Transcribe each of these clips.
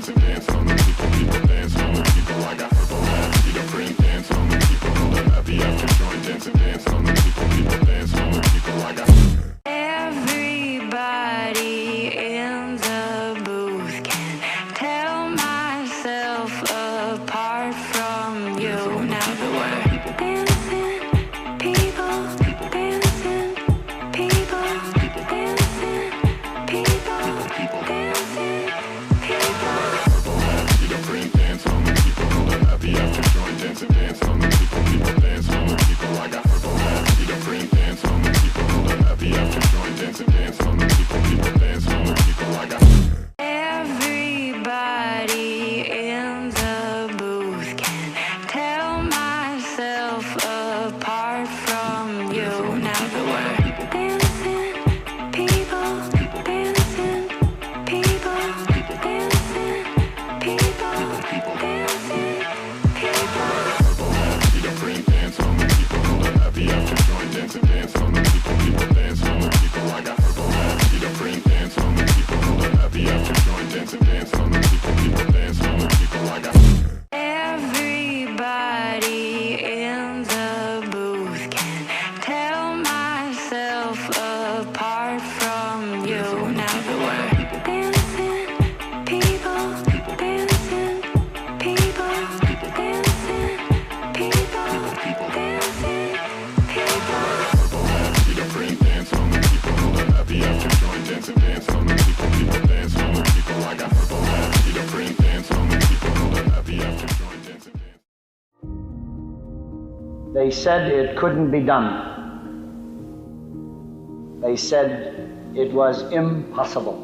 dance and dance on the people dance on the people. I got purple hat, see the print dance on the people. Happy after joint dance and dance on the people dance on the people. I got everybody in the booth can tell myself apart from you. Now that we're dancing, people dancing, people dancing, people dancing, people. purple hat, see the print dance on the people. Happy after joint dance and dance on the people dance on the people. I got purple hat, see the print dance on the people. Happy after joint dance and dance on the people dance on the people. I got Everybody in the booth can tell myself apart from you. Now that we're dancing, people dancing, people dancing, people dancing, people. purple hat, see the print dance on the people. Happy after joint dance and dance on the people dance on the people. I got purple hat, see the print dance on the people. Happy after joint dance and dance on the people dance on the people. I got Everybody in the booth can tell myself apart from you. Now that we're dancing, people dancing, people dancing, people dancing, people. purple hat, see the print dance on the people. Happy after joint dance and dance on the people dance on the people. I got purple hat, see the print dance on the people. Happy after joint dance and dance. They said it couldn't be done. They said it was impossible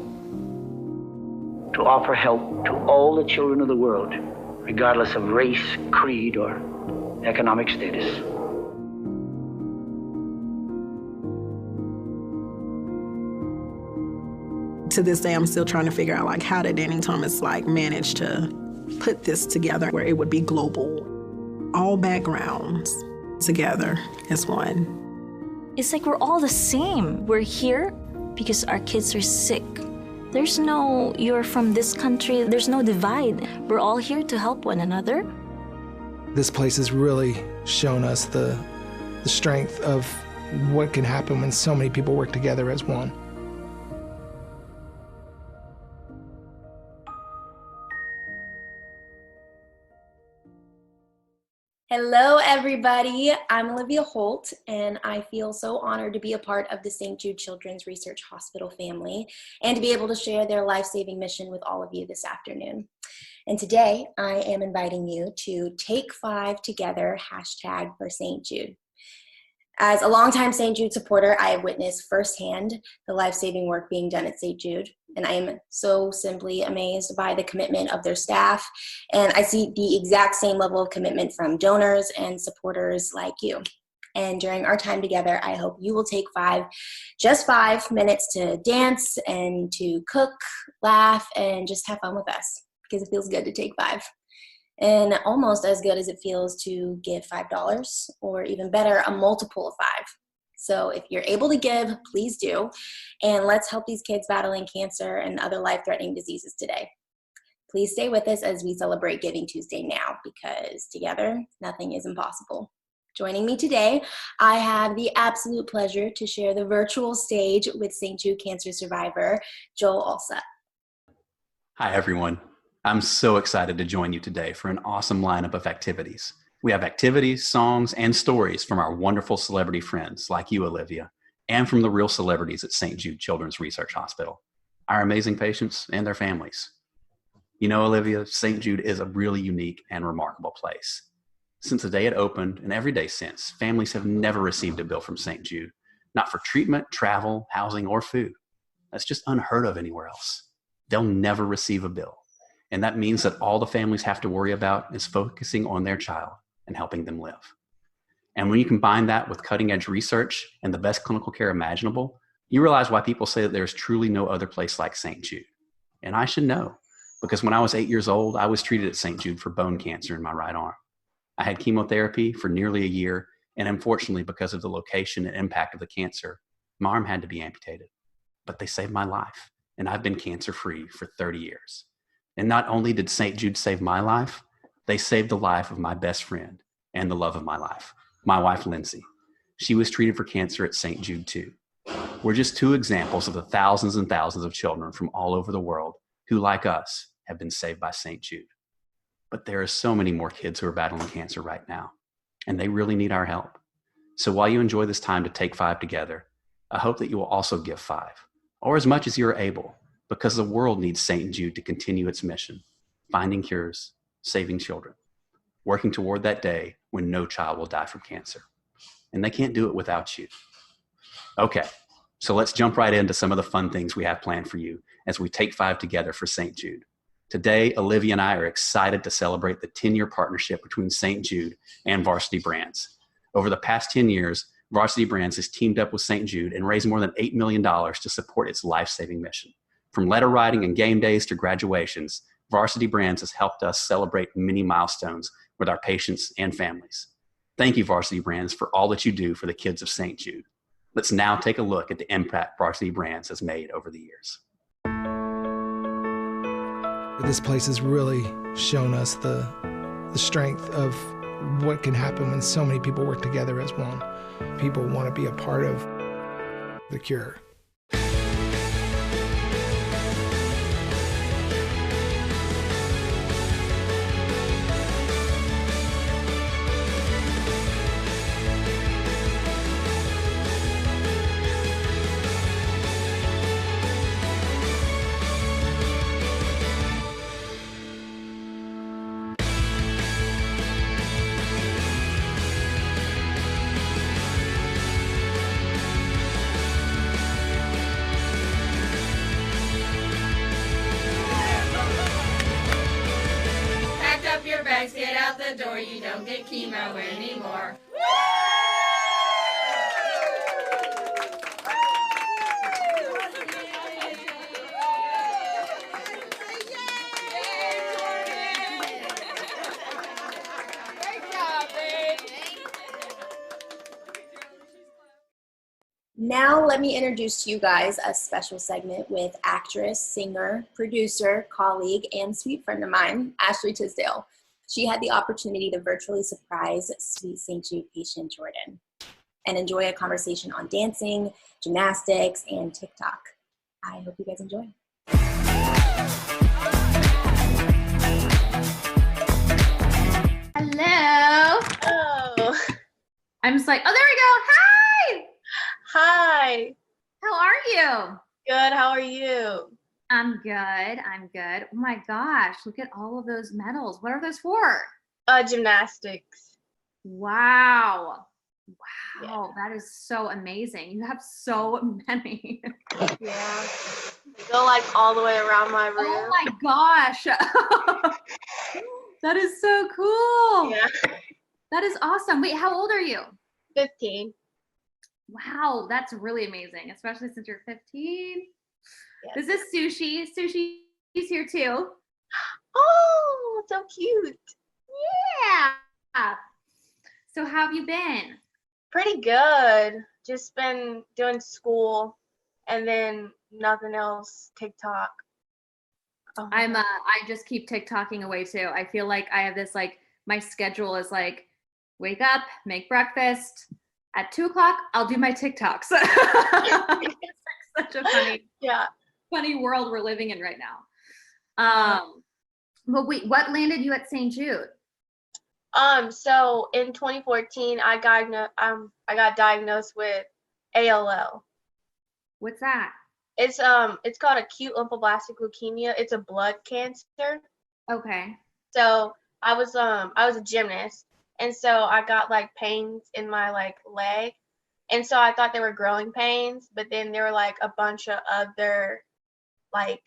to offer help to all the children of the world, regardless of race, creed, or economic status. To this day, I'm still trying to figure out, how did Danny Thomas, manage to put this together where it would be global? All backgrounds together as one. It's like we're all the same. We're here because our kids are sick. There's no, you're from this country. There's no divide. We're all here to help one another. This place has really shown us the strength of what can happen when so many people work together as one. Hello, everybody. I'm Olivia Holt, and I feel so honored to be a part of the St. Jude Children's Research Hospital family and to be able to share their life-saving mission with all of you this afternoon. And today, I am inviting you to Take 5 Together # for St. Jude. As a longtime St. Jude supporter, I have witnessed firsthand the life-saving work being done at St. Jude, and I am so simply amazed by the commitment of their staff, and I see the exact same level of commitment from donors and supporters like you. And during our time together, I hope you will take just 5 minutes to dance and to cook, laugh, and just have fun with us, because it feels good to take 5. And almost as good as it feels to give $5, or even better, a multiple of 5. So if you're able to give, please do. And let's help these kids battling cancer and other life-threatening diseases today. Please stay with us as we celebrate Giving Tuesday now, because together, nothing is impossible. Joining me today, I have the absolute pleasure to share the virtual stage with St. Jude cancer survivor, Joel Alsup. Hi, everyone. I'm so excited to join you today for an awesome lineup of activities. We have activities, songs, and stories from our wonderful celebrity friends like you, Olivia, and from the real celebrities at St. Jude Children's Research Hospital, our amazing patients and their families. You know, Olivia, St. Jude is a really unique and remarkable place. Since the day it opened and every day since, families have never received a bill from St. Jude, not for treatment, travel, housing, or food. That's just unheard of anywhere else. They'll never receive a bill. And that means that all the families have to worry about is focusing on their child and helping them live. And when you combine that with cutting-edge research and the best clinical care imaginable, you realize why people say that there's truly no other place like St. Jude. And I should know, because when I was 8 years old, I was treated at St. Jude for bone cancer in my right arm. I had chemotherapy for nearly a year, and unfortunately, because of the location and impact of the cancer, my arm had to be amputated. But they saved my life, and I've been cancer-free for 30 years. And not only did St. Jude save my life, they saved the life of my best friend and the love of my life, my wife, Lindsay. She was treated for cancer at St. Jude too. We're just two examples of the thousands and thousands of children from all over the world who, like us, have been saved by St. Jude. But there are so many more kids who are battling cancer right now, and they really need our help. So while you enjoy this time to take 5 together, I hope that you will also give 5, or as much as you are able, because the world needs St. Jude to continue its mission, finding cures, saving children, working toward that day when no child will die from cancer. And they can't do it without you. Okay, so let's jump right into some of the fun things we have planned for you as we take 5 together for St. Jude. Today, Olivia and I are excited to celebrate the 10-year partnership between St. Jude and Varsity Brands. Over the past 10 years, Varsity Brands has teamed up with St. Jude and raised more than $8 million to support its life-saving mission. From letter writing and game days to graduations, Varsity Brands has helped us celebrate many milestones with our patients and families. Thank you, Varsity Brands, for all that you do for the kids of St. Jude. Let's now take a look at the impact Varsity Brands has made over the years. This place has really shown us the strength of what can happen when so many people work together as one. People want to be a part of the cure. Get out the door, you don't get chemo anymore. Now let me introduce to you guys a special segment with actress, singer, producer, colleague, and sweet friend of mine, Ashley Tisdale. She had the opportunity to virtually surprise sweet St. Jude patient Jordan and enjoy a conversation on dancing, gymnastics, and TikTok. I hope you guys enjoy. Hello. Oh. I'm just like, oh, there we go. Hi. Hi. How are you? Good. How are you? I'm good. I'm good. Oh my gosh, look at all of those medals. What are those for? Gymnastics. Wow. Wow. Yeah. That is so amazing. You have so many. Yeah. They go like all the way around my room. Oh my gosh. That is so cool. Yeah. That is awesome. Wait, how old are you? 15. Wow, that's really amazing, especially since you're 15. Yes. This is Sushi. Sushi's here too. Oh, so cute. Yeah. So how have you been? Pretty good. Just been doing school and then nothing else. TikTok. Oh my God. I just keep TikToking away too. I feel like I have this like my schedule is like wake up, make breakfast. At 2:00, I'll do my TikToks. It's like such a funny world we're living in right now. But wait, what landed you at St. Jude? So in 2014, I got diagnosed with ALL. What's that? It's called acute lymphoblastic leukemia. It's a blood cancer. Okay. So I was a gymnast, and so I got like pains in my like leg, and so I thought they were growing pains, but then there were like a bunch of other like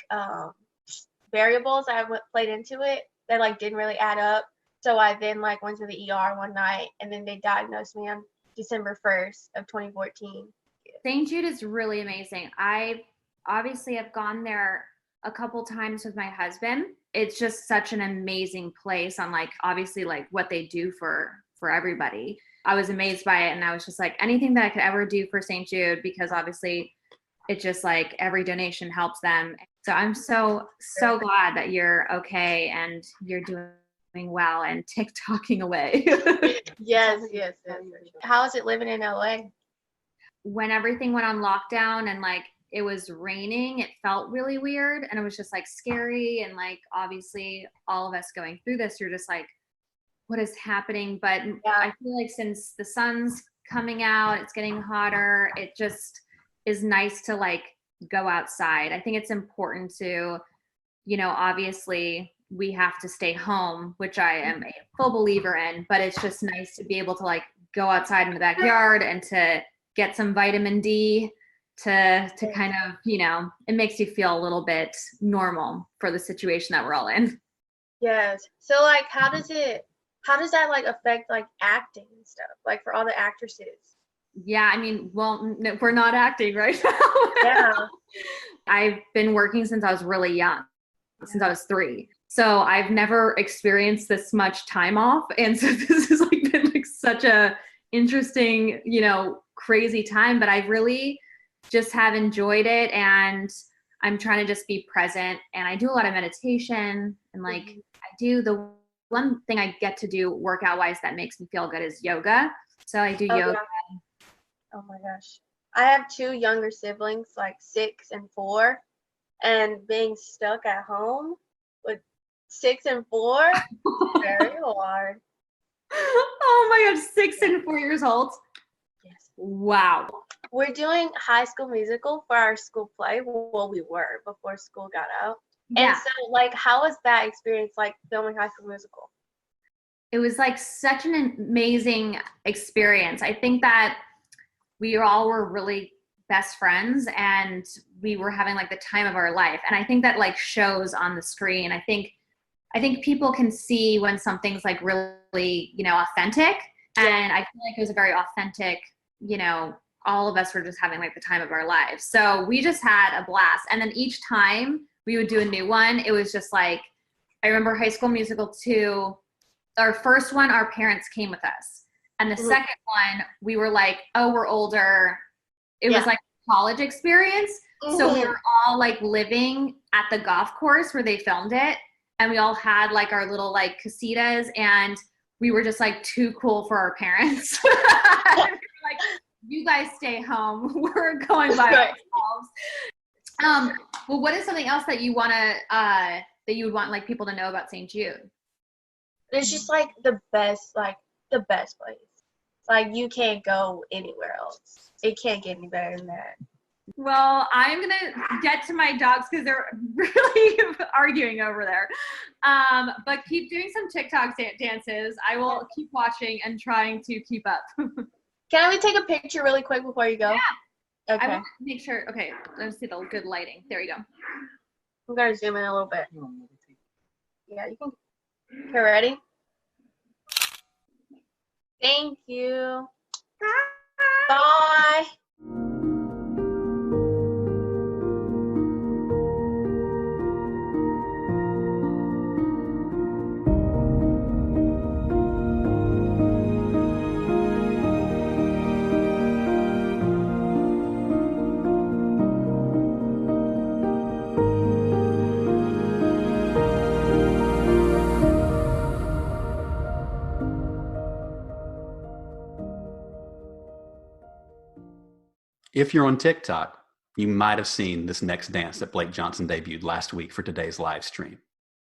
variables that played into it that like didn't really add up. So I then like went to the ER one night, and then they diagnosed me on December 1st of 2014. St. Jude is really amazing. I obviously have gone there a couple times with my husband. It's just such an amazing place on like obviously like what they do for everybody. I was amazed by it, and I was just like anything that I could ever do for St. Jude, because obviously it's just like every donation helps them. So I'm so glad that you're okay and you're doing well and TikToking away. Yes. How is it living in LA? When everything went on lockdown and like it was raining, it felt really weird and it was just like scary, and like obviously all of us going through this, you're just like, what is happening? But I feel like since the sun's coming out, it's getting hotter, it just is nice to like go outside. I think it's important to, obviously we have to stay home, which I am a full believer in, but it's just nice to be able to like go outside in the backyard and to get some vitamin D to kind of, it makes you feel a little bit normal for the situation that we're all in. Yes. So like, how does that like affect like acting and stuff, like for all the actresses? Yeah, I mean, well, no, we're not acting right now. Yeah. I've been working since I was really young, since I was 3. So I've never experienced this much time off. And so this has like been like such a interesting, crazy time, but I really just have enjoyed it, and I'm trying to just be present, and I do a lot of meditation, and like I do the one thing I get to do workout wise that makes me feel good is yoga. So I do yoga. Yeah. Oh my gosh. I have 2 younger siblings, like 6 and 4, and being stuck at home with 6 and 4 very hard. Oh my gosh, 6 and 4 years old. Yes. Wow. We're doing High School Musical for our school play. Well, we were before school got out. Yeah. And so, like, how was that experience, like, filming High School Musical? It was, like, such an amazing experience. I think that we all were really best friends, and we were having, like, the time of our life. And I think that, like, shows on the screen. I think people can see when something's, like, really, authentic. And I feel like it was a very authentic, all of us were just having like the time of our lives. So we just had a blast. And then each time we would do a new one, it was just like, I remember High School Musical 2, our first one, our parents came with us. And the second one, we were like, oh, we're older. It was like a college experience. So we were all like living at the golf course where they filmed it. And we all had like our little like casitas, and we were just like too cool for our parents. Like, you guys stay home. We're going by ourselves. Well, what is something else that you want to that you would want like people to know about St. Jude? It's just like the best place. Like, you can't go anywhere else. It can't get any better than that. Well, I'm gonna get to my dogs because they're really arguing over there. But keep doing some TikTok dances. I will keep watching and trying to keep up. Can we take a picture really quick before you go? Yeah. Okay. I want to make sure. Okay, let's see the good lighting. There we go. I'm gonna zoom in a little bit. Yeah, you can. Okay, ready? Thank you. Bye. If you're on TikTok, you might have seen this next dance that Blake Johnson debuted last week for today's live stream.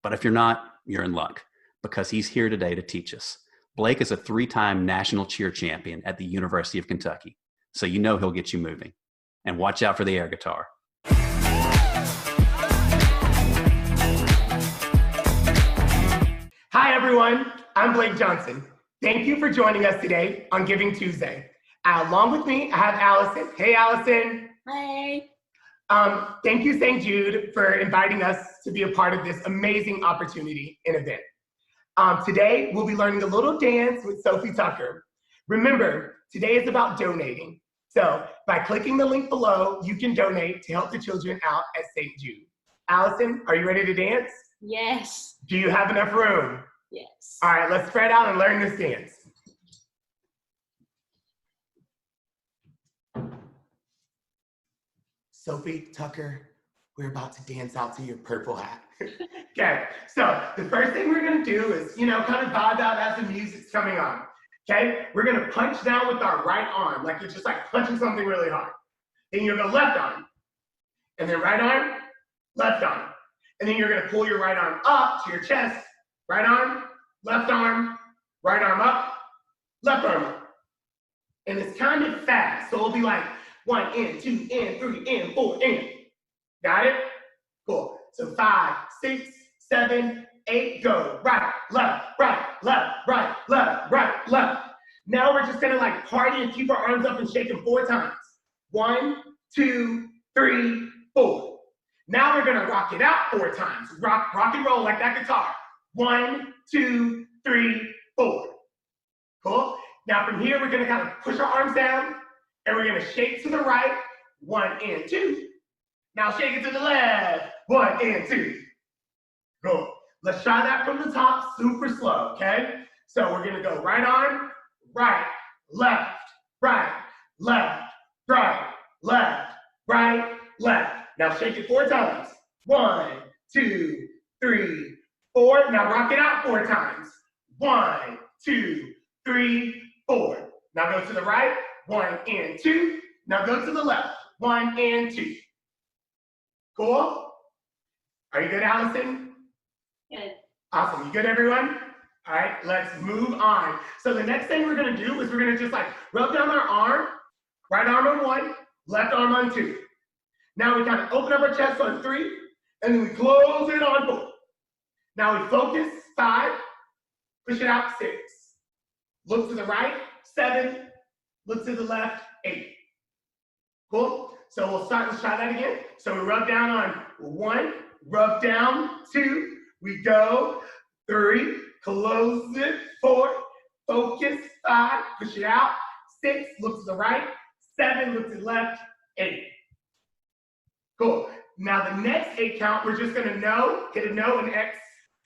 But if you're not, you're in luck, because he's here today to teach us. Blake is a 3-time national cheer champion at the University of Kentucky, so you know he'll get you moving. And watch out for the air guitar. Hi, everyone. I'm Blake Johnson. Thank you for joining us today on Giving Tuesday. Along with me, I have Allison. Hey, Allison. Hey. Thank you, St. Jude, for inviting us to be a part of this amazing opportunity and event. Today, we'll be learning a little dance with Sophie Tucker. Remember, today is about donating. So by clicking the link below, you can donate to help the children out at St. Jude. Allison, are you ready to dance? Yes. Do you have enough room? Yes. All right, let's spread out and learn this dance. Sophie Tucker, we're about to dance out to your purple hat. Okay, so the first thing we're gonna do is, kind of vibe out as the music's coming on. Okay, we're gonna punch down with our right arm, like you're just like punching something really hard. Then you're gonna left arm, and then right arm, left arm. And then you're gonna pull your right arm up to your chest, right arm up, left arm up. And it's kind of fast, so it'll be like 1 and 2 and 3 and 4 and. Got it? Cool. So 5, 6, 7, 8, go. Right, left, right, left, right, left, right, left. Now we're just gonna like party and keep our arms up and shake them 4 times. 1, 2, 3, 4. Now we're gonna rock it out 4 times. Rock and roll like that guitar. 1, 2, 3, 4. Cool? Now from here, we're gonna kind of push our arms down and we're gonna shake to the right. 1 and 2. Now shake it to the left. 1 and 2. Go. Let's try that from the top, super slow, okay? So we're gonna go right arm, right, left, right, left, right, left, right, left. Now shake it 4 times. 1, 2, 3, 4. Now rock it out 4 times. 1, 2, 3, 4. Now go to the right. 1 and 2. Now go to the left. 1 and 2. Cool? Are you good, Allison? Good. Awesome. You good, everyone? All right, let's move on. So the next thing we're gonna do is we're gonna just like rub down our arm, right arm on 1, left arm on 2. Now we kind of open up our chest on 3, and then we close it on 4. Now we focus, 5, push it out, 6. Look to the right, 7, look to the left, 8. Cool? So let's try that again. So we rub down on 1, rub down, 2, we go, 3, close it, 4, focus, 5, push it out, 6, look to the right, 7, look to the left, 8. Cool. Now the next 8 count, we're just gonna hit a no and X.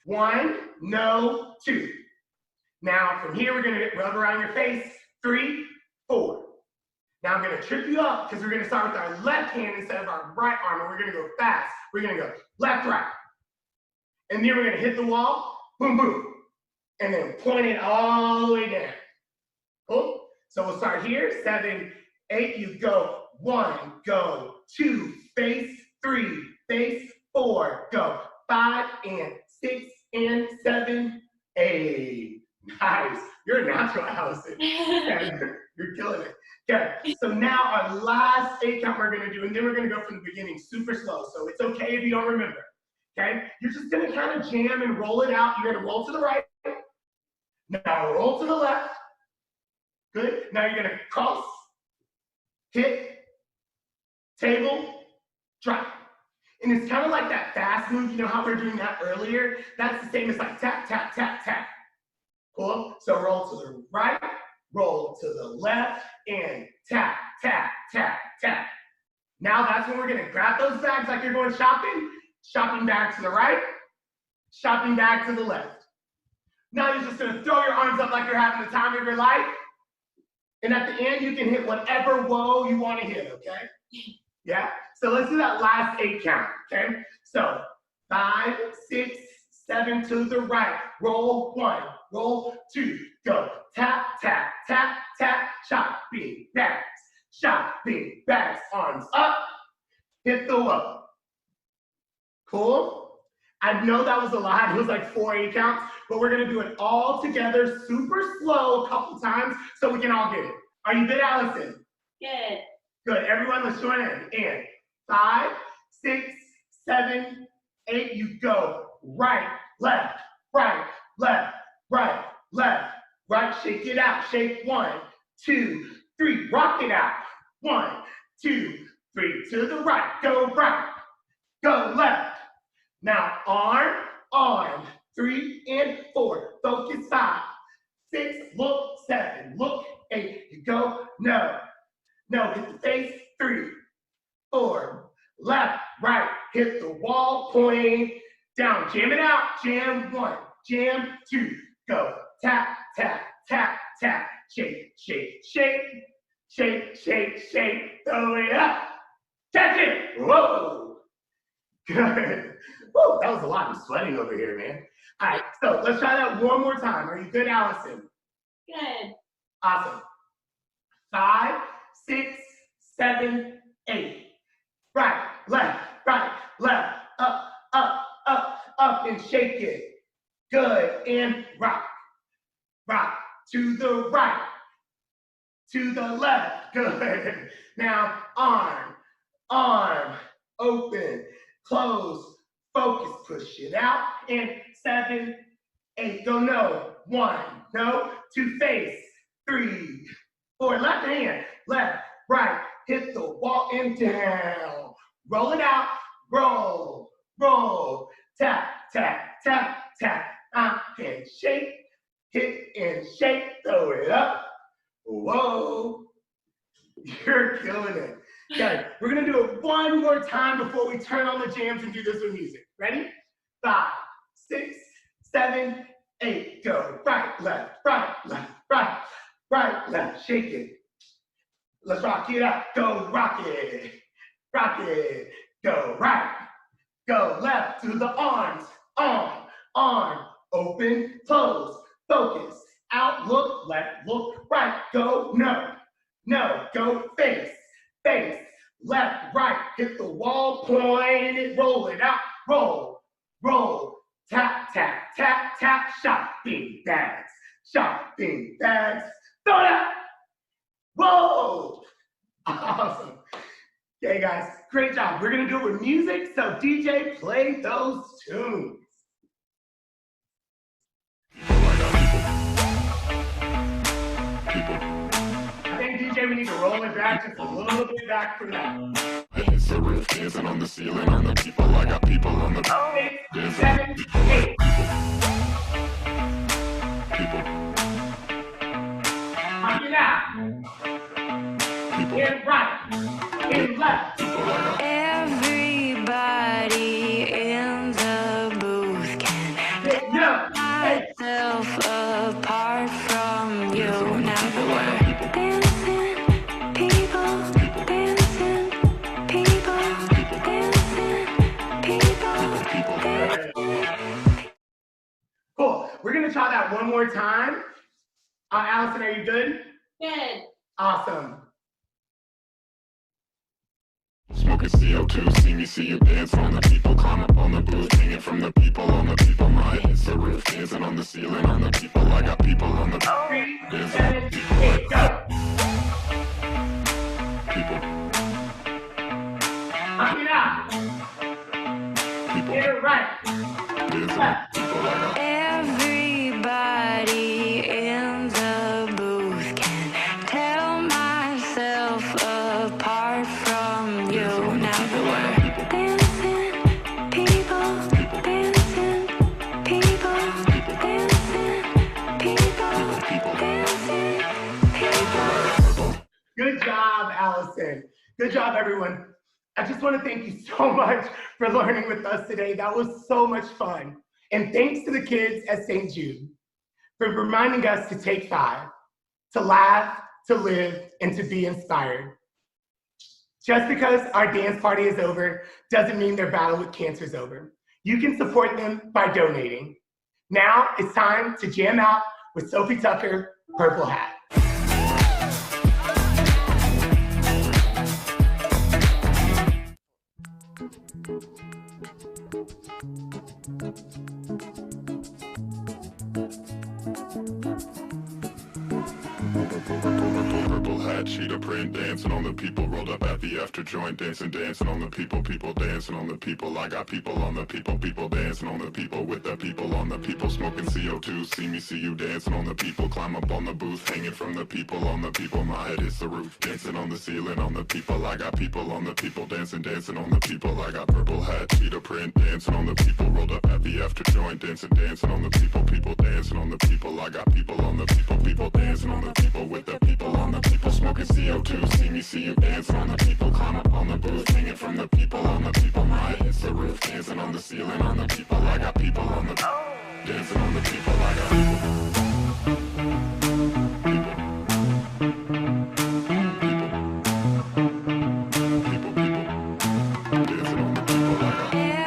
1, no, 2. Now from here, we're gonna rub around your face. 3, 4. Now I'm gonna trip you up because we're gonna start with our left hand instead of our right arm, and we're gonna go fast. We're gonna go left, right. And then we're gonna hit the wall, boom, boom. And then point it all the way down. Cool? So we'll start here, 7, 8, you go. 1, go. 2, face, 3, face, 4, go. 5 and 6 and 7, 8. Nice. You're a natural, Allison. You're killing it. Okay, so now our last 8 count we're gonna do, and then we're gonna go from the beginning super slow. So it's okay if you don't remember. Okay? You're just gonna kind of jam and roll it out. You're gonna roll to the right. Now roll to the left. Good. Now you're gonna cross, hit, table, drop. And it's kind of like that fast move. You know how we were doing that earlier? That's the same as like tap, tap, tap, tap. Cool? So roll to the right, roll to the left, and tap, tap, tap, tap. Now that's when we're gonna grab those bags like you're going shopping. Shopping bag to the right, shopping bag to the left. Now you're just gonna throw your arms up like you're having the time of your life. And at the end, you can hit whatever whoa you wanna hit, okay? Yeah? So let's do that last 8 count, okay? So 5, 6, 7 to the right. Roll 1, roll 2, go. Tap, tap, tap, tap, shopping bags, arms up, hit the whoa. Cool? I know that was a lot. It was like 4 8 counts, but we're gonna do it all together, super slow, a couple times, so we can all get it. Are you good, Allison? Good. Good. Everyone, let's join in. And 5, 6, 7, 8. You go. Right, left, right, left, right, left, right. Shake it out. Shake 1, 2, 3. Rock it out. 1, 2, 3. To the right. Go right. Go left. Now arm, 3 and 4. Focus 5, 6. Look 7. Look 8. You go. No. Hit the face. 3, 4. Left, right. Hit the wall. Point down. Jam it out. Jam 1. Jam 2. Go. Tap, tap, tap, tap. Shake, shake, shake. Shake, shake, shake. Throw it up. Catch it. Whoa. Good. Woo, that was a lot. I'm sweating over here, man. All right, so let's try that one more time. Are you good, Allison? Good. Awesome. 5, 6, 7, 8. Right, left, up, and shake it. Good, and rock, to the right, to the left. Good. Now, arm, open, close, focus, push it out, and 7, 8, go no, 1, no, 2, face, 3, 4, left hand, left, right, hit the wall and down, roll it out, roll, tap, and shake, hit and shake, throw it up, whoa, you're killing it. Okay, we're gonna do it one more time before we turn on the jams and do this with music. Ready? 5, 6, 7, 8, go. Right, left, shake it. Let's rock it out, go rock it, go right, go left to the arms, arm, open, close, focus, out, look, left, look, right, go, no, go face, left, right, hit the wall, point it, roll it out, roll, tap, shopping bags, throw it out, whoa, awesome. Okay, guys, great job. We're gonna do it with music, so DJ, play those tunes. I think DJ, we need to roll it back just a little bit back from that. It's the roof, dancing on the ceiling, on the people. I got people on the 6, 7, 8. people. Knock it out. Get right, get left. Everybody in the booth can tell myself apart from you. Now that we're dancing, people, dancing, Cool. We're gonna try that one more time. Allison, are you good? Good. Awesome. Smoking CO2, see me, see you dance on the people. Climb up on the booth, hanging from the people, on the people. My head's the roof, dancing on the ceiling, on the people. I got people on the 3, 7, 8, go. people. Knock it out. People. Get it right. Left. everybody in the booth can tell myself apart from you. Now that we're dancing, people, dancing, people. Good job, Allison. Good job, everyone. I just want to thank you so much for learning with us today. That was so much fun. And thanks to the kids at St. Jude for reminding us to take 5, to laugh, to live, and to be inspired. Just because our dance party is over doesn't mean their battle with cancer is over. You can support them by donating. Now it's time to jam out with Sophie Tucker, Purple Hat. Purple hat, cheetah print, dancing on the people. Rolled up at the after joint, dancing on the people. People dancing on the people. I got people on the people. People dancing on the people with the people on the people. Smoking CO2, see me, see you dancing on the people. Climb up on the booth, hanging from the people on the people. My head is the roof, dancing on the ceiling on the people. I got people on the people, dancing on the people. I got purple hat, cheetah print, dancing on the people. Rolled up at the after joint, dancing on the people. People dancing on the people. I got people on the people. People dancing on the people with the people on the people. Smoking CO2, see me, see you dancing on the people. Climb up on the booth, hanging from the people on the people. My head is the roof, dancing on the ceiling on the people. I got people on the dancing on the people. I got people. Everybody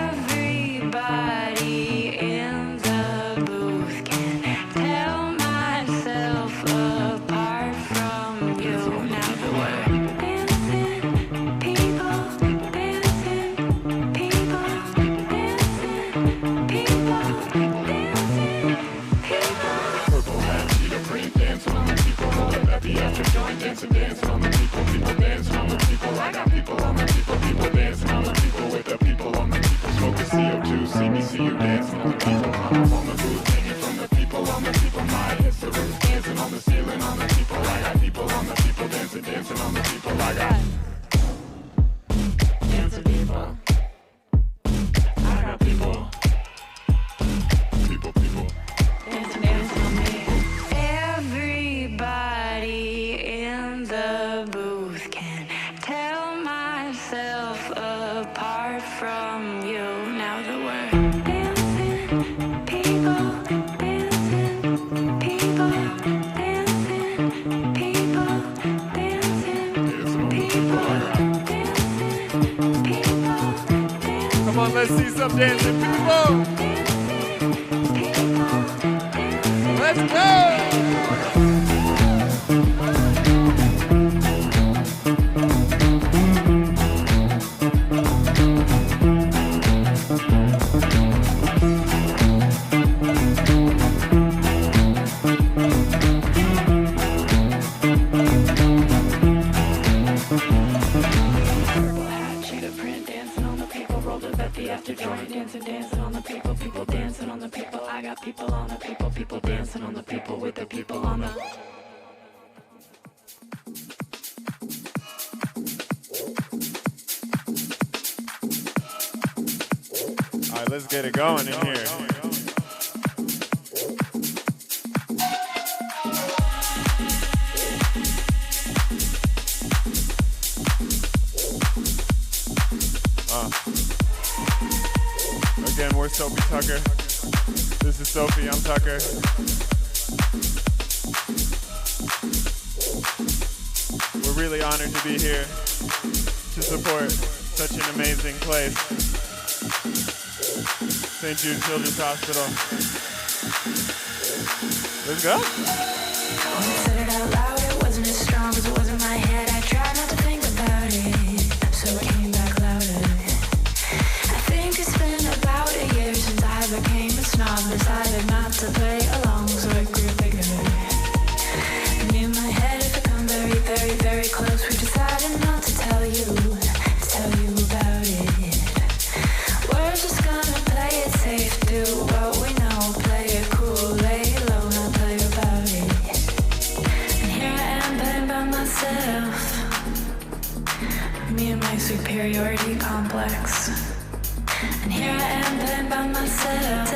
joint, dancing, dancing on the people, people dancing on the people. I got people on the people, people dancing on the people with the people on the people. Smoking CO2, see me, see you dancing on the people. I'm on the booth, hanging from the people on the people. My hits the roof, dancing on the ceiling on the people. I got people on the people, dancing, dancing on the people. I got dancing people. I got people. People, people. Dancing, dancing on me. Everybody in the booth can tell myself apart from you. Now that we're dancing, people, dancing, people, dancing, people, dancing, people, dancing, Come on, let's see some dancing people. Let's go. After joint, dancing, dancing on the people, people dancing on the people. I got people on the people, people dancing on the people with the people on the. All right, let's get it going in here. Again, we're Sophie Tucker. This is Sophie, I'm Tucker. We're really honored to be here to support such an amazing place. St. Jude Children's Hospital. Let's go. When I said it out loud, it wasn't as strong as it was in my head. I tried not to think about it, so it came back louder. I think it's been about a year since I became a snob. Decided not to play along, so it grew bigger. And in my head, it become very, very, very close. We decided not to tell you about it. We're just gonna play it safe, do what we know, play it cool, lay low, not tell you about it. And here I am playing by myself, me and my superiority complex. And here I am playing by myself.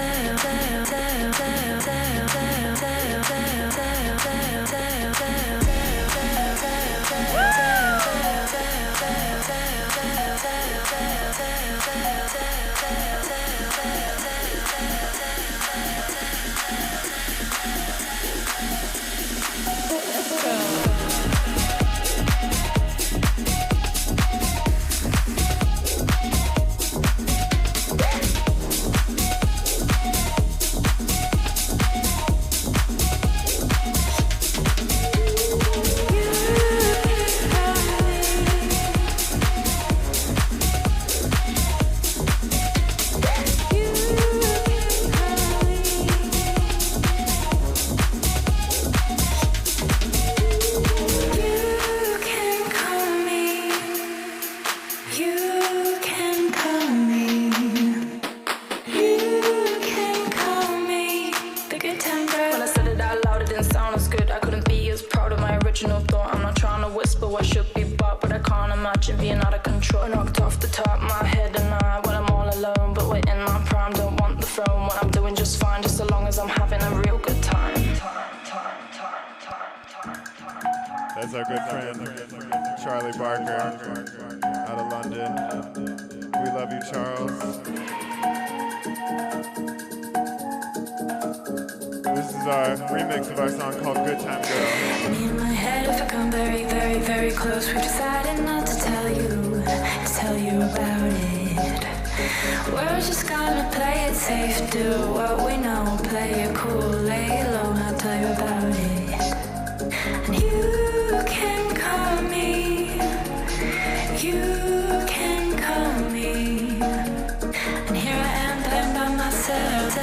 That's our good friend, Charlie Barker, out of London. We love you, Charles. This is our remix of our song called Good Time Girl. In my head, if I come very, very, very close, we decided not to tell you about it. We're just gonna play it safe, do what we know, play it cool, lay low, not tell you about it. And you can call me, you can call me. And here I am playing by myself.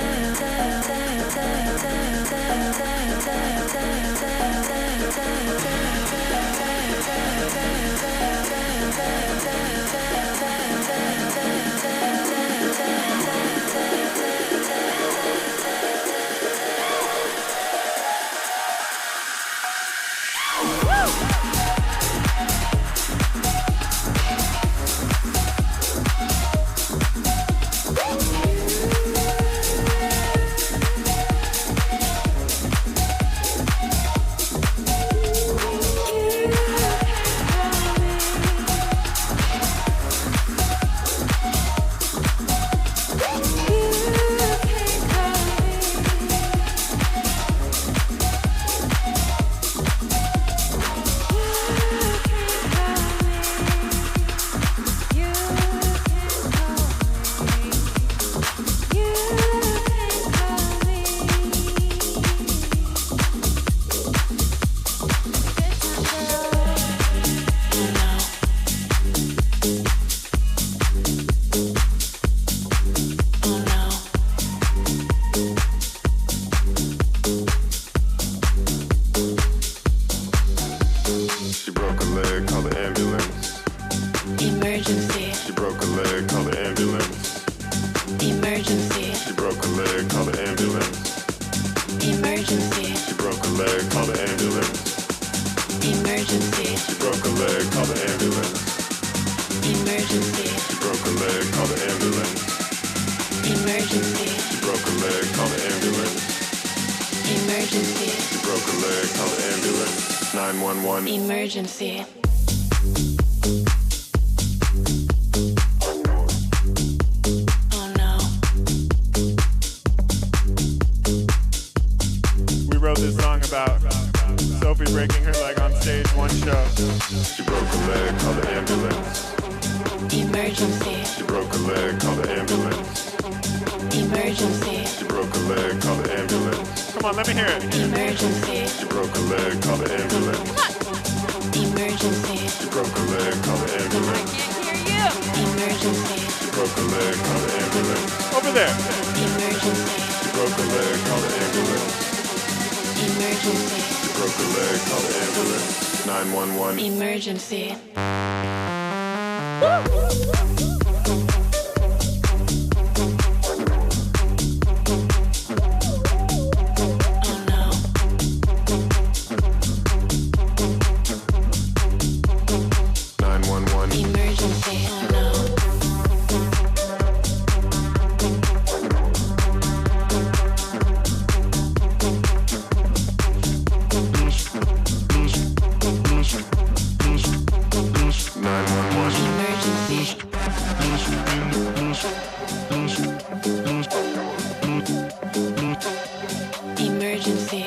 Emergency. She broke a leg, call the ambulance. 911. Emergency. Oh no. We wrote this song about Sophie breaking her leg on stage one show. She broke a leg, call the ambulance. Emergency. She broke a leg, call the ambulance. Emergency. She broke a leg, call the ambulance. Come on, let me hear it. Emergency. She broke a leg, call the ambulance. Emergency. She broke a leg, call the ambulance. Emergency. She broke a leg, call the ambulance. Over there. Emergency. She broke a leg, call the ambulance. Emergency. She broke a leg, call the ambulance. 911. Emergency. Oh no. 911. Emergency. Oh no. Emergency.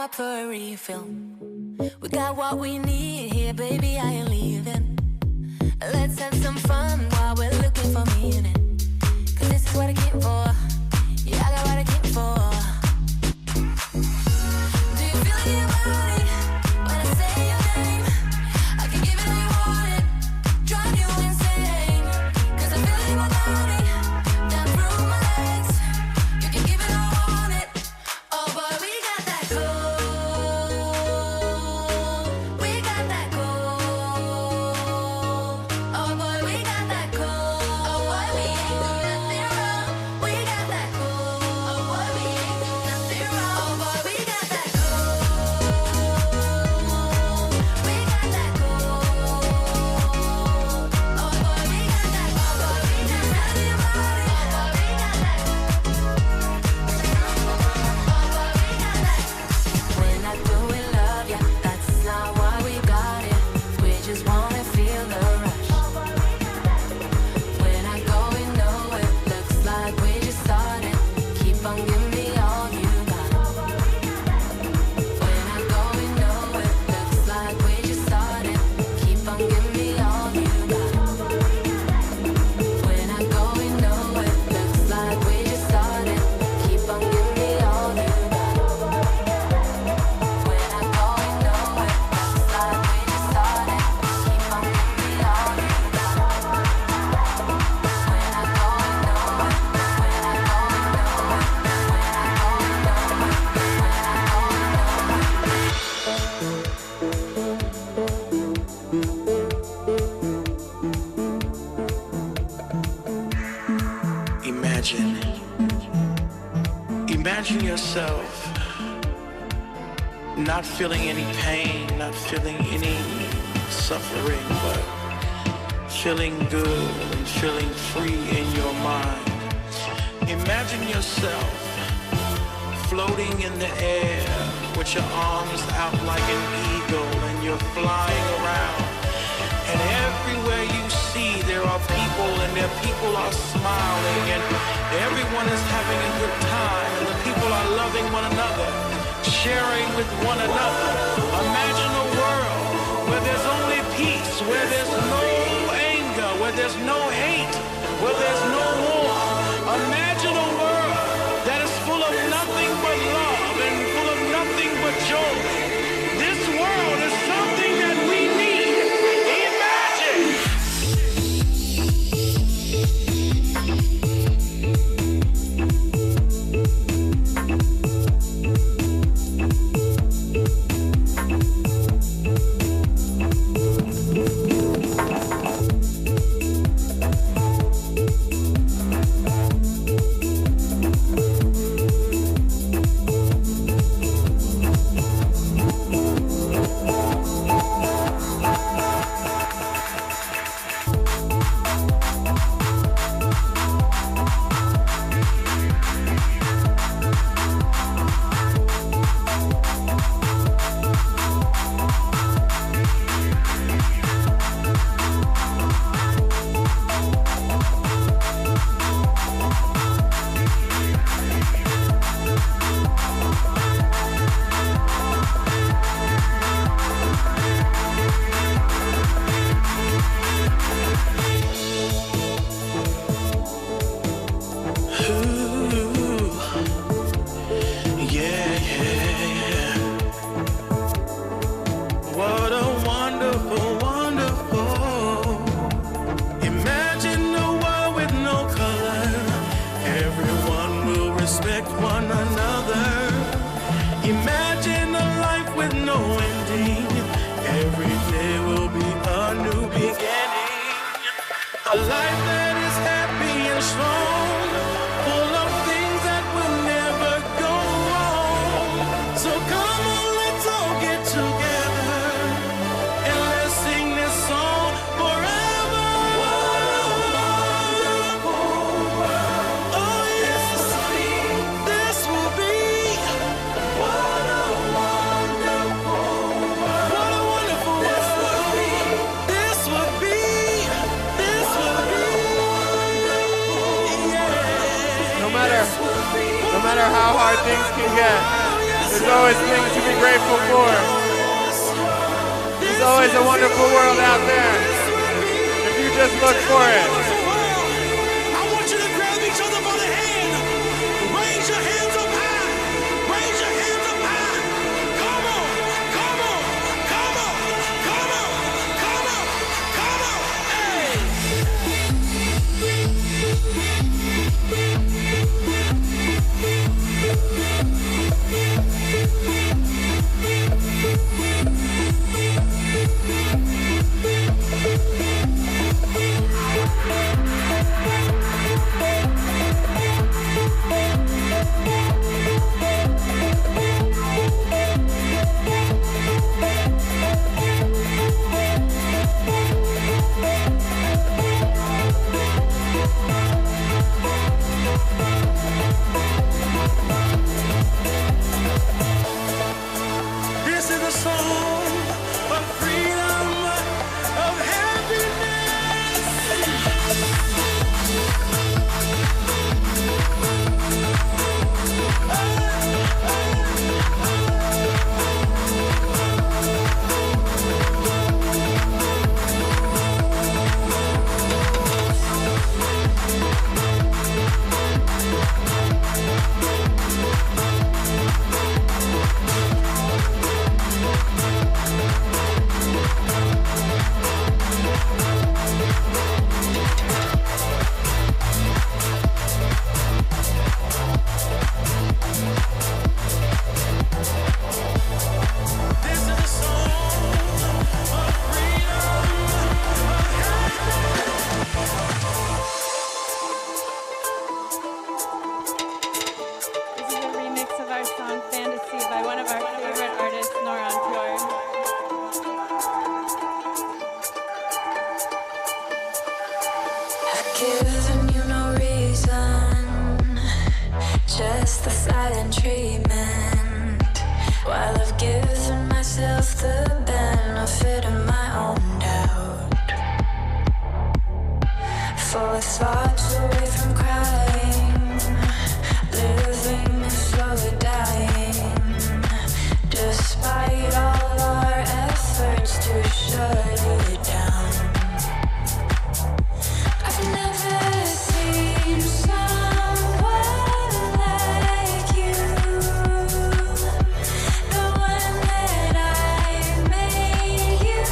stop for a refill. We got what we need here, baby, I ain't leaving. Let's have some fun while we're looking for meaning. Cause this is what I came for. Yeah, I got what I came for. Do you feel it in your body when I say your name? I can give it all you want it, drive you insane. Cause I feel it in my body, down through my legs. You can give it all you want it. Oh boy, we got that gold. We got that gold. Oh boy, we got that gold. Oh boy, we ain't do nothing wrong. We got that gold. Oh boy, we ain't do nothing wrong. Oh boy, we got that gold. We got that gold. Oh boy, we got that. Oh boy, we got that in your body. Oh boy, we got that. When I do it, love ya, that's not why we got it. We just wanna feel the rush. When I go, we know it looks like we just started. Keep on giving me all you got. When I go, we know it looks like we just started. Keep on giving me all you got. When I go, we know it looks like we just started. Keep on giving me all you got. When I go, we know it looks like we just started. Keep on giving me all you got. When I go, we know it. When I go, we know it. Imagine yourself not feeling any pain, not feeling any suffering, but feeling good and feeling free in your mind. Imagine yourself floating in the air with your arms out like an eagle and you're flying around. And everywhere you see there are people and their people are smiling and everyone is having a good time and the people are loving one another, sharing with one another. Imagine a world where there's only peace, where there's no anger, where there's no hate, where there's no war. Imagine a world that is full of nothing but love and full of nothing but joy. This world is something that we need. A life that is happy and strong, full of things that will never go wrong. So come on, let's all get together and let's sing this song forever. Oh yes, this will be what a wonderful world. What a wonderful world. This would be. No matter how hard things can get, There's always things to be grateful for. There's always a wonderful world out there if you just look for it. I want you to grab each other by the hand. Raise your hands up high. Raise your hands up high. Come on, come on, come on, come on, come on, come on. Hey. This is a song of freedom, of happiness. This is a remix of our song Fantasy by one of our favorite artists, Nora Pure. I've given you no reason, just the silent treatment, while I've given myself the benefit of my own doubt. For thoughts away from crying, living and slowly dying, despite all our efforts to shut it down. I've never seen someone like you, the one that I made you.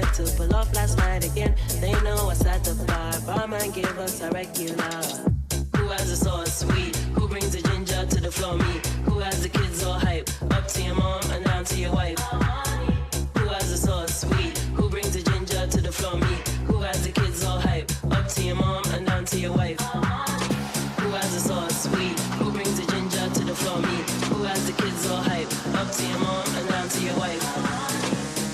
like to pull off last night again. They know us at the bar. Barman gave us a regular. Who has the sauce sweet? Who brings the ginger to the floor? Me. Who has the kids all hype? Up to your mom and down to your wife. Who has the sauce sweet? Who brings the ginger to the floor? Me. Who has the kids all hype? Up to your mom and down to your wife. Who has the sauce sweet? Who brings the ginger to the floor? Me. Who has the kids all hype? Up to your mom and down to your wife.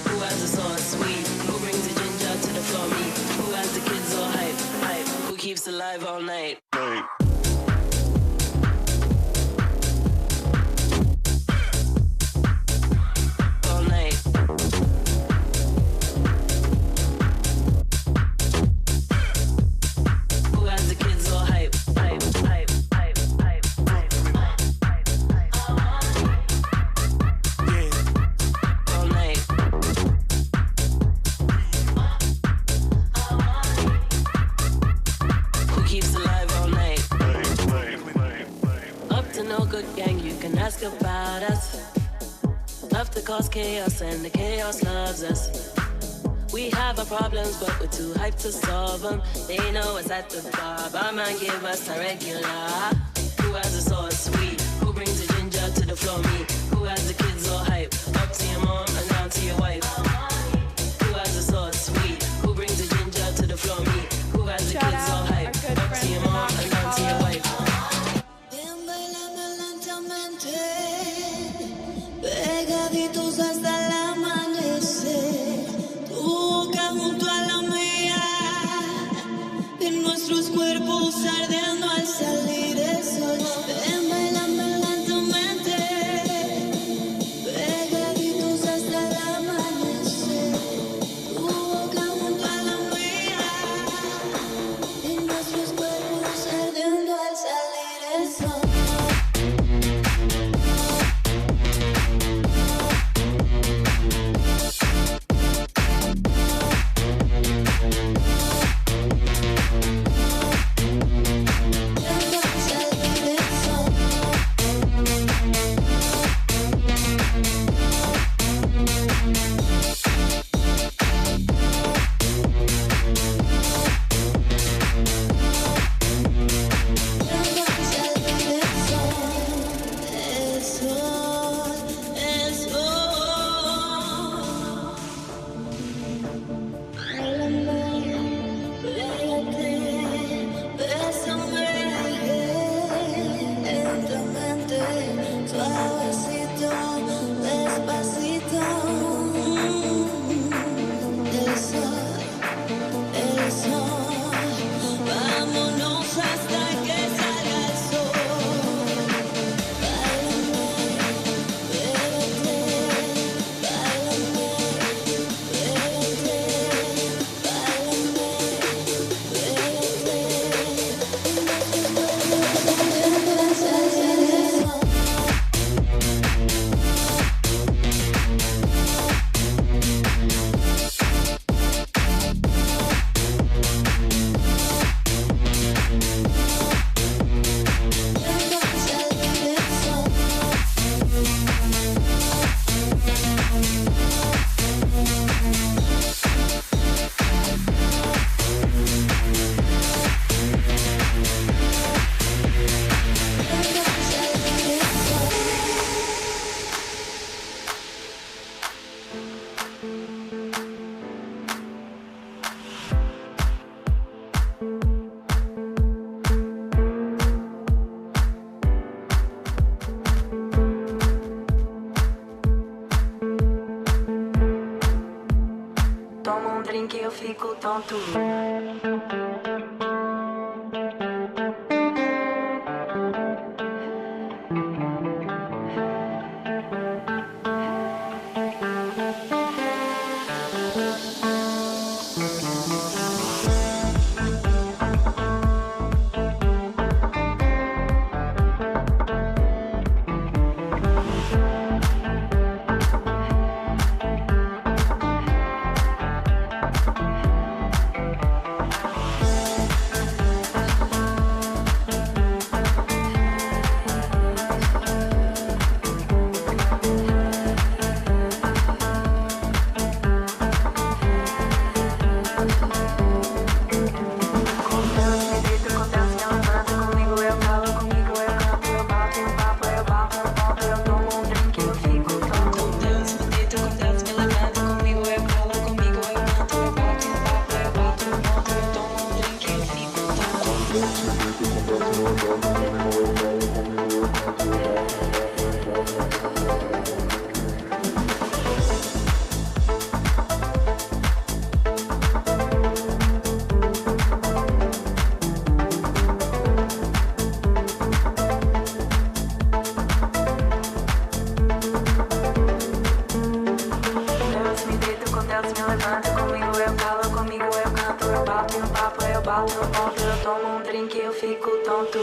Who has the sauce sweet? Who brings the ginger to the floor? Me. Who has the kids all hype? Hype. Who keeps alive all night? All night. Who has the kids all hype? Hype, hype, hype, hype, hype, hype, hype, yeah. All night. Who keeps alive all night? Up to no good gang, you can ask about us. Love to cause chaos and the chaos loves us. We have our problems, but we're too hyped to solve them. They know us at the bar. Barman give us a regular. Who has the sauce sweet? Who brings the ginger to the floor? Me. Who has the kids all hype? Up to your mom and down to your wife. Who has the sauce sweet? Who brings the ginger to the floor? Me. Who has the kids all hype? Up to your mom and down to your wife. Pegaditos hasta el amanecer, tu boca junto a la mía, en nuestros cuerpos ardiendo al salir el sol. Ven bailando lentamente, pegaditos hasta el amanecer, tu boca junto a la mía, en nuestros cuerpos ardiendo al salir el sol. Que eu fico tonto. comigo eu falo, comigo eu canto, eu bato um papo, eu bato um ponto, eu tomo um drink e eu fico tonto.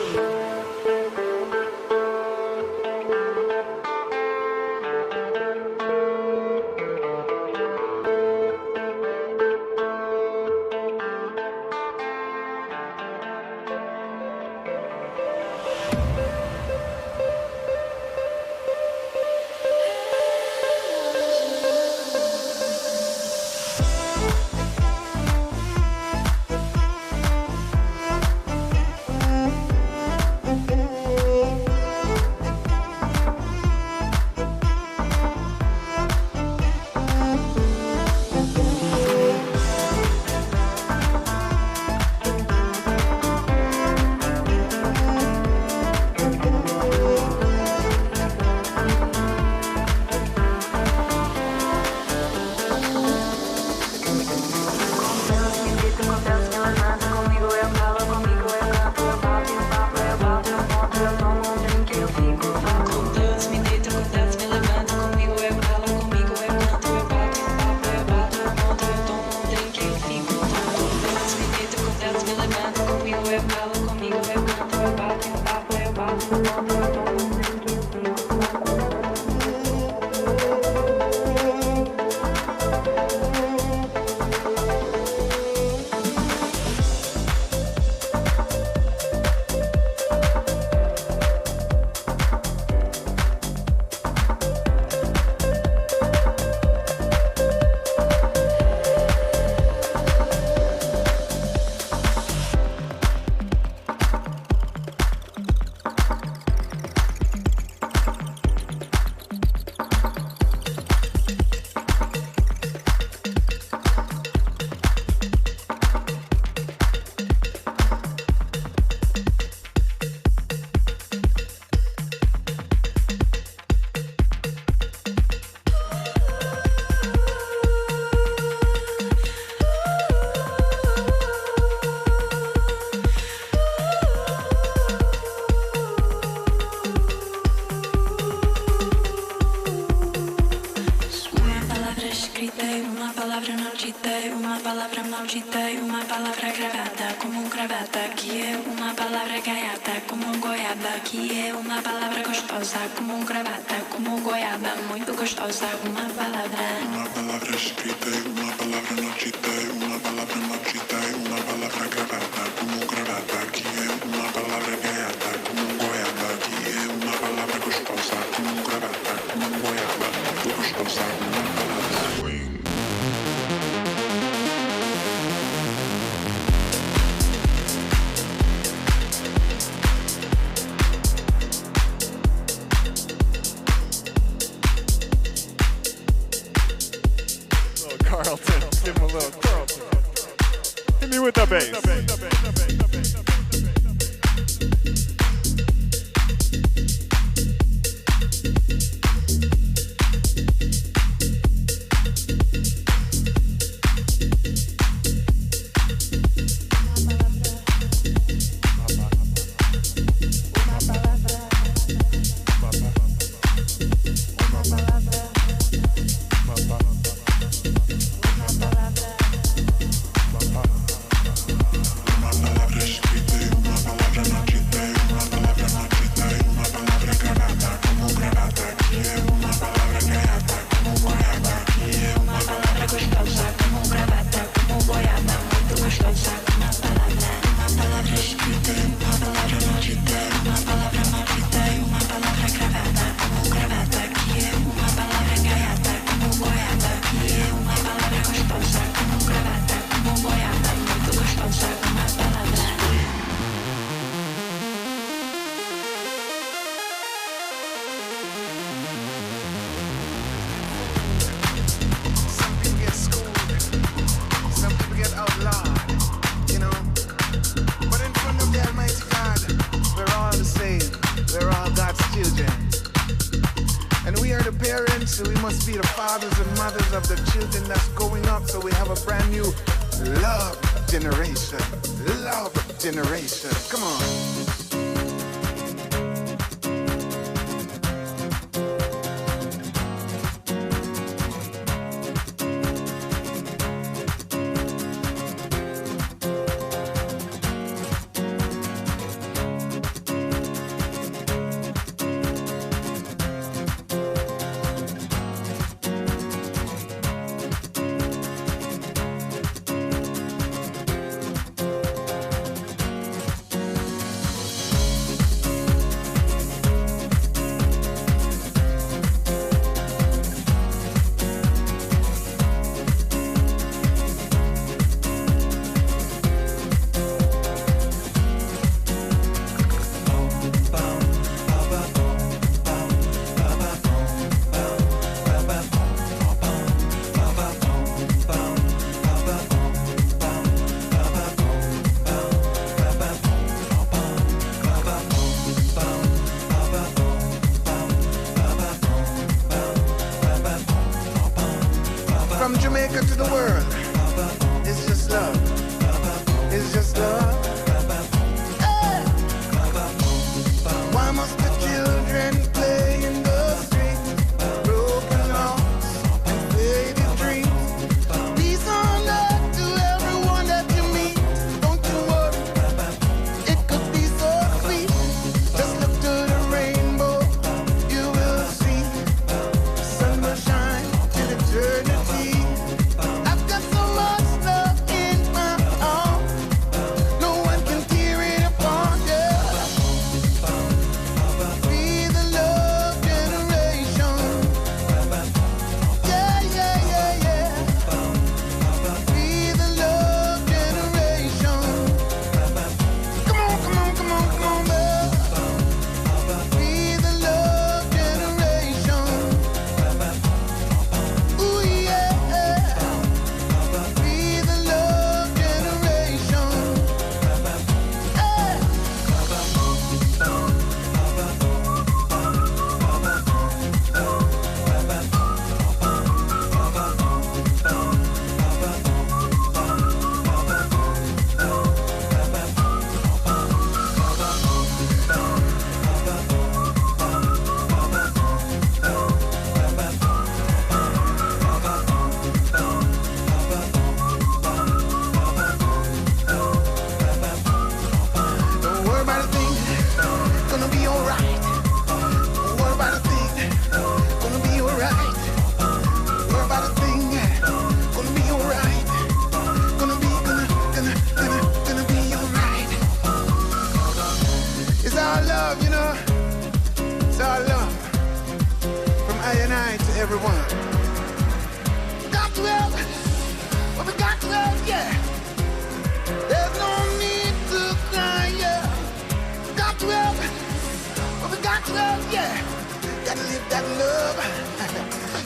that love.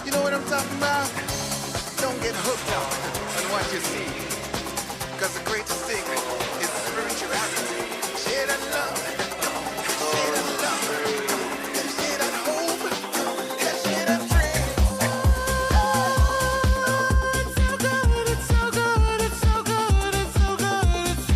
You know what I'm talking about? Don't get hooked on what you see. Because the greatest thing is spirituality. Share that love. Come on. Share that love. Share that hope. Share that dream. It's so good. It's so good. It's so good. It's so good. It's so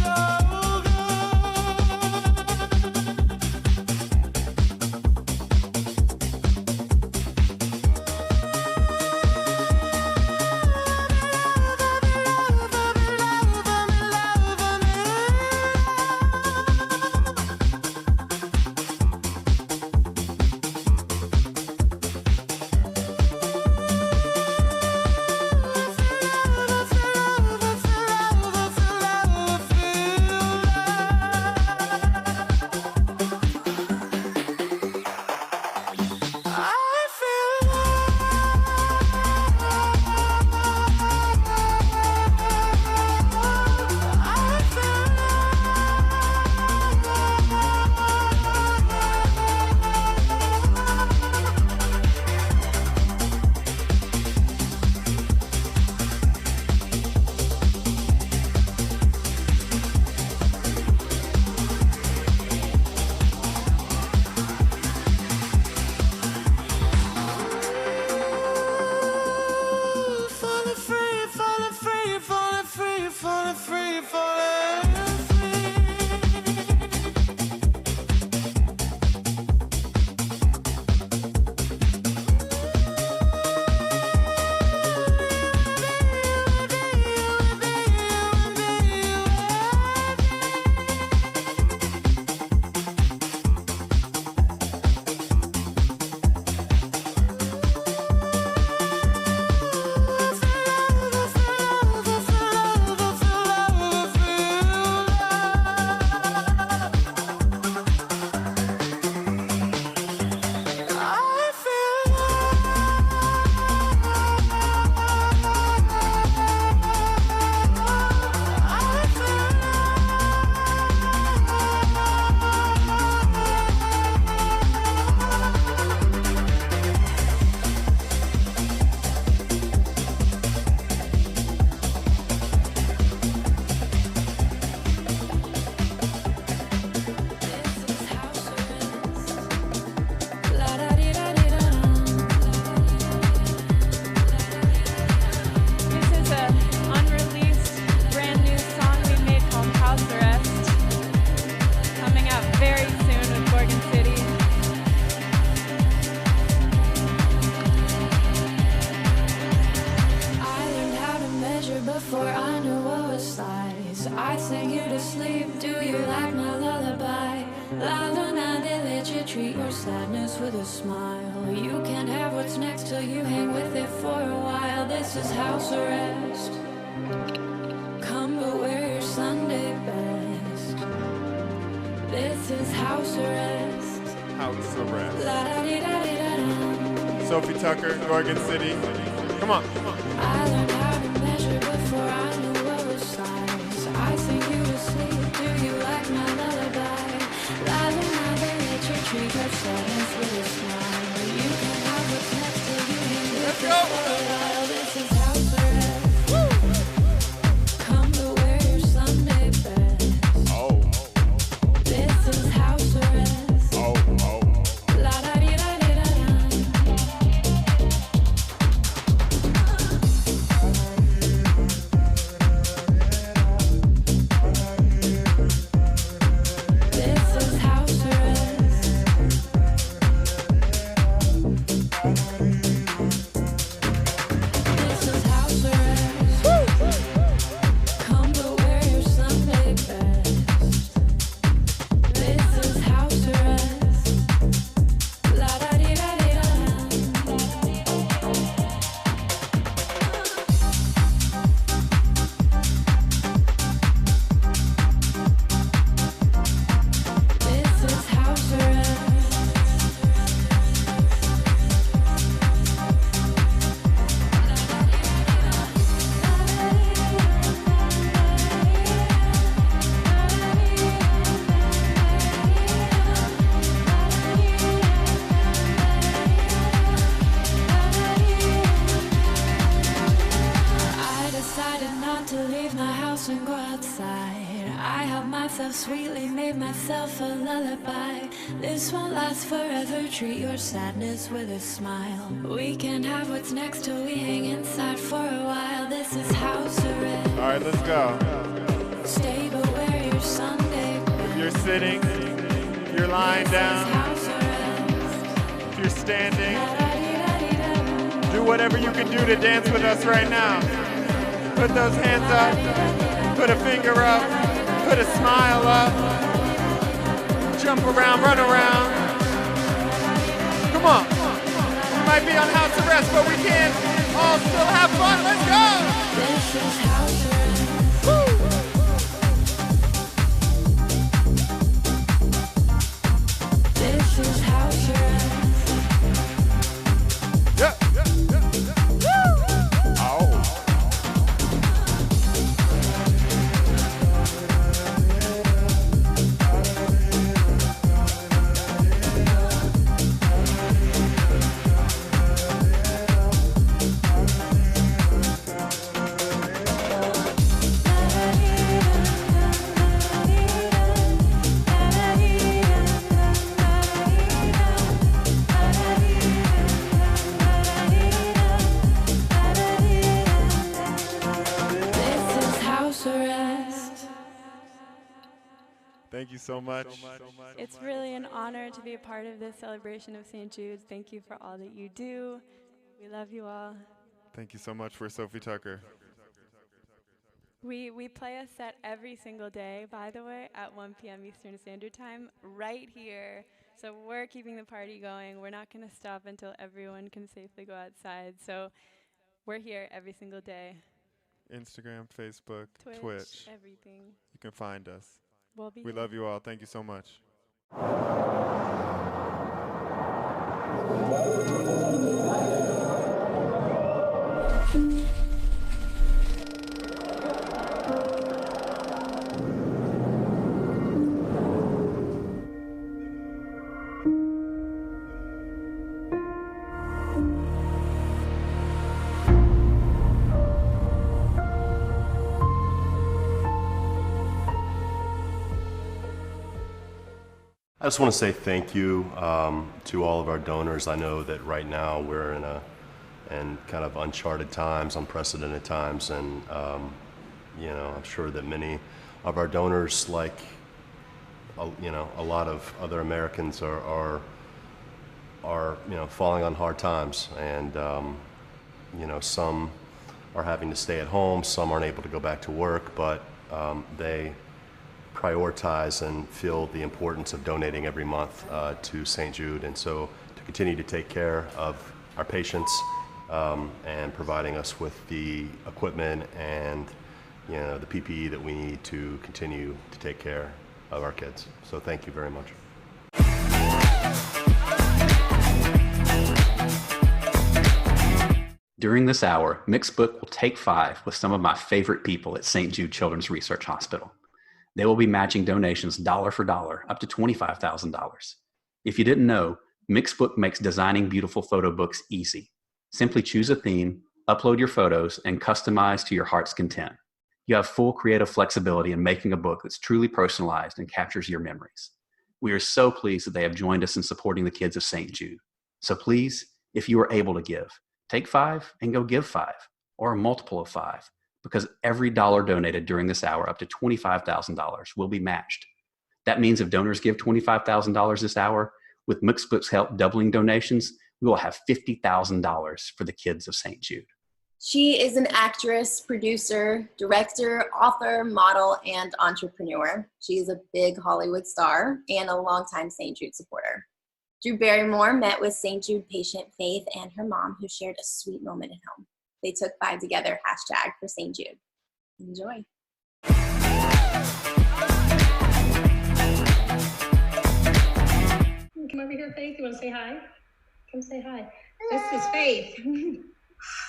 sadness with a smile. You can't have what's next till you hang with it for a while. This is house arrest. Come but wear your Sunday best. This is house arrest. House arrest. La-da-dee-da-dee-da-da. Sophie Tucker, Oregon City. Come on. I learned how to measure before I knew what was size. I sing you to sleep. Do you like my lullaby? Treat your sadness with a smile. You can have what's next till you hang with it for a while. This is house arrest. Come to wear your Sunday best. Oh. This is house arrest. Oh. La da dee da dee da da. my house and go outside. I help myself sweetly, made myself a lullaby. This won't last forever, treat your sadness with a smile. We can have what's next till we hang inside for a while. This is house arrest. All right, let's go. Stay but wear your Sunday best. If you're sitting, if you're lying down, if you're standing, do whatever you can do to dance with us right now. Put those hands up, put a finger up, put a smile up, jump around, run around. Come on. We might be on house arrest, but we can all still have fun. Let's go. This is house arrest. Woo. This is house arrest. Yeah. Oh. Thank you so much. It's really an honor to be a part of this celebration of St. Jude. Thank you for all that you do. We love you all. Thank you so much for Sophie Tucker. We play a set every single day, by the way, at 1 p.m. Eastern Standard Time, right here. So we're keeping the party going. We're not going to stop until everyone can safely go outside. So we're here every single day. Instagram, Facebook, Twitch. Everything. You can find us. We'll be We here. love you all. Thank you so much. I just want to say thank you to all of our donors. I know that right now we're in kind of uncharted times, unprecedented times, and I'm sure that many of our donors, like a lot of other Americans, are falling on hard times, and some are having to stay at home, some aren't able to go back to work, but they prioritize and feel the importance of donating every month to St. Jude, and so to continue to take care of our patients and providing us with the equipment and the PPE that we need to continue to take care of our kids. So thank you very much. During this hour, Mixed Book will take 5 with some of my favorite people at St. Jude Children's Research Hospital. They will be matching donations dollar for dollar up to $25,000. If you didn't know, Mixed Book makes designing beautiful photo books easy. Simply choose a theme, upload your photos, and customize to your heart's content. You have full creative flexibility in making a book that's truly personalized and captures your memories. We are so pleased that they have joined us in supporting the kids of St. Jude. So please, if you are able to give, take 5 and go give 5, or a multiple of 5. Because every dollar donated during this hour up to $25,000 will be matched. That means if donors give $25,000 this hour, with Mixed Book's help doubling donations, we will have $50,000 for the kids of St. Jude. She is an actress, producer, director, author, model, and entrepreneur. She is a big Hollywood star and a longtime St. Jude supporter. Drew Barrymore met with St. Jude patient Faith and her mom, who shared a sweet moment at home. They took 5 together, # for St. Jude. Enjoy. Come over here, Faith. You want to say hi? Come say hi. This is Faith.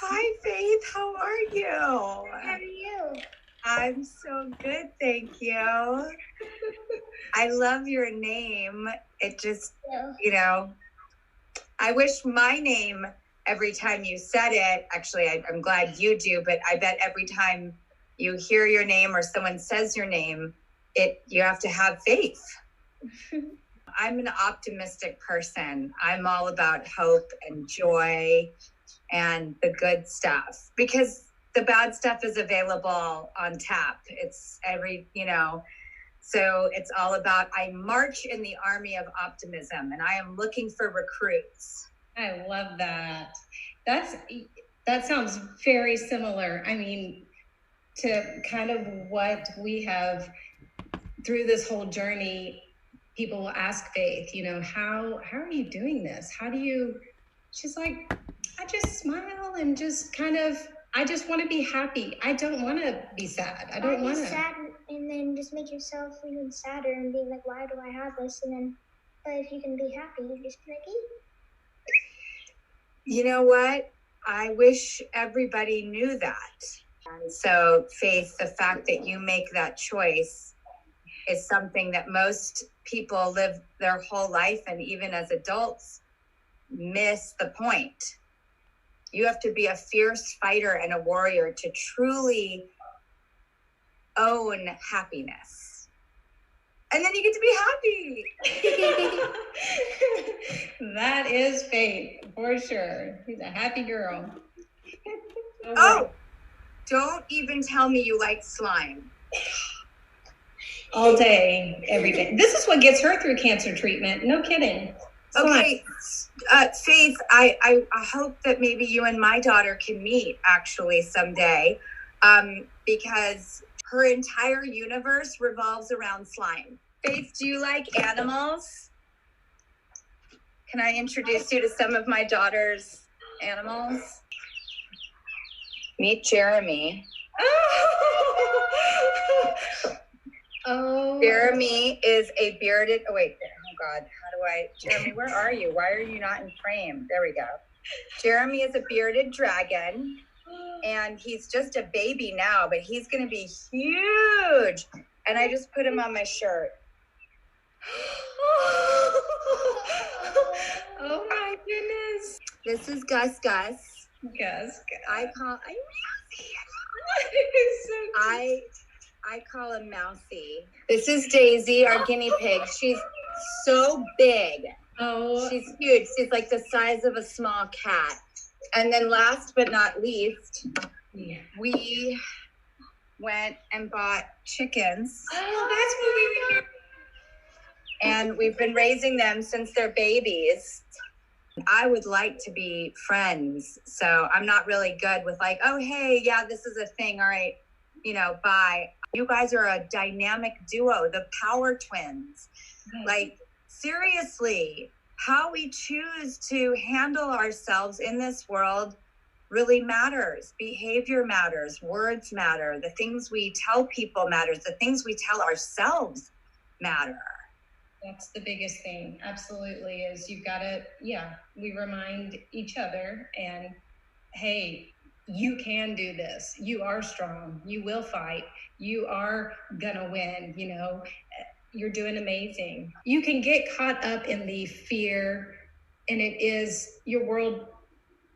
Hi, Faith. How are you? How are you? I'm so good, thank you. I love your name. It just, I wish my name every time you said it, actually, I'm glad you do, but I bet every time you hear your name or someone says your name, you have to have faith. I'm an optimistic person. I'm all about hope and joy and the good stuff, because the bad stuff is available on tap. It's so it's all about, I march in the army of optimism, and I am looking for recruits. I love that. That sounds very similar. I mean, to kind of what we have through this whole journey. People will ask Faith, how are you doing this? She's like, I just smile and just I just want to be happy. I don't want to be sad. I don't want to. Sad and then just make yourself even sadder and be like, why do I have this? And then, but if you can be happy, you just be like, hey. You know what? I wish everybody knew that. And so, Faith, the fact that you make that choice is something that most people live their whole life, and even as adults, miss the point. You have to be a fierce fighter and a warrior to truly own happiness. And then you get to be happy. That is Faith, for sure. She's a happy girl. Oh, don't even tell me you like slime. All day, every day. This is what gets her through cancer treatment. No kidding. Okay, Faith, I hope that maybe you and my daughter can meet actually someday, because her entire universe revolves around slime. Faith, do you like animals? Can I introduce you to some of my daughter's animals? Meet Jeremy. Oh. Jeremy is a bearded, Jeremy, where are you? Why are you not in frame? There we go. Jeremy is a bearded dragon, and he's just a baby now, but he's going to be huge. And I just put him on my shirt. Oh my goodness. This is Gus. Gus. I call him Mousy. This is Daisy, our guinea pig. She's so big. Oh. She's huge. She's like the size of a small cat. And then last but not least, we went and bought chickens. Oh, that's what we were doing. And we've been raising them since they're babies. I would like to be friends. So I'm not really good with like, oh, hey, yeah, this is a thing. All right, bye. You guys are a dynamic duo, the Power Twins. Like, seriously, how we choose to handle ourselves in this world really matters. Behavior matters. Words matter. The things we tell people matters. The things we tell ourselves matter. That's the biggest thing. Absolutely. Is you've got to, we remind each other and, hey, you can do this. You are strong. You will fight. You are gonna win. You're doing amazing. You can get caught up in the fear, and your world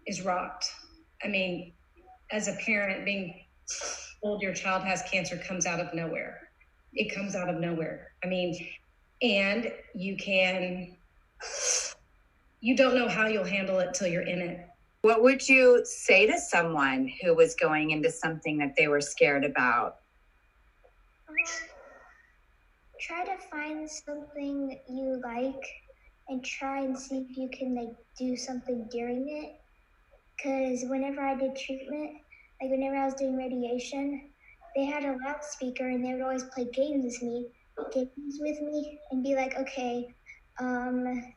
is rocked. I mean, as a parent, being told your child has cancer comes out of nowhere. It comes out of nowhere. I mean, and you don't know how you'll handle it till you're in it. What would you say to someone who was going into something that they were scared about? Try to find something you like and try and see if you can do something during it. Because whenever I did treatment, whenever I was doing radiation, they had a loudspeaker and they would always play games with me and be like, okay,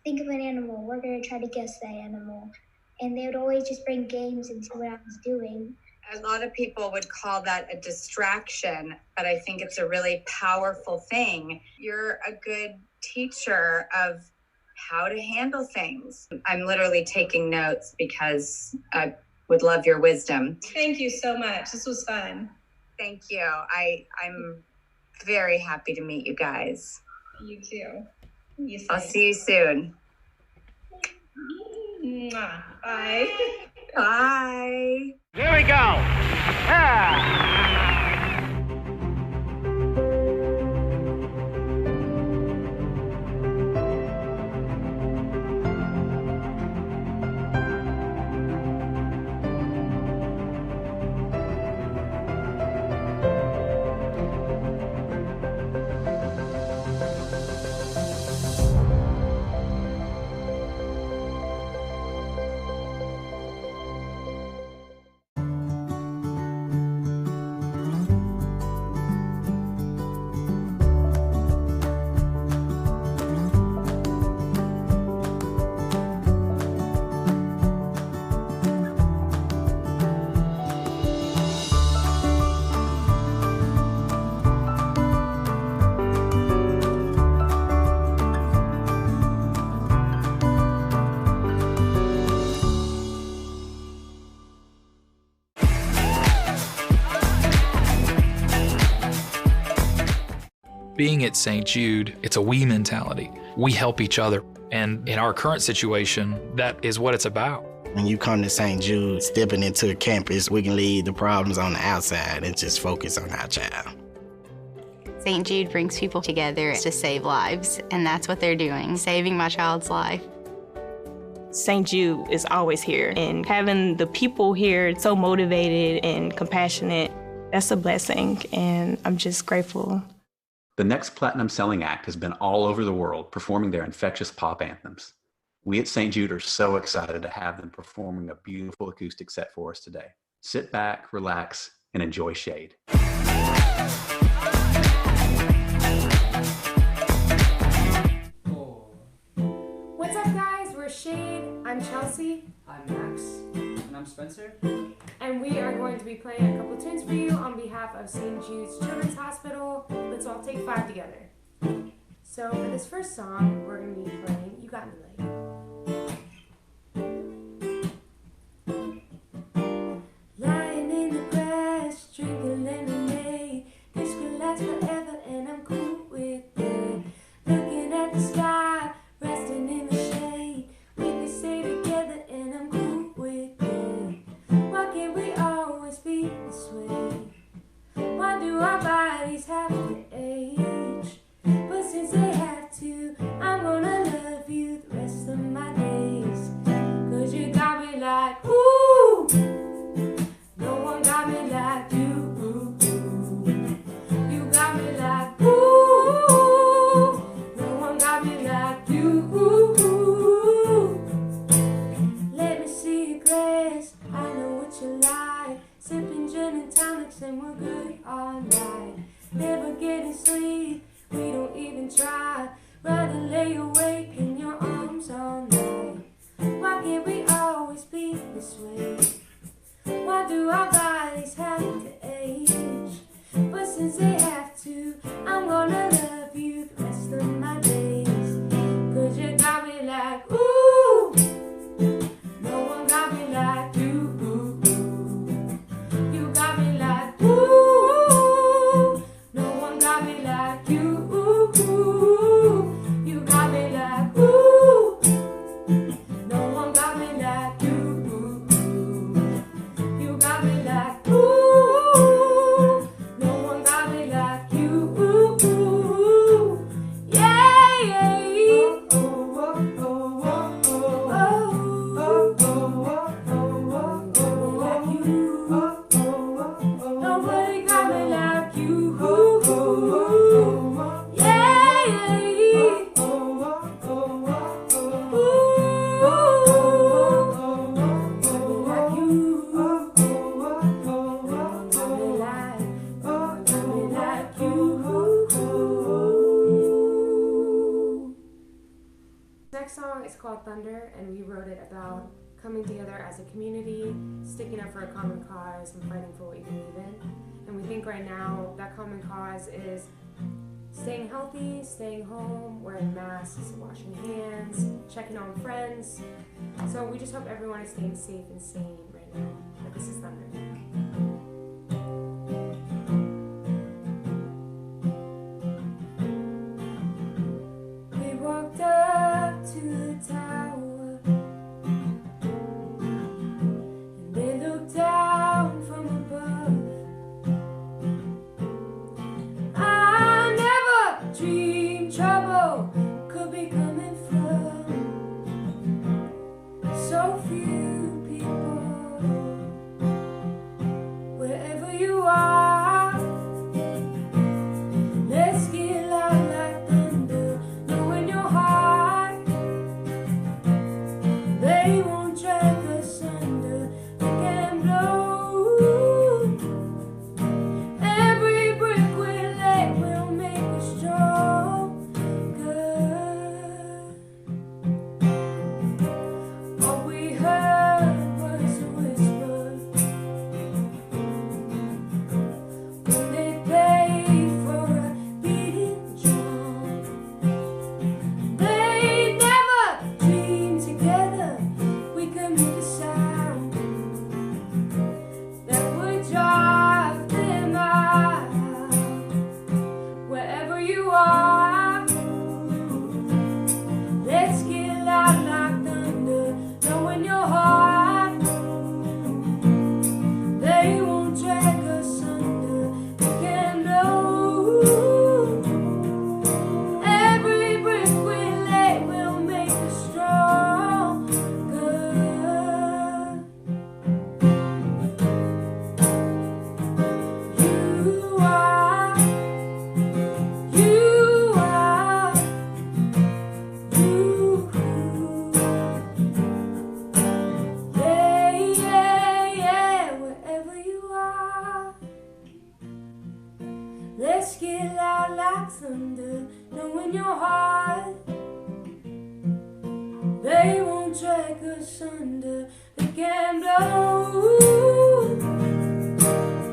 think of an animal. We're going to try to guess that animal. And they would always just bring games into what I was doing. A lot of people would call that a distraction, but I think it's a really powerful thing. You're a good teacher of how to handle things. I'm literally taking notes because I would love your wisdom. Thank you so much. This was fun. Thank you. I'm very happy to meet you guys. You too. I'll see you soon. Mwah. Bye. Bye. Here we go. Being at St. Jude, it's a we mentality. We help each other. And in our current situation, that is what it's about. When you come to St. Jude, stepping into a campus, we can leave the problems on the outside and just focus on our child. St. Jude brings people together to save lives, and that's what they're doing, saving my child's life. St. Jude is always here, and having the people here so motivated and compassionate, that's a blessing, and I'm just grateful. The next platinum selling act has been all over the world performing their infectious pop anthems. We at St. Jude are so excited to have them performing a beautiful acoustic set for us today. Sit back, relax, and enjoy Shade. What's up, guys? We're Shade. I'm Chelsea. I'm Max. And I'm Spencer. And we are going to be playing a couple tunes for you on behalf of St. Jude's Children's Hospital. Let's all take 5 together. So for this first song, we're going to be playing You Got Me Like. Lying in the grass, drinking lemonade. This could last forever and I'm cool with it. Looking at the sky, resting in the shade. We could stay together and I'm cool with it. Why can't we always be this way? Why do our bodies have to age? But since they have to, I'm gonna love you the rest of my days. 'Cause you got me like, ooh, no one got me like you. You got me like, ooh, no one got me like you. Let me see your glass, I know what you like. Sipping gin and tonics and we're good all night. Never getting sleep, we don't even try. Rather lay awake in your arms all night. Why can't we always be this way? Why do our bodies have to age? But since they have to, I'm gonna love you the rest of my days. 'Cause you got me like, ooh, no one got me like you. You got me like, ooh, no one got me like you. You got me like, ooh, no one got me like you. You got me like, ooh, no one got me like you. Yeah, yeah. Nobody got me like you. Yeah, Next song is called Thunder, and we wrote it about coming together as a community, sticking up for a common cause, and fighting for what you believe in. And we think right now that common cause is staying healthy, staying home, wearing masks, washing hands, checking on friends. So we just hope everyone is staying safe and sane right now. But this is Thunder. We walked up to the tower, and they looked down from above. I never dreamed trouble could be coming from so few people. Let's get loud like thunder, knowing your heart. They won't drag us under, they can blow.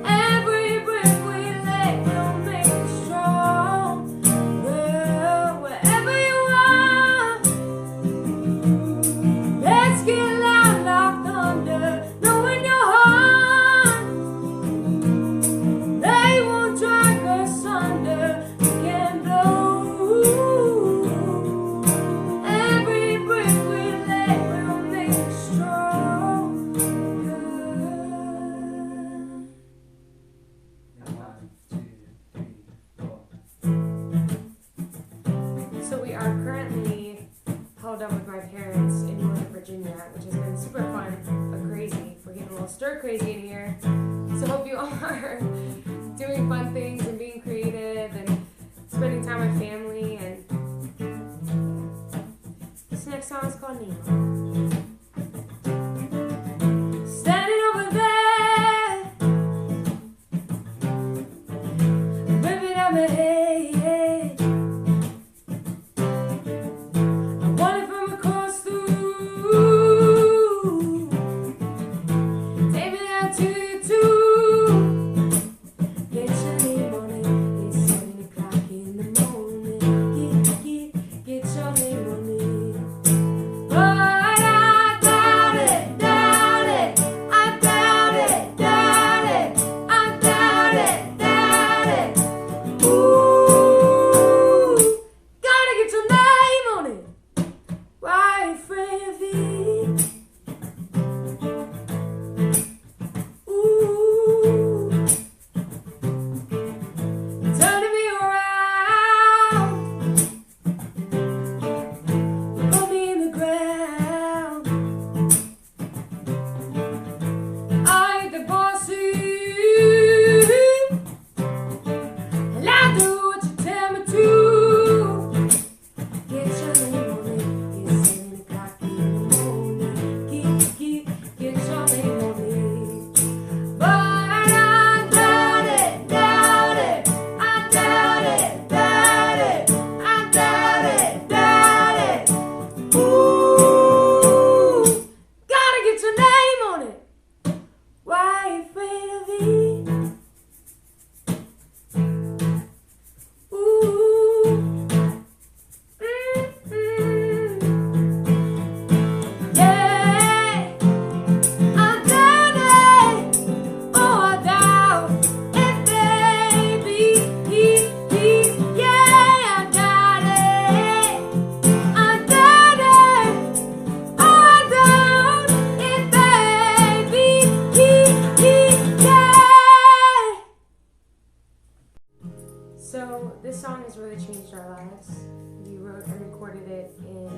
Every breath we let will make us strong. Girl, wherever you are, let's get loud like thunder, knowing your heart. They won't drag us under, we can blow. Every breath we let will make us stronger. So we are currently held up with my parents in Northern Virginia, which has been super fun, but crazy. We're getting a little stir crazy in here. So hope you all are doing fun things and being creative and spending time with family. And this next song is called Nemo. Standing over there, ripping out my head. I want it from across the room. Take me down to you too. Get your name on it. It's 7 o'clock in the morning. Get your name on it. But I doubt it, doubt it. I doubt it, doubt it. I doubt it, doubt it. Ooh, gotta get your name on it. Why afraid of it? Ooh, turning me around, put me in the ground. I ain't the boss of you, and I do what you tell me to. Get your name on it. It's 7 o'clock in the morning. Get your name on it. But I doubt it, doubt it. I doubt it, doubt it. I doubt it, doubt it. Ooh, gotta get your name on it. Why afraid of it? Ooh. Yeah, I doubt it. Oh, I doubt it, baby. Yeah, I doubt it. I doubt it. Oh, I doubt it, baby. Yeah. So this song has really changed our lives. We wrote and recorded it in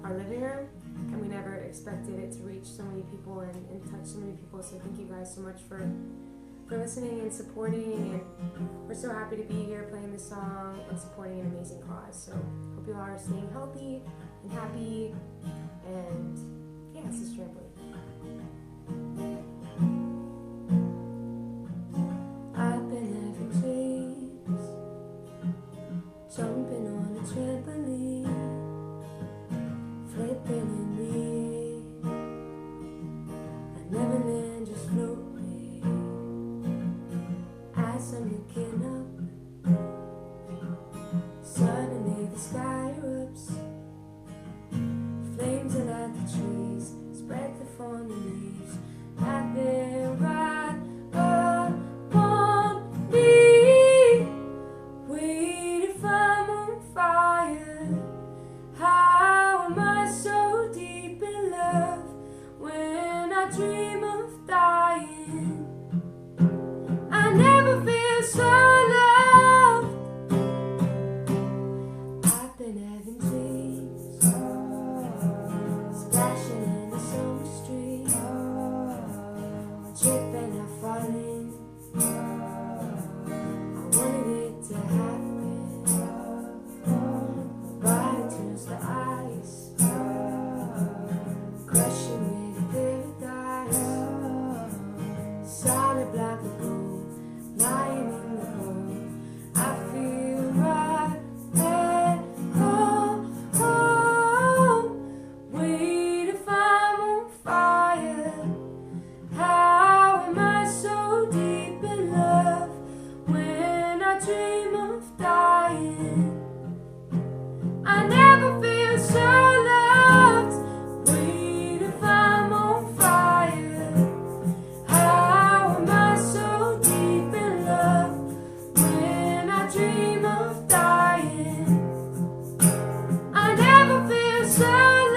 our living room, and we never expected it to reach so many people and touch so many people. So thank you guys so much for listening and supporting, and we're so happy to be here playing this song and supporting an amazing cause. So hope you all are staying healthy and happy, and yeah, this is Trampoline. I've been having dreams, jumping on a trampoline, flipping in the air. I never land, just float me. As I'm looking up, suddenly the sky erupts. Flames that light the trees, spread the fallen leaves. Back there, right upon me. Wait, if I'm on fire, how am I so deep in love when I dream of dying? I never feel so loved. I've been having dreams, splashing in the summer street, tripping and falling. I wanted it to happen, but it turns to ice, crushing with paradise, solid block of gold, lying in the hole. of dying. I never feel so loved. Wait if I'm on fire. How am I so deep in love when I dream of dying? I never feel so loved.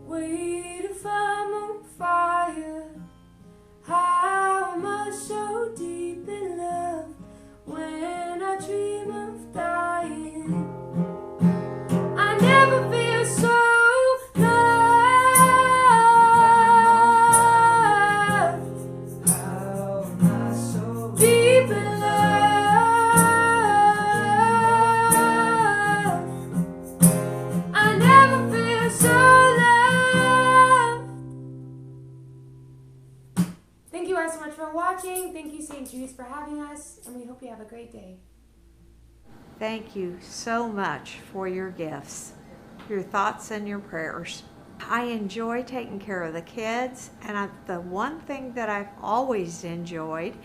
Wait if I'm on fire. How am I so deep in love when I dream of dying? I never feel so loved. How am I so deep in love? I never feel so loved. Thank you guys so much for watching. Thank you, St. Jude's, for having us, and we hope you have a great day. Thank you so much for your gifts, your thoughts and your prayers. I enjoy taking care of the kids, and the one thing that I've always enjoyed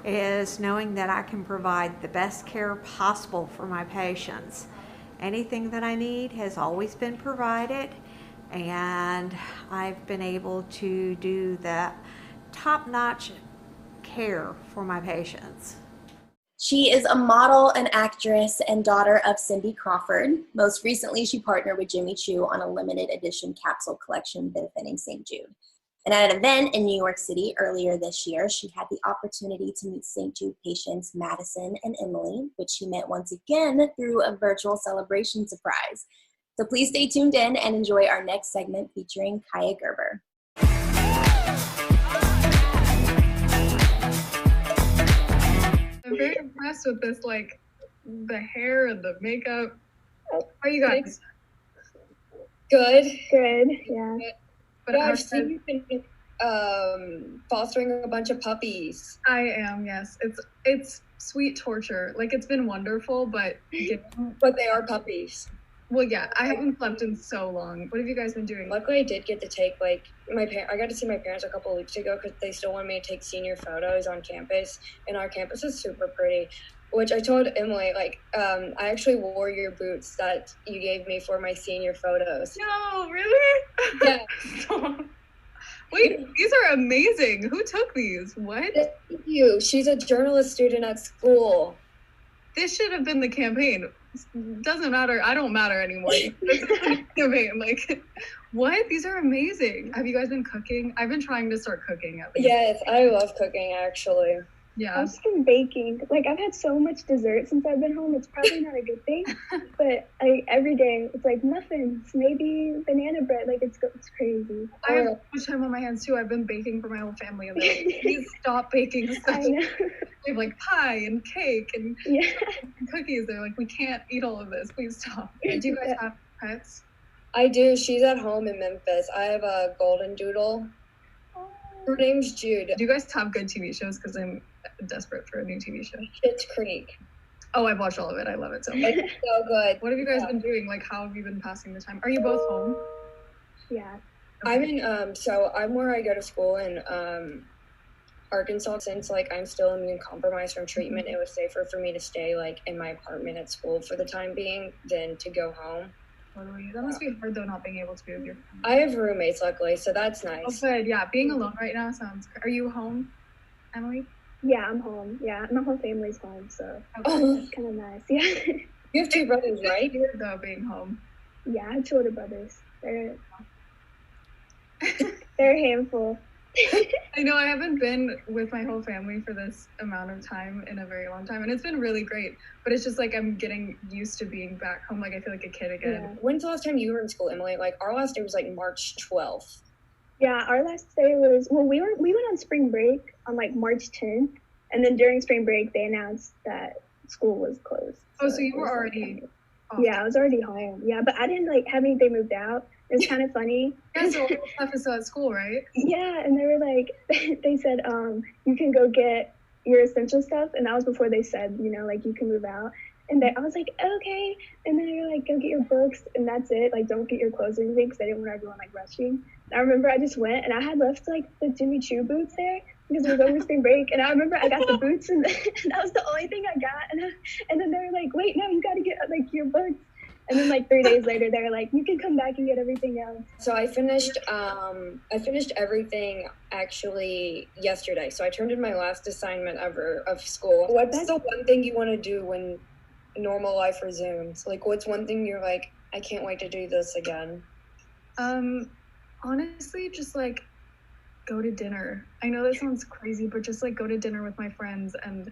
is knowing that I can provide the best care possible for my patients. Anything that I need has always been provided, and I've been able to do the top-notch care for my patients. She is a model, an actress, and daughter of Cindy Crawford. Most recently, she partnered with Jimmy Choo on a limited edition capsule collection benefiting St. Jude. And at an event in New York City earlier this year, she had the opportunity to meet St. Jude patients Madison and Emily, which she met once again through a virtual celebration surprise. So please stay tuned in and enjoy our next segment featuring Kaia Gerber. I'm very impressed with this, like, the hair and the makeup. How are you guys? Good. Good, yeah. But yeah, I've seen you've been fostering a bunch of puppies. I am, yes. It's sweet torture. Like, it's been wonderful, but... But they are puppies. Well, yeah, I haven't slept in so long. What have you guys been doing? Luckily, I did get to take, like, I got to see my parents a couple of weeks ago because they still wanted me to take senior photos on campus, and our campus is super pretty, which I told Emily, like, I actually wore your boots that you gave me for my senior photos. No, really? Yeah. Wait, these are amazing. Who took these? What? Thank you. She's a journalist student at school. This should have been the campaign. Doesn't matter. I don't matter anymore. This is the campaign. Like, what? These are amazing. Have you guys been cooking? I've been trying to start cooking at least. Yes, I love cooking, actually. Yeah. I've been baking. Like, I've had so much dessert since I've been home. It's probably not a good thing, but every day it's like muffins, maybe banana bread. Like, it's crazy. I have so much time on my hands too. I've been baking for my whole family, and they're like, please stop baking stuff. I know. We have like pie and cake and cookies. They're like, we can't eat all of this. Please stop. Do you guys have pets? I do. She's at home in Memphis. I have a golden doodle. Her name's Jude. Do you guys have good TV shows? Because I'm desperate for a new TV show. Schitt's Creek. Oh, I've watched all of it. I love it so much. It's so good. What have you guys been doing? Like, how have you been passing the time? Are you both home? Yeah. I'm in, so I'm where I go to school in Arkansas. Since, like, I'm still immune compromised from treatment, it was safer for me to stay, like, in my apartment at school for the time being than to go home. Totally. That must be hard, though, not being able to be with your family. I have roommates, luckily, so that's nice. Oh, good. Yeah, being alone right now sounds... Are you home, Emily? Yeah, I'm home. Yeah, my whole family's home, so that's kind of nice. Yeah. You have two brothers, right? Weird, though, being home. Yeah, I have two older brothers. They're a handful. I know I haven't been with my whole family for this amount of time in a very long time, and it's been really great, but it's just like I'm getting used to being back home. Like, I feel like a kid again. Yeah. When's the last time you were in school, Emily? Like, our last day was like March 12th. Yeah, our last day was, well, we went on spring break on like March 10th, and then during spring break they announced that school was closed. Oh, so you were already off. Yeah, I was already home. Yeah, but I didn't like have anything moved out. It was kind of funny. Yeah, so all the stuff is still at school, right? Yeah, and they were like, they said, you can go get your essential stuff, and that was before they said, you know, like you can move out. And I was like, okay. And then they were like, go get your books, and that's it. Like, don't get your clothes or anything, because I didn't want everyone like rushing. And I remember I just went, and I had left like the Jimmy Choo boots there because it was over spring break. And I remember I got the boots, and that was the only thing I got. And then they were like, wait, no, you got to get like your books. And then like 3 days later, they were like, you can come back and get everything else. So I finished everything actually yesterday. So I turned in my last assignment ever of school. What's the one thing you want to do when normal life resumes? Like, what's one thing you're like, I can't wait to do this again? Honestly, just like go to dinner. I know that sounds crazy, but just like go to dinner with my friends and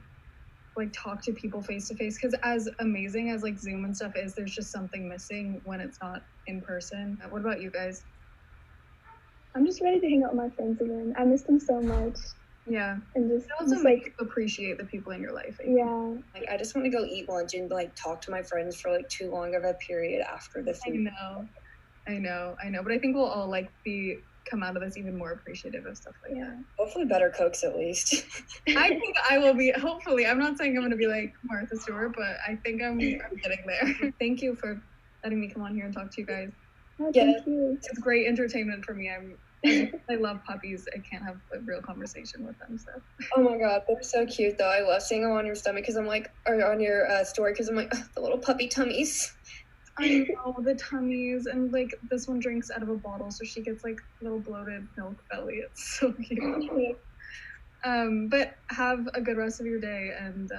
like talk to people face to face, because as amazing as like Zoom and stuff is, there's just something missing when it's not in person. What about you guys? I'm just ready to hang out with my friends again. I miss them so much. Yeah. And just it also just, makes you appreciate the people in your life. Yeah. Like, I just want to go eat lunch and like talk to my friends for like too long of a period after the food. I know. But I think we'll all like come out of this even more appreciative of stuff like that. Hopefully better cooks at least. I think I will be, hopefully. I'm not saying I'm going to be like Martha Stewart, but I think I'm getting there. Thank you for letting me come on here and talk to you guys. Oh, thank you. It's great entertainment for me. I love puppies. I can't have a real conversation with them. So. Oh my God, they're so cute though. I love seeing them on your stomach because I'm like, or on your story because I'm like, the little puppy tummies. I know, the tummies, and like this one drinks out of a bottle, so she gets like a little bloated milk belly. It's so cute. But have a good rest of your day, and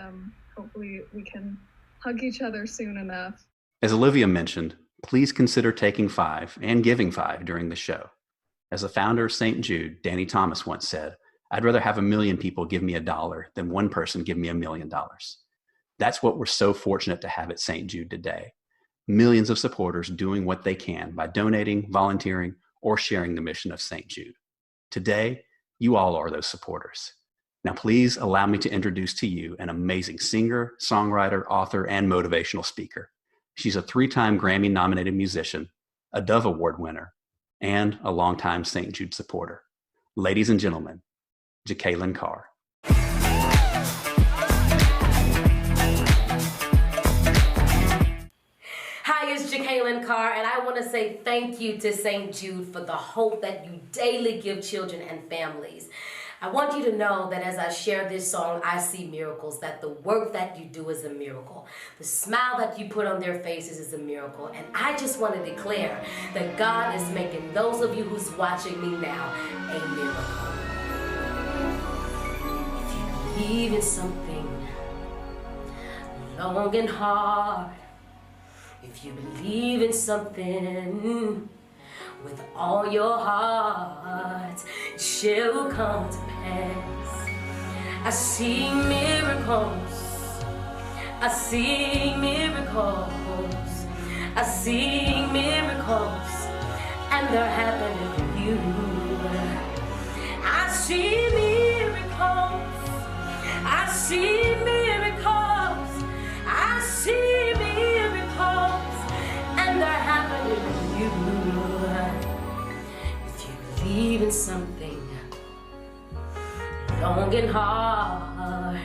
hopefully we can hug each other soon enough. As Olivia mentioned, please consider taking 5 and giving 5 during the show. As the founder of St. Jude, Danny Thomas once said, I'd rather have 1 million people give me $1 than one person give me $1 million. That's what we're so fortunate to have at St. Jude today. Millions of supporters doing what they can by donating, volunteering, or sharing the mission of St. Jude. Today, you all are those supporters. Now, please allow me to introduce to you an amazing singer, songwriter, author, and motivational speaker. She's a 3-time Grammy-nominated musician, a Dove Award winner, and a longtime St. Jude supporter. Ladies and gentlemen, Jacqueline Carr. Hi, it's Jacqueline Carr, and I want to say thank you to St. Jude for the hope that you daily give children and families. I want you to know that as I share this song, I see miracles, that the work that you do is a miracle. The smile that you put on their faces is a miracle. And I just want to declare that God is making those of you who's watching me now a miracle. If you believe in something long and hard, if you believe in something with all your heart, it shall come to pass. I see miracles. I see miracles. I see miracles, and they're happening for you. I see miracles. I see miracles. I see miracles, and they're happening for you. Believe in something long and hard.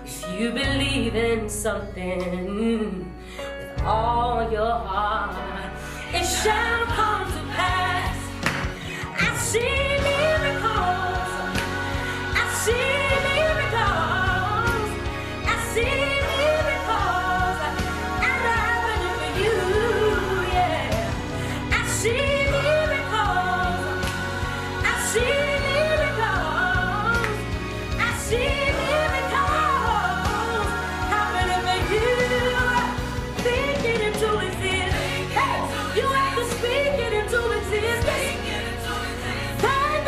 If you believe in something with all your heart, it shall come to pass. I see miracles. I see miracles. I see miracles, and they're happening for you. Yeah, I see. Thank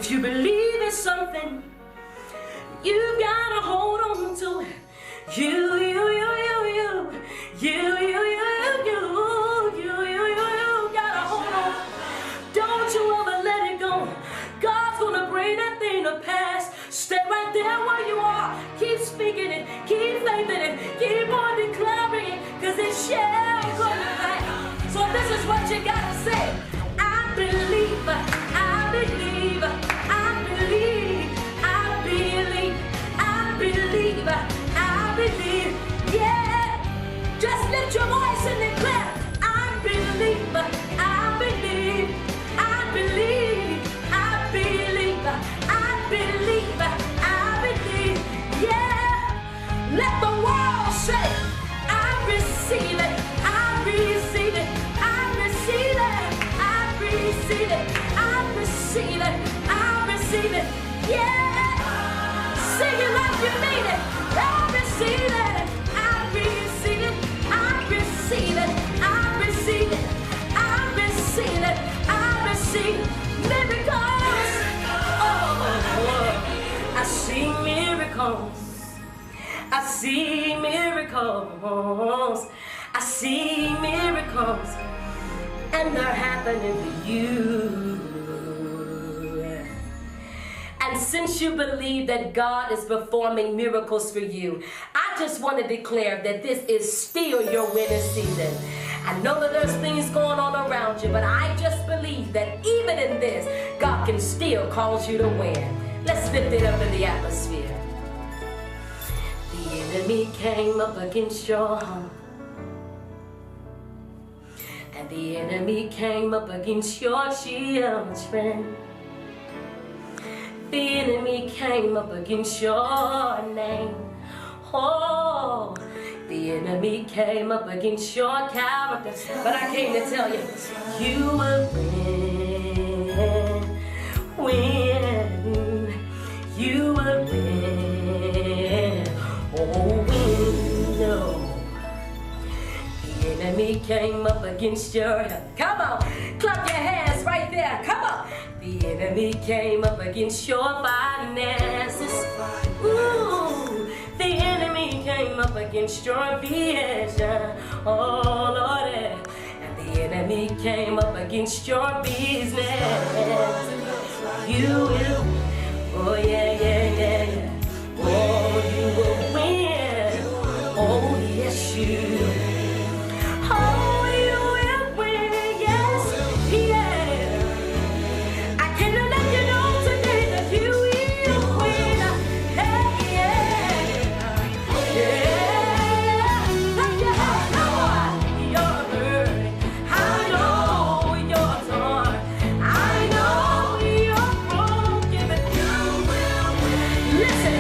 If you believe in something, you gotta hold on to it. You gotta hold on. Don't you ever let it go. God's gonna bring that thing to pass. Stay right there where you are. Keep speaking it, keep faithing it, keep on declaring it, because it shall come to pass. So this is what you gotta say. I believe, I believe, I believe, I believe, I believe, I believe, yeah. Just lift your voice and declare, I believe, I believe, I believe, I believe, I believe, I believe, yeah. Let the world say, I receive it, I receive it, I receive it, I receive it, I receive it, I receive it, yeah. Sing it like you mean it. I receive it, I receive it, I receive it, I receive it, I receive it, I receive miracles. Oh, I see miracles. I see miracles. I see miracles. And they're happening to you. And since you believe that God is performing miracles for you, I just want to declare that this is still your winning season. I know that there's things going on around you, but I just believe that even in this, God can still cause you to win. Let's lift it up in the atmosphere. The enemy came up against your home. And the enemy came up against your children. The enemy came up against your name. Oh, the enemy came up against your character. But I came to tell you, you will win. You will win. Oh, win. No. The enemy came up against your health. Come on, clap your hands right there. Come on. The enemy came up against your finances. Ooh, the enemy came up against your vision. Oh, Lord. And the enemy came up against your business. You will. Oh, yeah, yeah, yeah, yeah. Oh, you will win. Oh, yes, you will. Oh, you will win, yes, yeah. I came to let you know today that you will win. Hey, yeah, yeah. Let your heart know you're hurt. I know you're torn. I know you're broken, but you will win. Listen,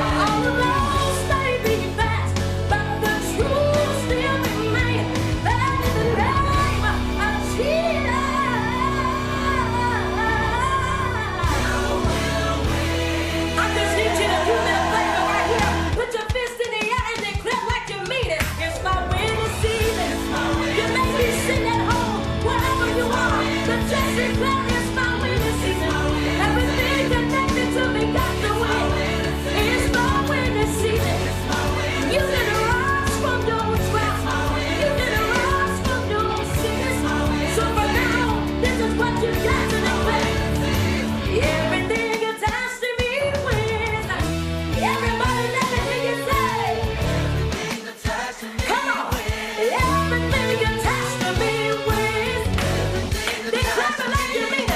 all the roads may be fast, but the truth still remains. That is the name of Jesus. I just need you to do me a favor right here. Put your fist in the air and declare like you mean it. It's my winning season. You may be sitting at home, wherever you are, but just declare it's my winning season. Everything connected to me got to win. It's my winning season. You can rise from your trap. You can rise from your sickness. So for now, this is what you got to declare. Everything attached to me wins. Everybody let me hear you say. Come on. Everything attached to me wins. Declare it like you mean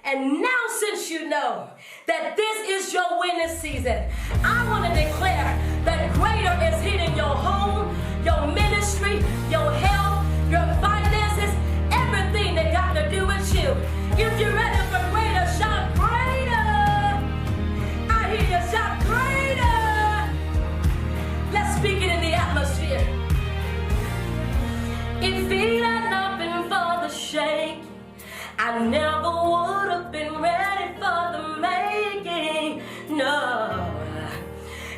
And now, since you know that this is your winning season, I want to declare that greater is hitting your home, your ministry, your health, your finances, everything that got to do with you. If you're ready for greater, shout greater. I hear you shout greater. Let's speak it in the atmosphere. If it had not been for the shake, I never would have been ready for the making. No.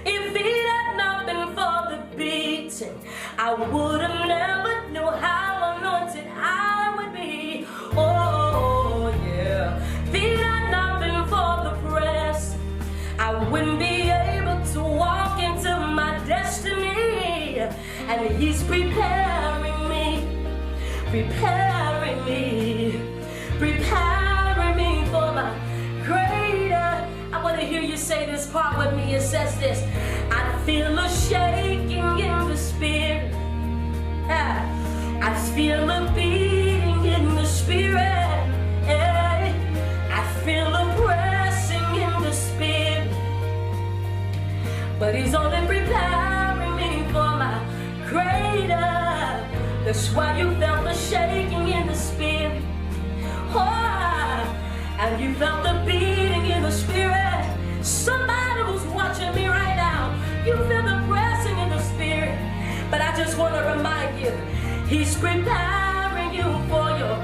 If it had not been for the beating, I would have never knew how anointed I would be. Oh, yeah. If it had not been for the press, I wouldn't be able to walk into my destiny. And he's preparing me for my greater. I want to hear you say this part with me. It says this: I feel a shaking in the spirit. I feel a beating in the spirit. I feel a pressing in the spirit. But he's only preparing me for my greater. That's why you felt the shaking in the spirit. Oh, and you felt the beating in the spirit. Somebody who's watching me right now, you feel the pressing in the spirit. But I just want to remind you, he's preparing you for your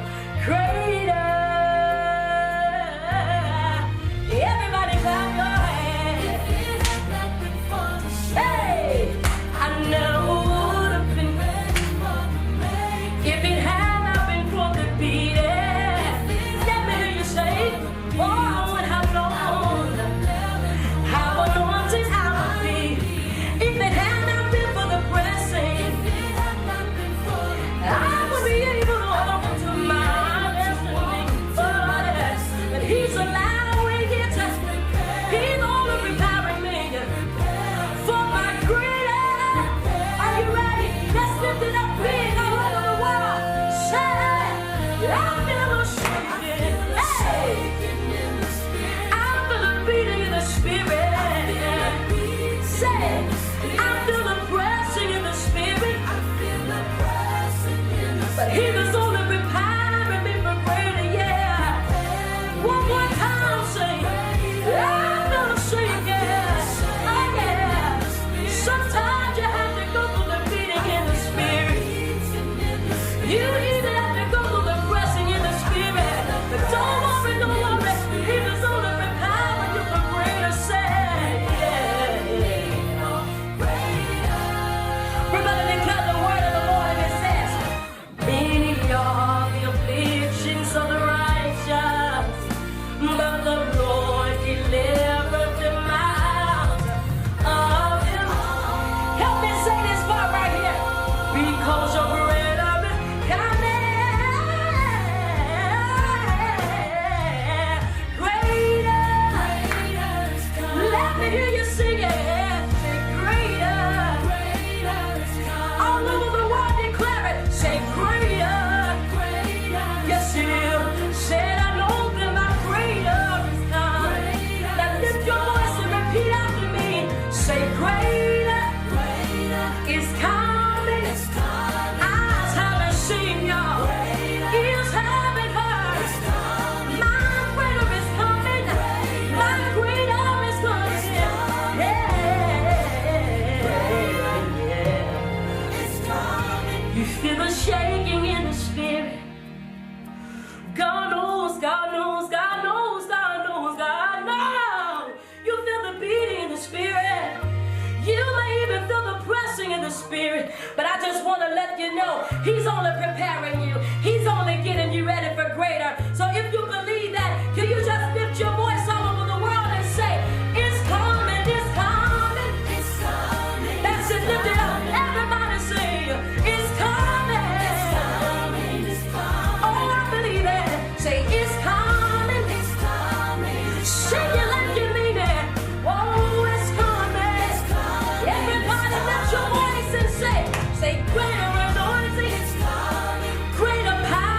greater. Everybody clap your hands. Hey, I know. If it had not been for the beating, let me hear you say, oh, I would have known how anointed I would be. If it had not been for the pressing, I would be able to walk into my destiny. Oh, yes. But he's allowing it to, he's only preparing me for my greater. Are you ready? Let's lift it up big. But he was only preparing me for greater, yeah. One more time, say, I'm gonna sing, yeah. Oh, yeah. Sometimes you have to go through the beating in the spirit. You even have to go through the pressing in the spirit. But don't worry, don't worry. He was only preparing you for greater, say, yeah. Remember to declare the word of the Lord, and it says, many are the afflictions of the righteous, but the Lord delivered them out of them. Help me say this part right here. Because your greater is coming. Greater. Let me hear you sing it. Say greater. All over the world declare it. Say greater. Yes, you said, I know that my greater is coming. Now lift your voice and repeat after me. Say greater is coming. Eyes haven't seen, y'all. Ears haven't heard. My greater is coming. My greater is coming. Yeah. You feel the shaking in the spirit. God knows, God knows, God knows, God knows, God knows. You feel the beating in the spirit. You may even feel the pressing in the spirit. But I just want to let you know, he's only preparing you. He's only getting you ready for greater. So if you believe that, can you just lift your voice all over the world and say, it's coming, it's coming. It's coming. That's it, lift it up. Everybody say, it's coming. It's coming, it's coming. Oh, I believe it. Say, it's coming. It's coming. Sing it like you mean it. Oh, it's coming. It's coming. Everybody lift your voice and say greater anointing. It's coming. Greater power.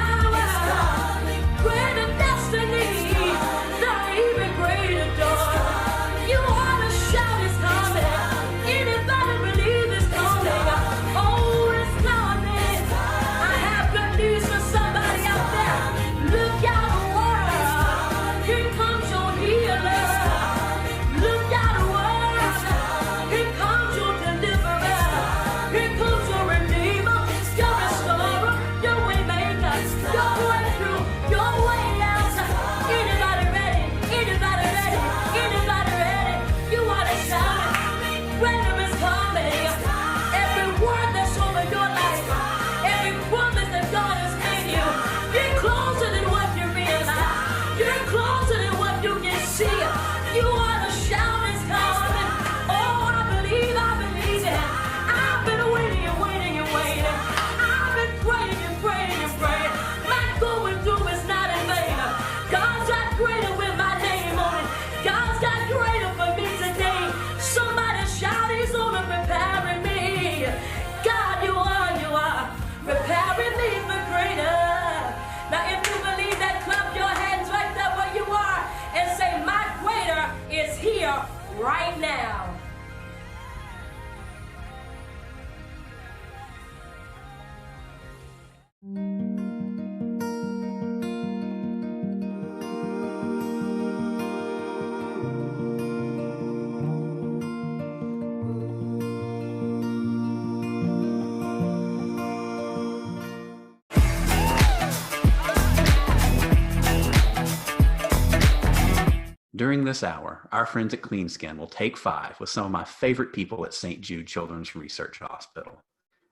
During this hour, our friends at Clean Skin will take 5 with some of my favorite people at St. Jude Children's Research Hospital.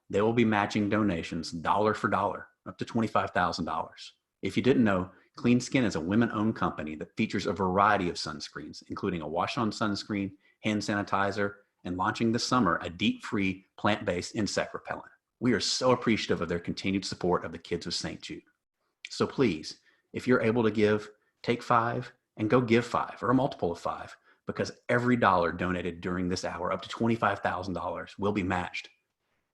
They will be matching donations dollar for dollar, up to $25,000. If you didn't know, Clean Skin is a women-owned company that features a variety of sunscreens, including a wash-on sunscreen, hand sanitizer, and launching this summer a DEET-free, plant-based insect repellent. We are so appreciative of their continued support of the kids of St. Jude. So please, if you're able to give, take 5 and go give 5 or a multiple of 5, because every dollar donated during this hour, up to $25,000, will be matched.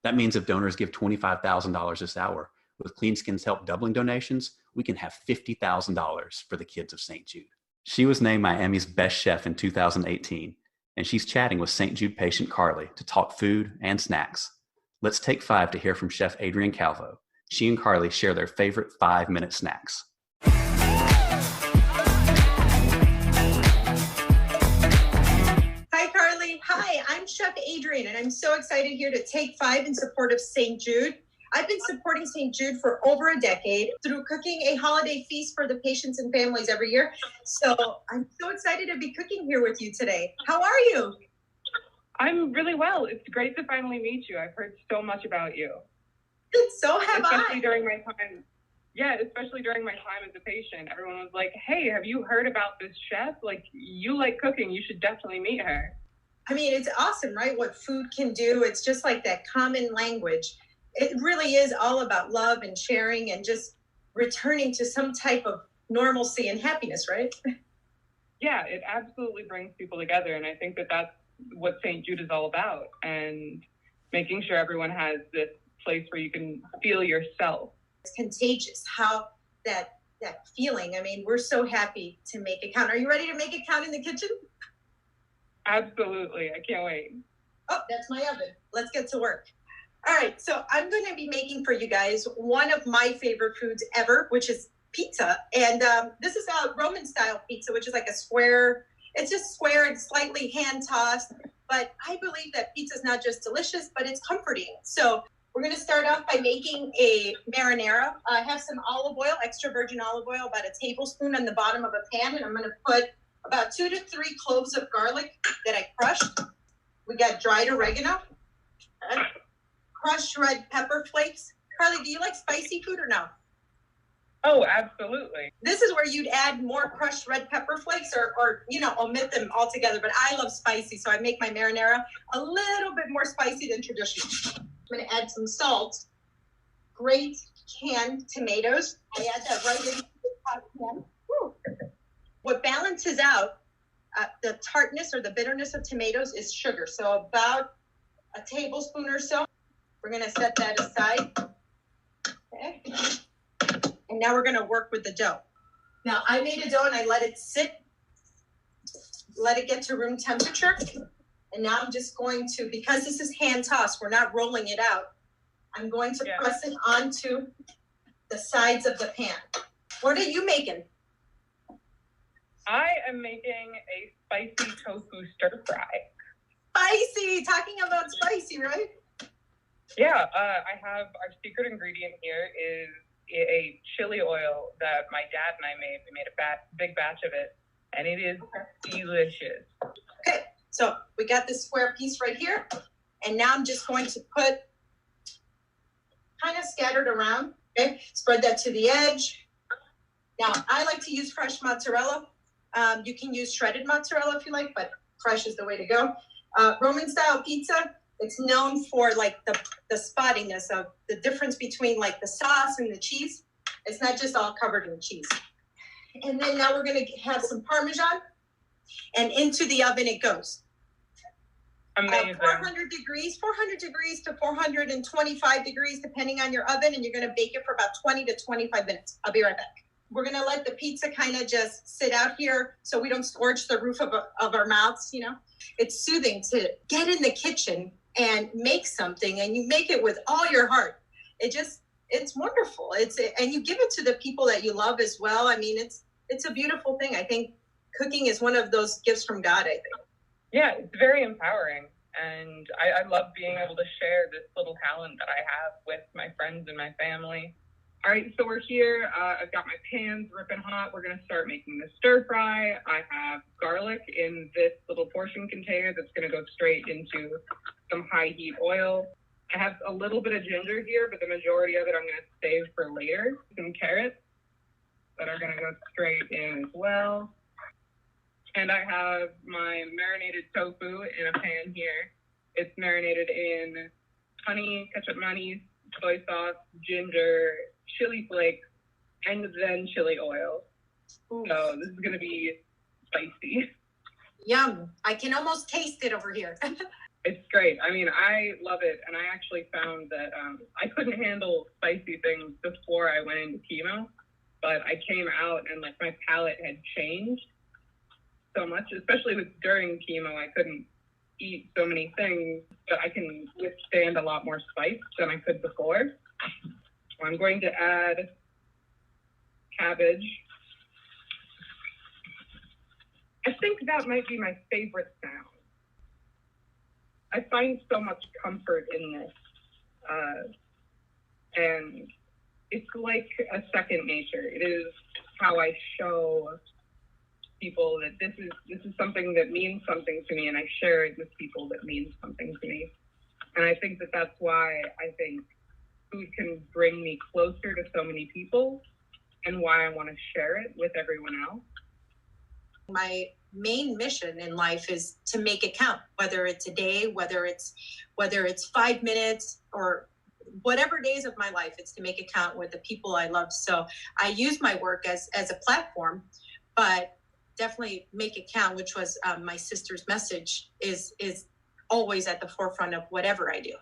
That means if donors give $25,000 this hour, with Clean Skin's help doubling donations, we can have $50,000 for the kids of St. Jude. She was named Miami's best chef in 2018, and she's chatting with St. Jude patient Carly to talk food and snacks. Let's take 5 to hear from Chef Adrienne Calvo. She and Carly share their favorite 5-minute snacks. Hi, Carly. Hi, I'm Chef Adrienne, and I'm so excited here to take 5 in support of St. Jude. I've been supporting St. Jude for over a decade through cooking a holiday feast for the patients and families every year. So I'm so excited to be cooking here with you today. How are you? I'm really well. It's great to finally meet you. I've heard so much about you. So have especially I. During my time. Yeah, especially during my time as a patient. Everyone was like, hey, have you heard about this chef? Like, you like cooking. You should definitely meet her. I mean, it's awesome, right? What food can do. It's just like that common language. It really is all about love and sharing and just returning to some type of normalcy and happiness, right? Yeah, it absolutely brings people together. And I think that that's what St. Jude is all about. And making sure everyone has this place where you can feel yourself. It's contagious how that feeling. I mean, we're so happy to make it count. Are you ready to make it count in the kitchen? Absolutely. I can't wait. Oh, that's my oven. Let's get to work. All right, so I'm going to be making for you guys one of my favorite foods ever, which is pizza. And this is a Roman style pizza, which is like a square. It's just square and slightly hand tossed. But I believe that pizza is not just delicious, but it's comforting. So we're going to start off by making a marinara. I have some olive oil, extra virgin olive oil, about a tablespoon on the bottom of a pan. And I'm going to put about 2 to 3 cloves of garlic that I crushed. We got dried oregano. Crushed red pepper flakes. Carly, do you like spicy food or no? Oh, absolutely. This is where you'd add more crushed red pepper flakes or omit them altogether. But I love spicy, so I make my marinara a little bit more spicy than traditional. I'm going to add some salt, grate canned tomatoes. I add that right into the pot pan. Woo. What balances out the tartness or the bitterness of tomatoes is sugar. So about a tablespoon or so. We're going to set that aside. Okay. And now we're going to work with the dough. Now, I made a dough and I let it sit, let it get to room temperature. And now I'm just going to, because this is hand tossed, we're not rolling it out. I'm going to press it onto the sides of the pan. What are you making? I am making a spicy tofu stir fry. Spicy! Talking about spicy, right? Yeah, our secret ingredient here is a chili oil that my dad and I made. We made a big batch of it, and it is delicious. Okay, so we got this square piece right here, and now I'm just going to put kind of scattered around, okay? Spread that to the edge. Now, I like to use fresh mozzarella. You can use shredded mozzarella if you like, but fresh is the way to go. Roman style pizza. It's known for like the spottiness of the difference between like the sauce and the cheese. It's not just all covered in cheese. And then now we're going to have some Parmesan, and into the oven it goes. Amazing. 400 degrees to 425 degrees, depending on your oven, and you're going to bake it for about 20 to 25 minutes. I'll be right back. We're going to let the pizza kind of just sit out here so we don't scorch the roof of our mouths, you know. It's soothing to get in the kitchen and make something, and you make it with all your heart. It's wonderful. And you give it to the people that you love as well. I mean, it's a beautiful thing. I think cooking is one of those gifts from God, I think. Yeah, it's very empowering. And I love being able to share this little talent that I have with my friends and my family. All right, so we're here. I've got my pans ripping hot. We're gonna start making the stir fry. I have garlic in this little portion container that's gonna go straight into some high heat oil. I have a little bit of ginger here, but the majority of it I'm gonna save for later. Some carrots that are gonna go straight in as well. And I have my marinated tofu in a pan here. It's marinated in honey, ketchup mayonnaise, soy sauce, ginger, chili flakes, and then chili oil. Ooh. So this is gonna be spicy. Yum. I can almost taste it over here. It's great. I mean, I love it. And I actually found that I couldn't handle spicy things before I went into chemo, but I came out and like my palate had changed so much, especially during chemo. I couldn't eat so many things, but I can withstand a lot more spice than I could before. So I'm going to add cabbage. I think that might be my favorite sound. I find so much comfort in this. And it's like a second nature. It is how I show people that this is something that means something to me, and I share it with people that means something to me. And I think that that's why I think food can bring me closer to so many people, and why I want to share it with everyone else. My main mission in life is to make it count, whether it's a day, whether it's 5 minutes, or whatever days of my life, it's to make it count with the people I love. So I use my work as a platform, but definitely make it count, which was my sister's message, is always at the forefront of whatever I do.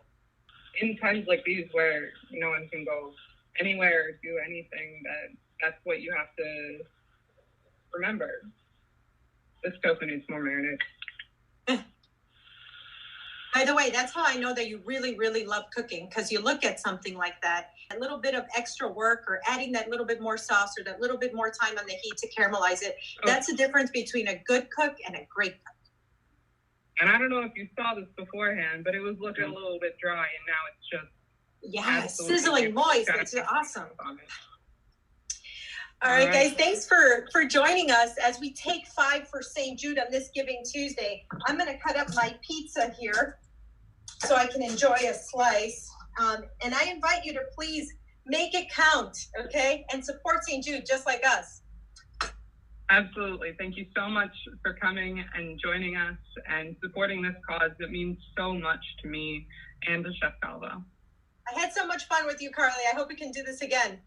In times like these where no one can go anywhere or do anything, that's what you have to remember. This tofu needs more marinade. By the way, that's how I know that you really, really love cooking, because you look at something like that, a little bit of extra work or adding that little bit more sauce or that little bit more time on the heat to caramelize it. That's the difference between a good cook and a great cook. And I don't know if you saw this beforehand, but it was looking a little bit dry, and now it's just sizzling moist. It's awesome. All right, guys, thanks for joining us as we take 5 for St. Jude on this Giving Tuesday. I'm going to cut up my pizza here so I can enjoy a slice. And I invite you to please make it count, okay? And support St. Jude just like us. Absolutely. Thank you so much for coming and joining us and supporting this cause. It means so much to me and to Chef Calvo. I had so much fun with you, Carly. I hope we can do this again.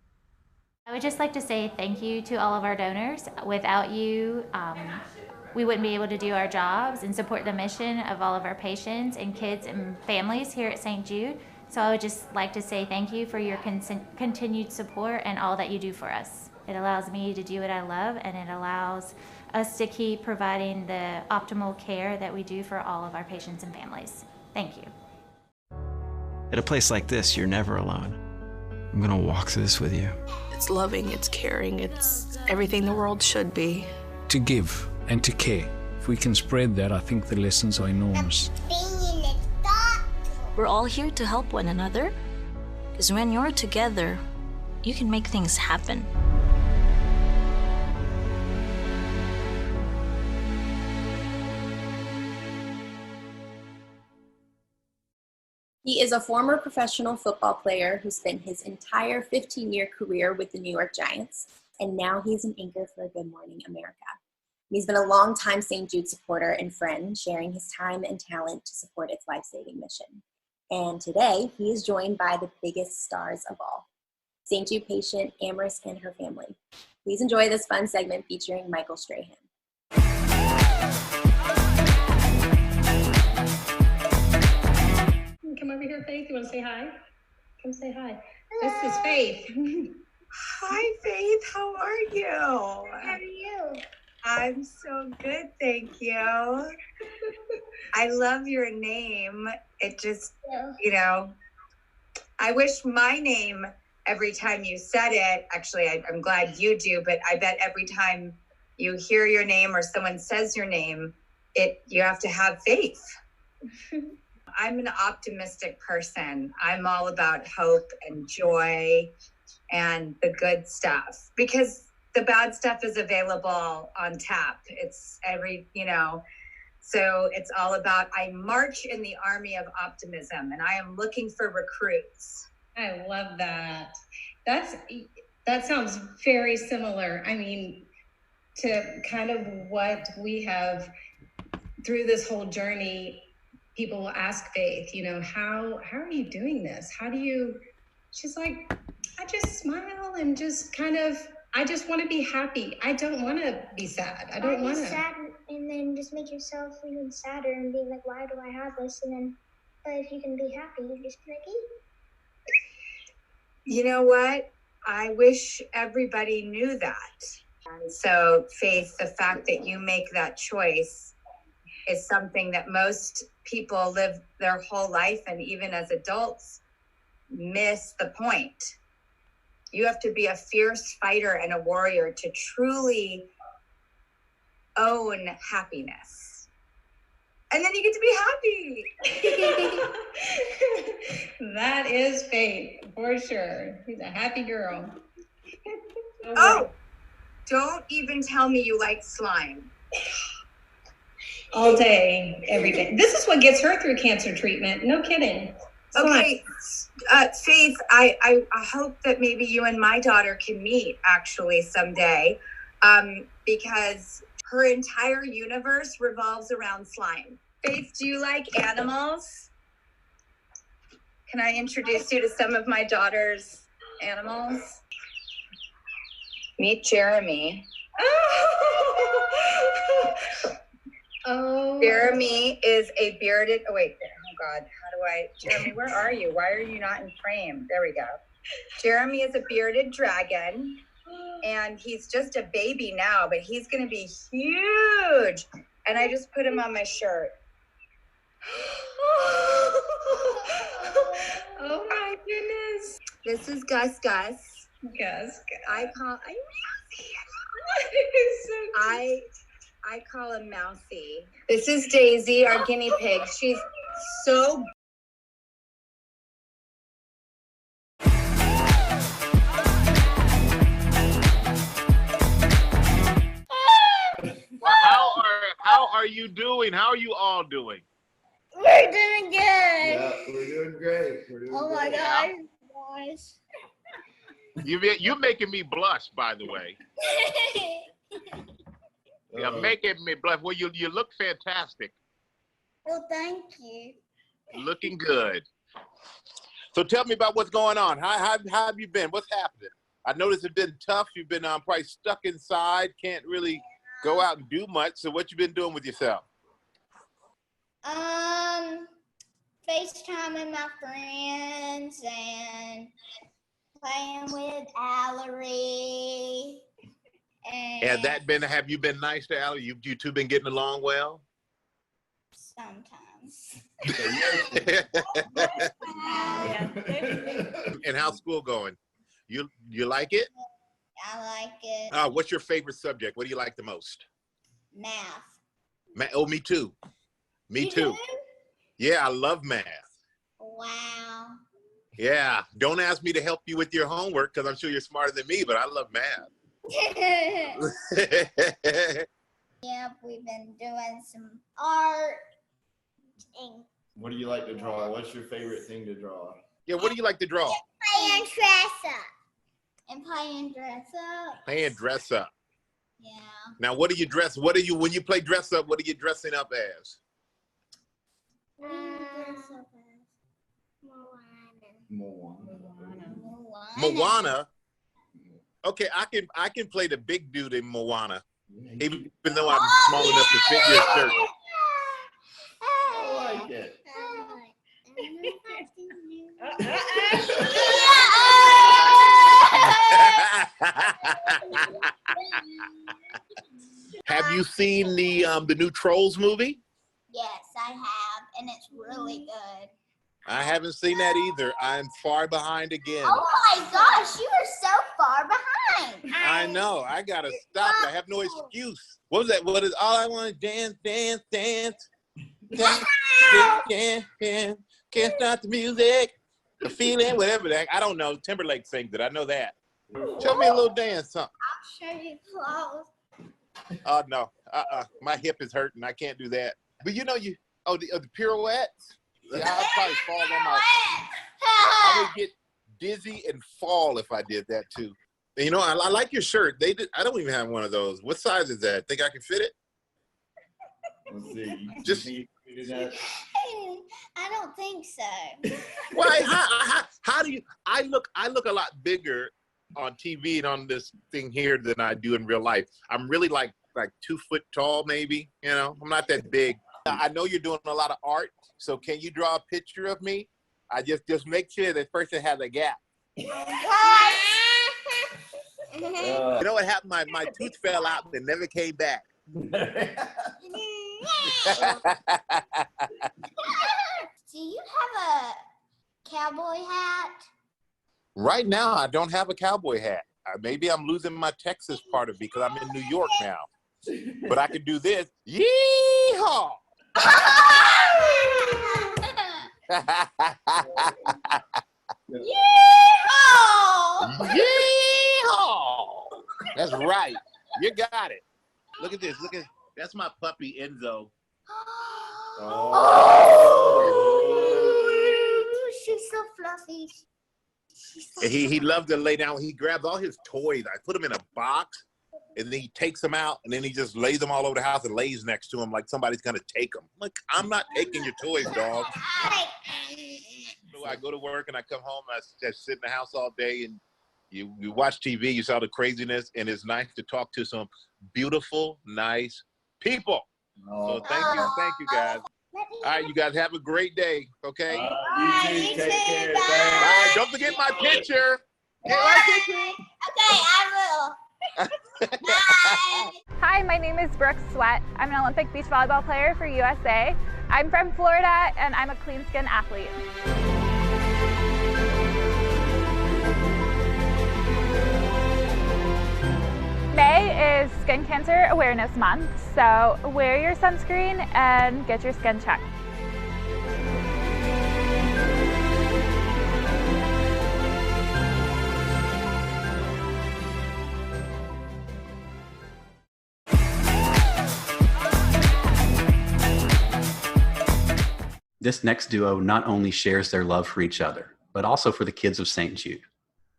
I would just like to say thank you to all of our donors. Without you, we wouldn't be able to do our jobs and support the mission of all of our patients and kids and families here at St. Jude. So I would just like to say thank you for your continued support and all that you do for us. It allows me to do what I love, and it allows us to keep providing the optimal care that we do for all of our patients and families. Thank you. At a place like this, you're never alone. I'm gonna walk through this with you. It's loving, it's caring, it's everything the world should be. To give and to care. If we can spread that, I think the lessons are enormous. We're all here to help one another, because when you're together, you can make things happen. He is a former professional football player who spent his entire 15-year career with the New York Giants, and now he's an anchor for Good Morning America. He's been a longtime St. Jude supporter and friend, sharing his time and talent to support its life-saving mission. And today, he is joined by the biggest stars of all, St. Jude patient Amorous and her family. Please enjoy this fun segment featuring Michael Strahan. Come over here, Faith. You want to say hi? Come say hi. Hello. This is Faith. Hi, Faith. How are you? How are you? I'm so good, thank you. I love your name. It just, I wish my name every time you said it. Actually, I'm glad you do, but I bet every time you hear your name or someone says your name, you have to have faith. I'm an optimistic person. I'm all about hope and joy and the good stuff, because the bad stuff is available on tap. It's so it's all about, I march in the army of optimism, and I am looking for recruits. I love that. That sounds very similar. I mean, to kind of what we have through this whole journey. People will ask Faith, how are you doing this? She's like, I just smile and just kind of, I just want to be happy. I don't want to be sad. I don't want to. Sad and then just make yourself even sadder and be like, why do I have this? And then, but if you can be happy, you just be like, You know what? I wish everybody knew that. And so, Faith, the fact that you make that choice is something that most people live their whole life, and even as adults, miss the point. You have to be a fierce fighter and a warrior to truly own happiness. And then you get to be happy. That is Faith, for sure. She's a happy girl. Oh, don't even tell me you like slime. All day, every day. This is what gets her through cancer treatment. No kidding. Okay, Faith, I hope that maybe you and my daughter can meet actually someday, because her entire universe revolves around slime. Faith, do you like animals? Can I introduce you to some of my daughter's animals? Meet Jeremy. Oh. Jeremy is a bearded, Jeremy, where are you? Why are you not in frame? There we go. Jeremy is a bearded dragon, and he's just a baby now, but he's going to be huge. And I just put him on my shirt. Oh my goodness. This is Gus. Gus. I call him Mousy. This is Daisy, our guinea pig. She's so How are you doing? How are you all doing? We're doing good. Yeah, we're doing great. Oh my gosh. You're making me blush, by the way. You're making me blush. Well, you look fantastic. Well, thank you. Looking good. So tell me about what's going on. How have you been? What's happening? I noticed it's been tough. You've been probably stuck inside. Can't really go out and do much. So what you been doing with yourself? FaceTiming my friends and playing with Allery. And Have you been nice to Allie? You two been getting along well? Sometimes. And how's school going? You like it? I like it. What's your favorite subject? What do you like the most? Math. Oh, me too. Me too. Do? Yeah, I love math. Wow. Yeah, don't ask me to help you with your homework because I'm sure you're smarter than me, but I love math. Yep, we've been doing some art. What do you like to draw? What's your favorite thing to draw? Yeah, what do you like to draw? Playing dress up. And playing dress up. Playing dress up. Yeah. Now, when you play dress up, what are you dressing up as? Moana. Okay, I can play the big dude in Moana, even though I'm small enough to fit your shirt. I like it. Have you seen the new Trolls movie? Yes, I have, and it's really good. I haven't seen that either. I'm far behind again. Oh my gosh, you are so far behind. I know. I gotta stop. I have no excuse. What was that? What is all I want to dance, dance, dance, dance, dance, dance. Can't stop the music. The feeling, whatever that. I don't know. Timberlake sings it. I know that. Show me a little dance, something. I'll show you clothes. Oh no. My hip is hurting. I can't do that. But you know the pirouettes. Yeah, I'd probably fall on my. I would get dizzy and fall if I did that too. And, you know, I like your shirt. I don't even have one of those. What size is that? Think I can fit it? Let's see. Just. I don't think so. Why? How do you? I look a lot bigger on TV and on this thing here than I do in real life. I'm really like 2 foot tall, maybe. You know, I'm not that big. I know you're doing a lot of art, so can you draw a picture of me? I just make sure that person has a gap. You know what happened? My tooth fell out and never came back. Do you have a cowboy hat? Right now, I don't have a cowboy hat. Maybe I'm losing my Texas part of it because I'm in New York now. But I can do this. Yeehaw! Yeehaw! Yeehaw! That's right. You got it. Look at this. That's my puppy Enzo. She's so fluffy. He loves to lay down. He grabs all his toys. I put them in a box, and then he takes them out, and then he just lays them all over the house and lays next to him like somebody's gonna take them. Like, I'm not taking your toys, dog. So I go to work and I come home and I just sit in the house all day, and you watch TV. You saw the craziness, and it's nice to talk to some beautiful, nice people. So thank you guys. All right, you guys have a great day, okay? You too. Take care. All right, don't forget my picture. Get my picture. Okay, I will. Bye. Hi, my name is Brooke Sweat. I'm an Olympic beach volleyball player for USA. I'm from Florida, and I'm a clean skin athlete. May is Skin Cancer Awareness Month, so wear your sunscreen and get your skin checked. This next duo not only shares their love for each other, but also for the kids of St. Jude.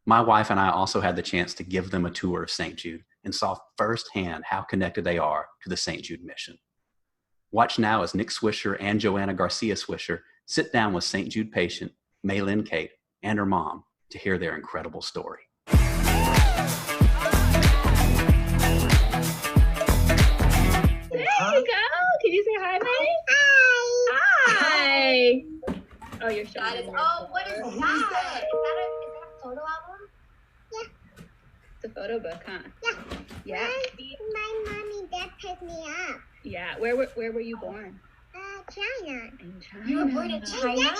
My wife and I also had the chance to give them a tour of St. Jude and saw firsthand how connected they are to the St. Jude mission. Watch now as Nick Swisher and Joanna Garcia Swisher sit down with St. Jude patient Maylin Kate and her mom to hear their incredible story. There you go. Can you say hi, May? Hi. Hi. Oh, you're showing. What is that? Is that a photo album? Yeah. It's a photo book, huh? Yeah. My mommy and dad picked me up. Yeah. Where were you born? China. In China. You were born in China?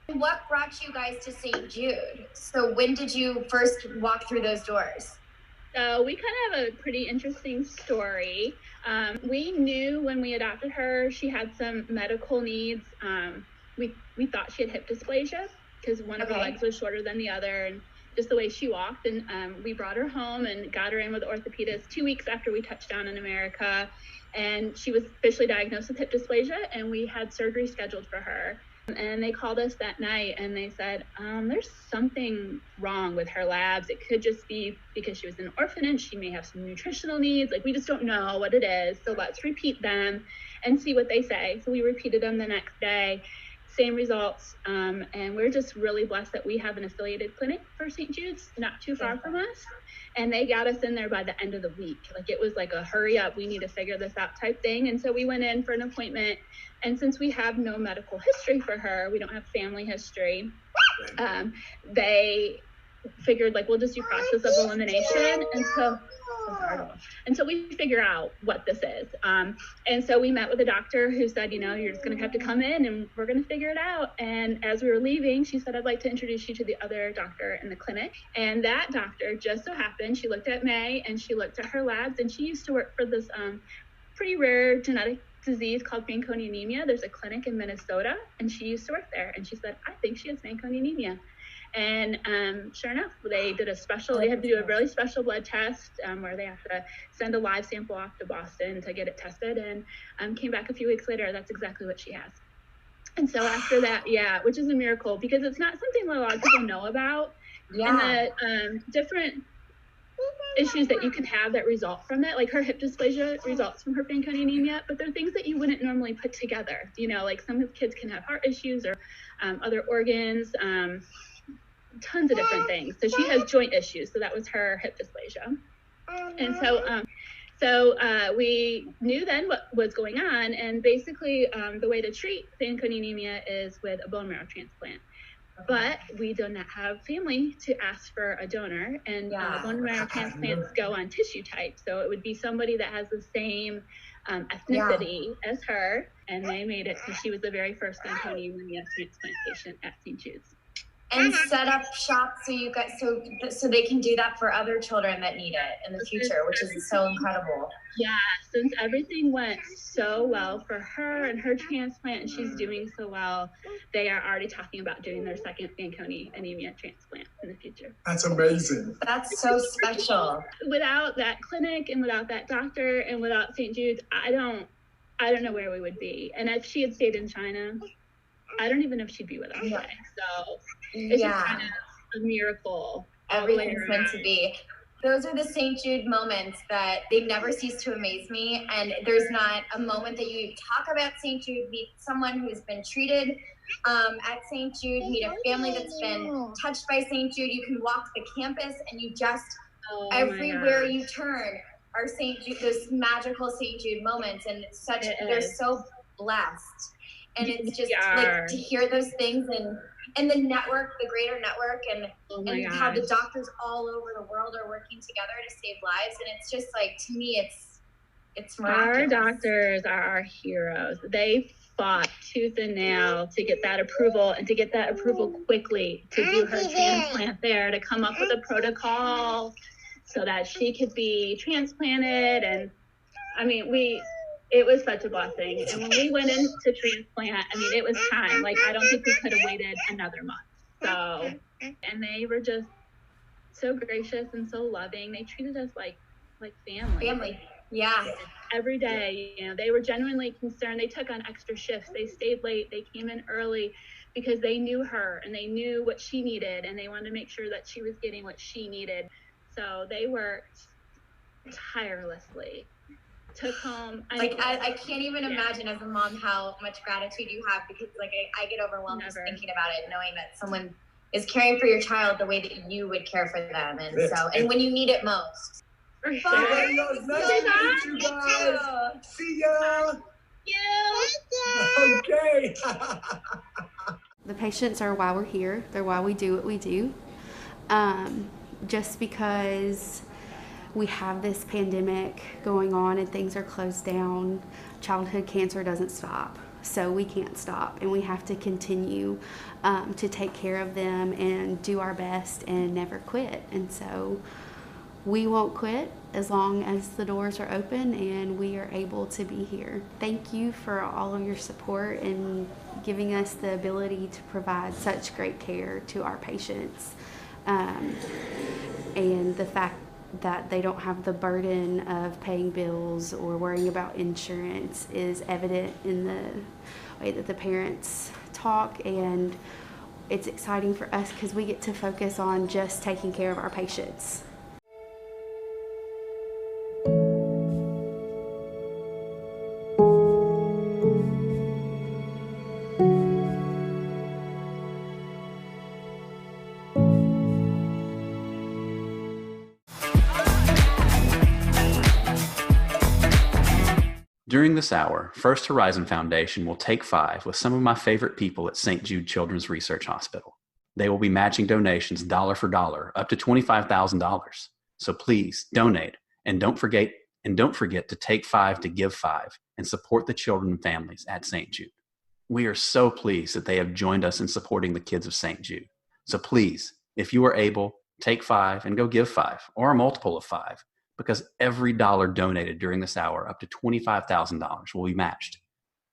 Yeah. What brought you guys to St. Jude? So when did you first walk through those doors? We kind of have a pretty interesting story. We knew when we adopted her, she had some medical needs. We thought she had hip dysplasia because one of her legs was shorter than the other, and just the way she walked. And we brought her home and got her in with the orthopedist 2 weeks after we touched down in America. And she was officially diagnosed with hip dysplasia, and we had surgery scheduled for her. And they called us that night and they said, there's something wrong with her labs. It could just be because she was an orphanage. She may have some nutritional needs. Like, we just don't know what it is. So let's repeat them and see what they say. So we repeated them the next day, same results. And we're just really blessed that we have an affiliated clinic for St. Jude's not too far from us. And they got us in there by the end of the week. Like, it was like a hurry up, we need to figure this out type thing. And so we went in for an appointment. And since we have no medical history for her, we don't have family history, they figured, like, we'll just do process of elimination until we figure out what this is. And so we met with a doctor who said, you're just going to have to come in and we're going to figure it out. And as we were leaving, she said, I'd like to introduce you to the other doctor in the clinic. And that doctor just so happened, she looked at May and she looked at her labs, and she used to work for this pretty rare genetic disease called Fanconi anemia. There's a clinic in Minnesota, and she used to work there. And she said, I think she has Fanconi anemia. And sure enough, they had to do a really special blood test where they have to send a live sample off to Boston to get it tested, and came back a few weeks later. That's exactly what she has. And so after that, which is a miracle, because it's not something that a lot of people know about. And the different issues that you can have that result from it, like her hip dysplasia results from her Fanconi anemia, but they're things that you wouldn't normally put together. Like some kids can have heart issues or other organs, tons of different things. So she has joint issues. So that was her hip dysplasia. And so we knew then what was going on. And basically the way to treat Fanconi anemia is with a bone marrow transplant. But we do not have family to ask for a donor, and bone marrow transplants go on tissue type. So it would be somebody that has the same ethnicity as her, and they made it. So she was the very first Fanconi anemia transplant patient at St. Jude's. And set up shop so they can do that for other children that need it in the future, which is so incredible. Yeah, since everything went so well for her and her transplant, and she's doing so well, they are already talking about doing their second Fanconi anemia transplant in the future. That's amazing. That's so special. Without that clinic and without that doctor and without St. Jude's, I don't know where we would be. And if she had stayed in China, I don't even know if she'd be with us today. So it's just kind of a miracle. Everything's meant to be. Those are the St. Jude moments that they never cease to amaze me. And there's not a moment that you talk about St. Jude, meet someone who's been treated at St. Jude, meet a family that's been touched by St. Jude. You can walk the campus and you just, everywhere you turn are St. Jude, those magical St. Jude moments. And they're so blessed. And it's just like to hear those things and the network, the greater network, and how the doctors all over the world are working together to save lives. And it's just like, to me, it's miraculous. Our doctors are our heroes. They fought tooth and nail to get that approval, and to get that approval quickly, to do her transplant there, to come up with a protocol so that she could be transplanted. And I mean, it was such a blessing. And when we went into transplant, I mean, it was time. Like, I don't think we could have waited another month. So, and they were just so gracious and so loving. They treated us like family. Yeah. Every day, they were genuinely concerned. They took on extra shifts. They stayed late. They came in early because they knew her and they knew what she needed, and they wanted to make sure that she was getting what she needed. So they worked tirelessly. Took home. I can't even imagine as a mom how much gratitude you have, because I get overwhelmed just thinking about it, knowing that someone is caring for your child the way that you would care for them, and when you need it most. Nice to meet you guys. See ya. Okay. The patients are why we're here. They're why we do what we do. Just because we have this pandemic going on and things are closed down, childhood cancer doesn't stop. So we can't stop, and we have to continue to take care of them and do our best and never quit. And so we won't quit as long as the doors are open and we are able to be here. Thank you for all of your support and giving us the ability to provide such great care to our patients. And the fact that they don't have the burden of paying bills or worrying about insurance is evident in the way that the parents talk, and it's exciting for us because we get to focus on just taking care of our patients. During this hour, First Horizon Foundation will take 5 with some of my favorite people at St. Jude Children's Research Hospital. They will be matching donations dollar for dollar up to $25,000. So please donate, and don't forget to take 5 to give 5 and support the children and families at St. Jude. We are so pleased that they have joined us in supporting the kids of St. Jude. So please, if you are able, take 5 and go give 5 or a multiple of 5 because every dollar donated during this hour, up to $25,000, will be matched.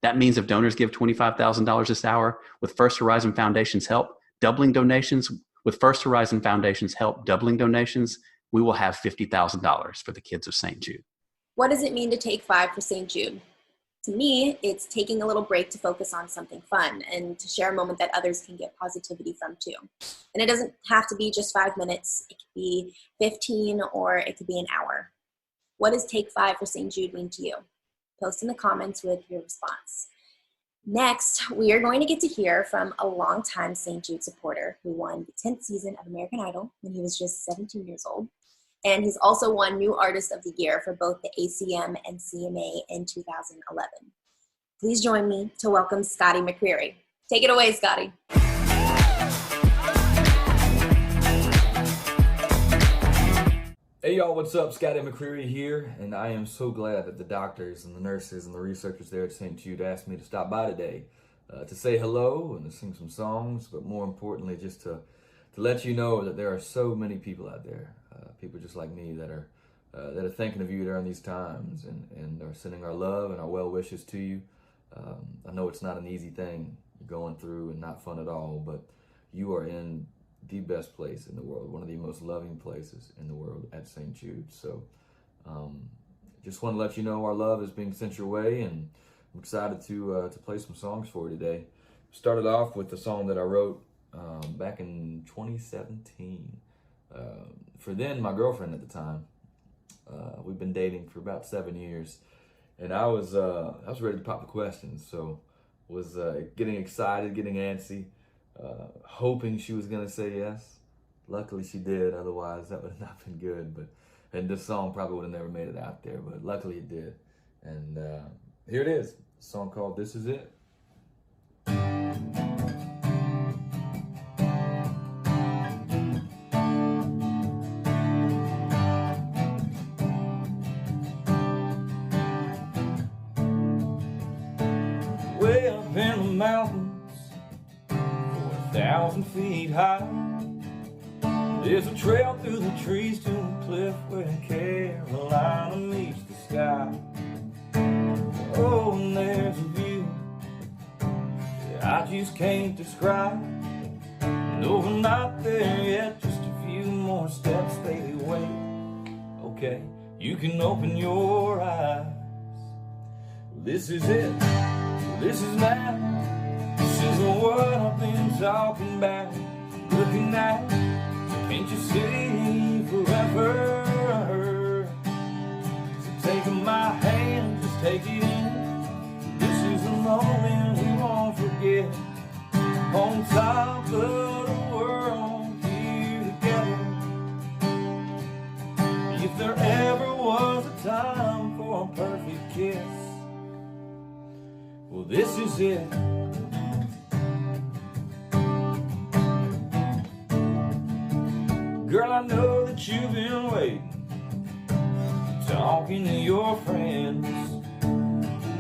That means if donors give $25,000 this hour, with First Horizon Foundation's help, doubling donations, with First Horizon Foundation's help, doubling donations, we will have $50,000 for the kids of St. Jude. What does it mean to take 5 for St. Jude? To me, it's taking a little break to focus on something fun and to share a moment that others can get positivity from too. And it doesn't have to be just 5 minutes. It could be 15 or it could be an hour. What does take 5 for St. Jude mean to you? Post in the comments with your response. Next, we are going to get to hear from a longtime St. Jude supporter who won the 10th season of American Idol when he was just 17 years old. And he's also won New Artist of the Year for both the ACM and CMA in 2011. Please join me to welcome Scotty McCreery. Take it away, Scotty. Hey y'all, what's up? Scotty McCreery here, and I am so glad that the doctors and the nurses and the researchers there at St. Jude asked me to stop by today to say hello and to sing some songs, but more importantly, just to let you know that there are so many people out there, people just like me that are thinking of you during these times and are sending our love and our well wishes to you. I know it's not an easy thing you're going through and not fun at all, but you are in the best place in the world, one of the most loving places in the world at St. Jude. So just want to let you know our love is being sent your way, and I'm excited to play some songs for you today. Started off with the song that I wrote back in 2017 for then my girlfriend at the time. We've been dating for about 7 years, and I was ready to pop the questions, so was getting excited, getting antsy, hoping she was gonna say yes. Luckily she did, otherwise that would have not been good. And this song probably would have never made it out there, but luckily it did. And here it is, a song called This Is It. Way up in the mountains, 4,000 feet high, there's a trail through the trees to a cliff where Carolina meets the sky. Oh, and there's a view that I just can't describe. No, we're not there yet, just a few more steps, baby, wait. Okay, you can open your eyes. This is it. This is now, this is what I've been talking about, looking at, can't you see forever? So take my hand, just take it in, this is the moment we won't forget, on top of the world, here together. If there ever was a time for a perfect kiss, well, this is it. Girl, I know that you've been waiting, talking to your friends,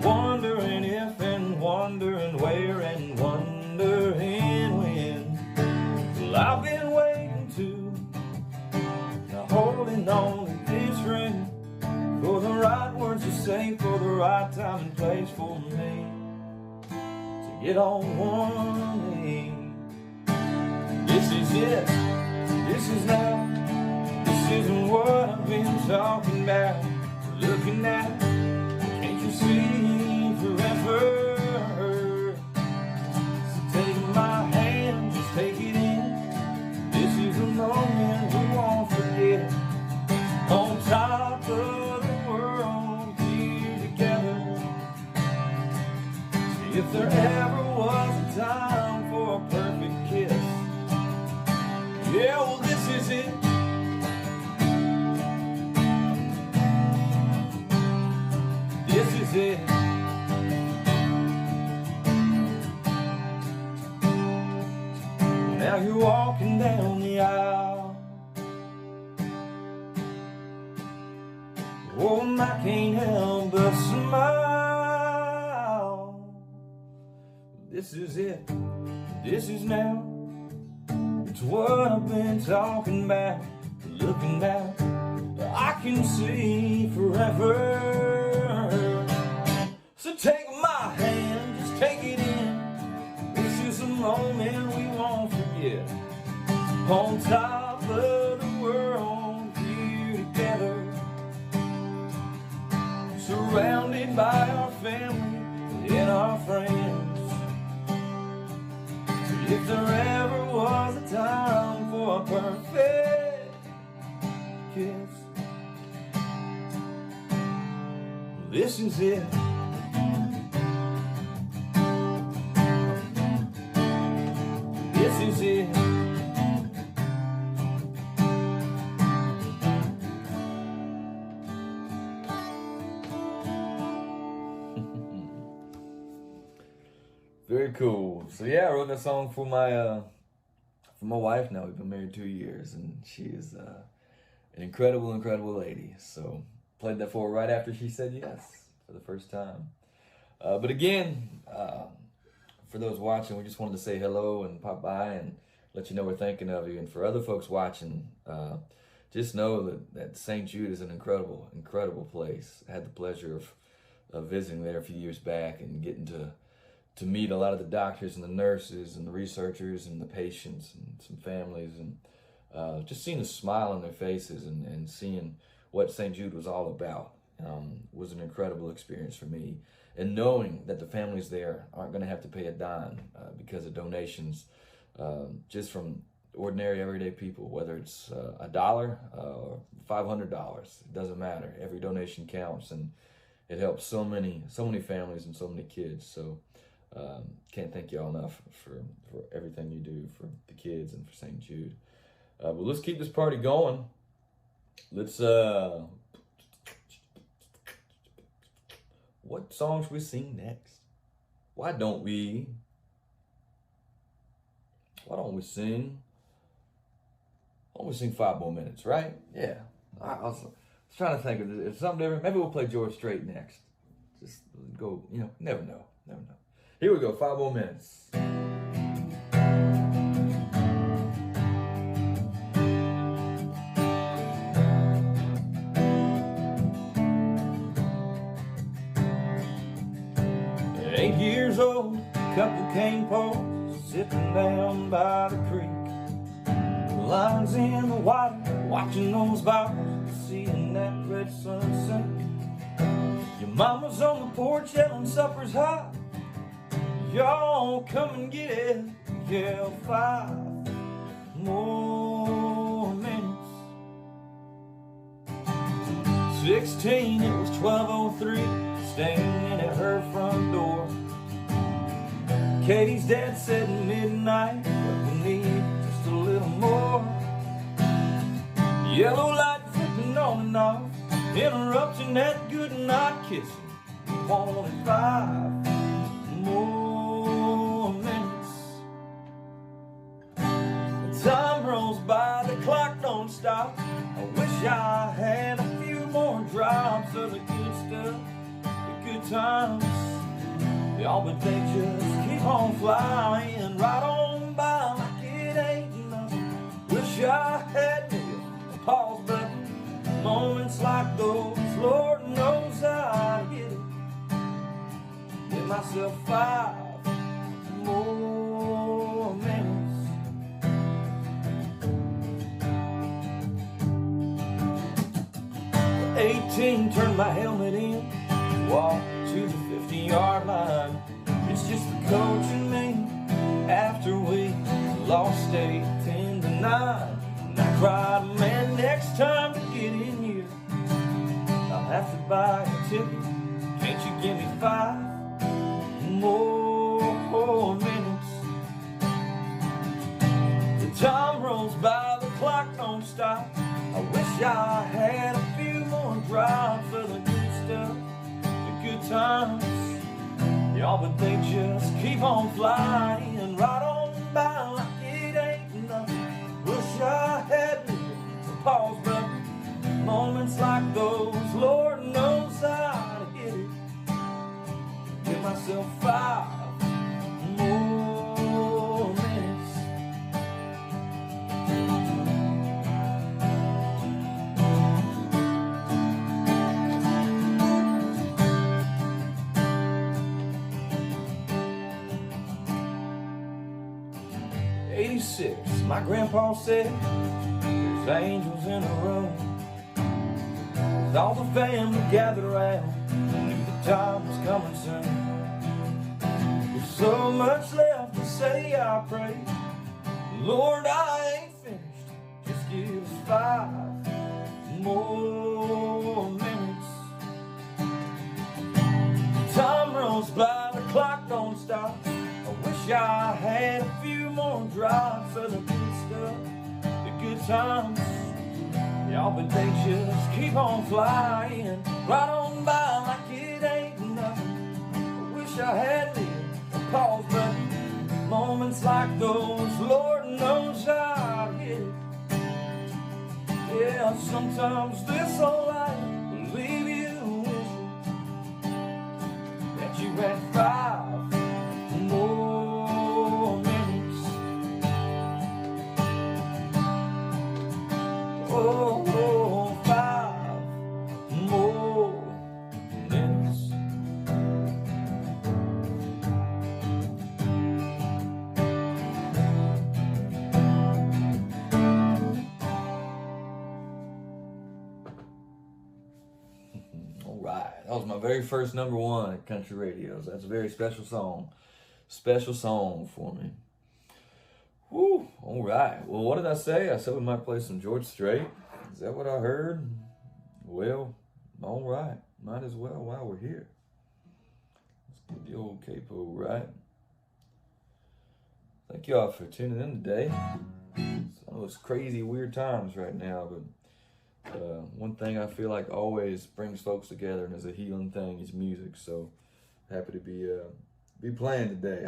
wondering if and wondering where and wondering when. Well, I've been waiting too, now holding on to this ring, for the right words to say, for the right time and place for me to get on one knee. This is it, this is now, this isn't what I've been talking about, looking at, can't you see forever? So take my hand, just take it in, this is the moment we won't forget, on top of the world, here together. If there ever was a time for a perfect kiss, yeah, well, this is it. This is it. Now you're walking down the aisle. Oh, and I can't help but smile. This is it. This is now. It's what I've been talking about, looking at. I can see forever. So take my hand, just take it in. This is a moment we won't forget. On top of the world, here together, surrounded by our family and our friends. If there ever was a time for a perfect kiss, this is it. This is it. Very cool. So yeah, I wrote that song for my wife now. We've been married 2 years, and she is an incredible, incredible lady. So played that for her right after she said yes for the first time. But again, for those watching, we just wanted to say hello and pop by and let you know we're thinking of you. And for other folks watching, just know that St. Jude is an incredible, incredible place. I had the pleasure of visiting there a few years back and getting to meet a lot of the doctors and the nurses and the researchers and the patients and some families, and just seeing the smile on their faces and seeing what St. Jude was all about was an incredible experience for me. And knowing that the families there aren't going to have to pay a dime because of donations just from ordinary everyday people, whether it's $1 or $500, it doesn't matter. Every donation counts, and it helps so many families and so many kids. So can't thank y'all enough for everything you do for the kids and for St. Jude. But let's keep this party going. Let's what song should we sing next? Why don't we sing 5 more minutes, right? Yeah. I was trying to think of it. Something different. Maybe we'll play George Strait next. Just go, never know. Here we go, 5 more minutes. 8 years old, couple cane poles sitting down by the creek. Lines in the water, watching those bottles, seeing that red sunset. Your mama's on the porch yelling supper's hot. Y'all come and get it. Yeah, 5 more minutes. 16, it was 12:03, standing at her front door. Katie's dad said midnight, but we need just a little more. Yellow light flipping on and off, interrupting that good night kissing. We wanted 5 more minutes. The time rolls by, the clock don't stop. I wish I had a few more drops of the good stuff, the good times. Y'all, but they just keep on flying right on by like it ain't nothing. Wish I had a pause button. Moments like those, Lord knows I hit it. Give myself 5 more minutes. 18, turned my helmet in, walked to the 50-yard line. It's just the coach and me after we lost 8-10-9. And I cried, man, next time to get in here, I'll have to buy a ticket. Can't you give me 5 more minutes? The time rolls by, the clock don't stop. I wish I had a few more drops of the good stuff, the good times. Y'all, but they just keep on flying right on by like it ain't nothing. Wish I had a pause button. Moments like those, Lord knows I'd hit it. Give myself 5 more minutes. 6, my grandpa said, there's angels in the room. With all the family gathered around, I knew the time was coming soon. With so much left to say, I pray, Lord, I ain't finished, just give us 5 more minutes. Time runs by, the clock don't stop. I wish I had a few more drops of the good stuff, the good times. Y'all, but they just keep on flying right on by like it ain't nothing. I wish I had lived a pause button. Moments like those, Lord knows I get it. Yeah, sometimes this whole life will leave you wishing that you had 5 more minutes. Oh, 5 more minutes. All right, that was my very first #1 at country radios. That's a very special song for me. Woo, all right. Well, what did I say? I said we might play some George Strait. Is that what I heard? Well, all right. Might as well while we're here. Let's get the old capo right. Thank y'all for tuning in today. Some of those crazy, weird times right now, but one thing I feel like always brings folks together and is a healing thing is music. So happy to be playing today.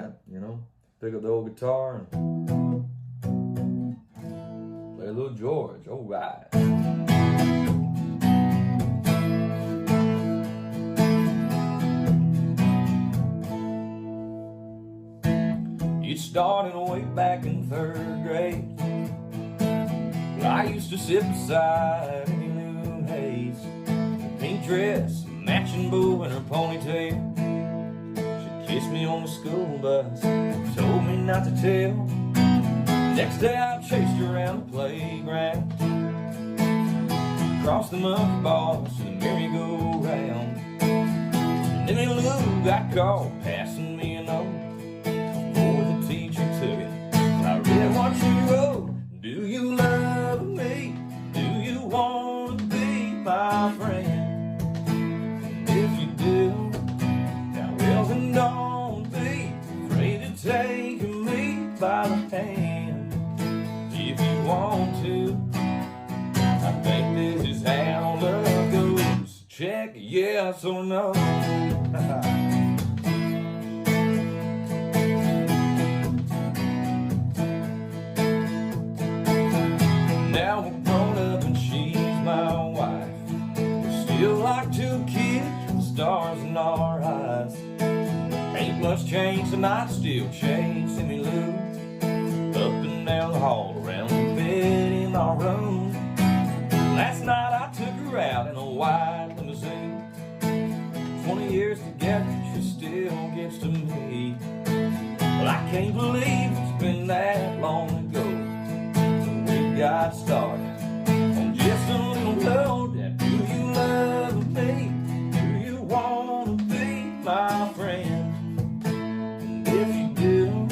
Pick up the old guitar and play a little George. All right. It started way back in 3rd grade. I used to sit beside Amy Lou Hayes, a pink dress, a matching bow, and her ponytail. She kissed me on the school bus, told me not to tell. Next day I chased her around the playground, across the monkey bars to the merry-go-round. And then Lou got caught passing me a note before the teacher took it. I read what she wrote. Do you love me? Do you want to be my friend? And if you do, now well then don't be afraid to take me by the hand. If you want to, I think this is how love goes. Check yes or no. Now we're grown up and she's my wife. We're still like 2 kids with stars in our eyes. Ain't much changed tonight, still chasing me Lou. Up and down the hall, around the bed in our room. Last night I took her out in a white limousine. 20 years together, she still gets to me. Well, I can't believe it's been that long ago. Got started on just a little note. That do you love me? Do you want to be my friend? And if you do,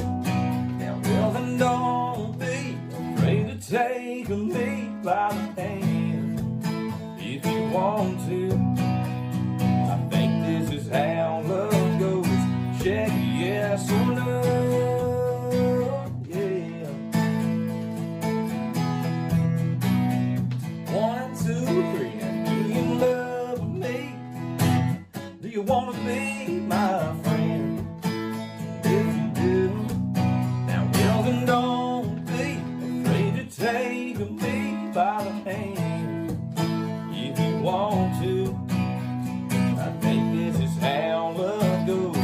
now well then don't be afraid to take me by the hand. If you want to, I think this is how love goes. Check yes or no. You wanna be my friend? If you do, now well then don't be afraid to take me by the hand. If you want to, I think this is how love goes.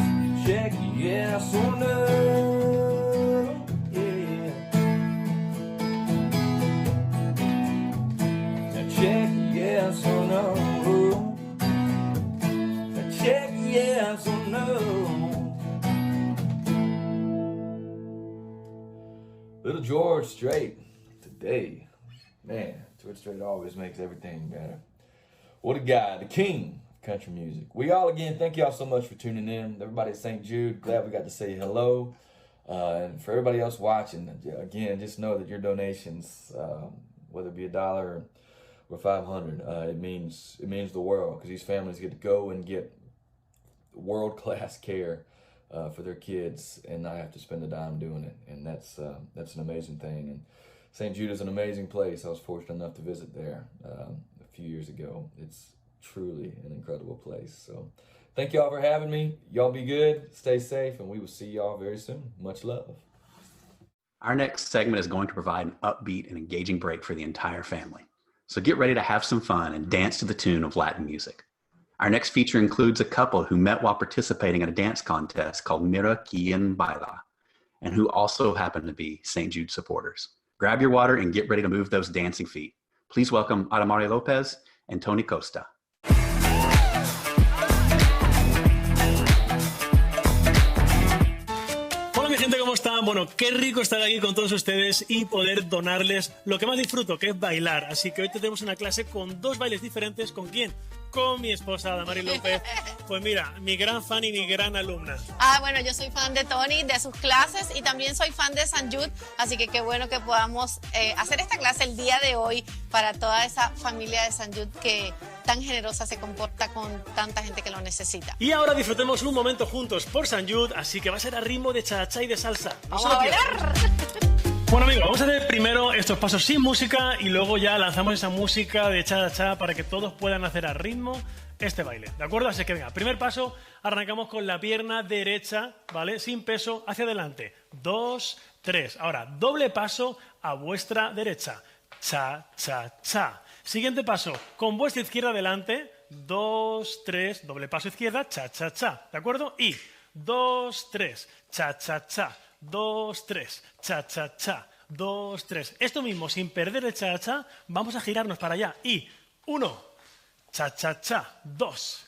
Check yes or no. Yeah. Now check yes or no. Check yes or no. Little George Strait today. Man, George Strait always makes everything better. What a guy, the king of country music. We all, again, thank y'all so much for tuning in. Everybody at St. Jude, glad we got to say hello. And for everybody else watching, again, just know that your donations, whether it be $1 or $500, it means the world, because these families get to go and get world-class care for their kids and not have to spend a dime doing it. And that's an amazing thing. And St. Jude is an amazing place. I was fortunate enough to visit there a few years ago. It's truly an incredible place. So thank y'all for having me. Y'all be good, stay safe, and we will see y'all very soon. Much love. Our next segment is going to provide an upbeat and engaging break for the entire family. So get ready to have some fun and dance to the tune of Latin music. Our next feature includes a couple who met while participating in a dance contest called Mira Quien Baila, and who also happen to be St. Jude supporters. Grab your water and get ready to move those dancing feet. Please welcome Adamari Lopez and Tony Costa. Gente, ¿cómo están? Bueno, qué rico estar aquí con todos ustedes y poder donarles lo que más disfruto, que es bailar. Así que hoy tenemos una clase con 2 bailes diferentes. ¿Con quién? Con mi esposa, Adamari López. Pues mira, mi gran fan y mi gran alumna. Bueno, yo soy fan de Tony, de sus clases, y también soy fan de St. Jude, así que qué bueno que podamos hacer esta clase el día de hoy para toda esa familia de St. Jude que tan generosa se comporta con tanta gente que lo necesita. Y ahora disfrutemos un momento juntos por St. Jude, así que va a ser a ritmo de cha-cha y de salsa. ¡Vamos a bailar! Bueno amigos, vamos a hacer primero estos pasos sin música y luego ya lanzamos esa música de cha-cha para que todos puedan hacer a ritmo este baile, ¿de acuerdo? Así que venga, primer paso, arrancamos con la pierna derecha, ¿vale? Sin peso, hacia adelante. 2, 3. Ahora, doble paso a vuestra derecha. Cha-cha-cha. Siguiente paso, con vuestra izquierda adelante. 2, 3, doble paso izquierda, cha-cha-cha, ¿de acuerdo? Y 2, 3, cha-cha-cha. 2, 3, cha-cha-cha, 2, 3. Esto mismo, sin perder el cha-cha, vamos a girarnos para allá. Y 1, cha-cha-cha, 2,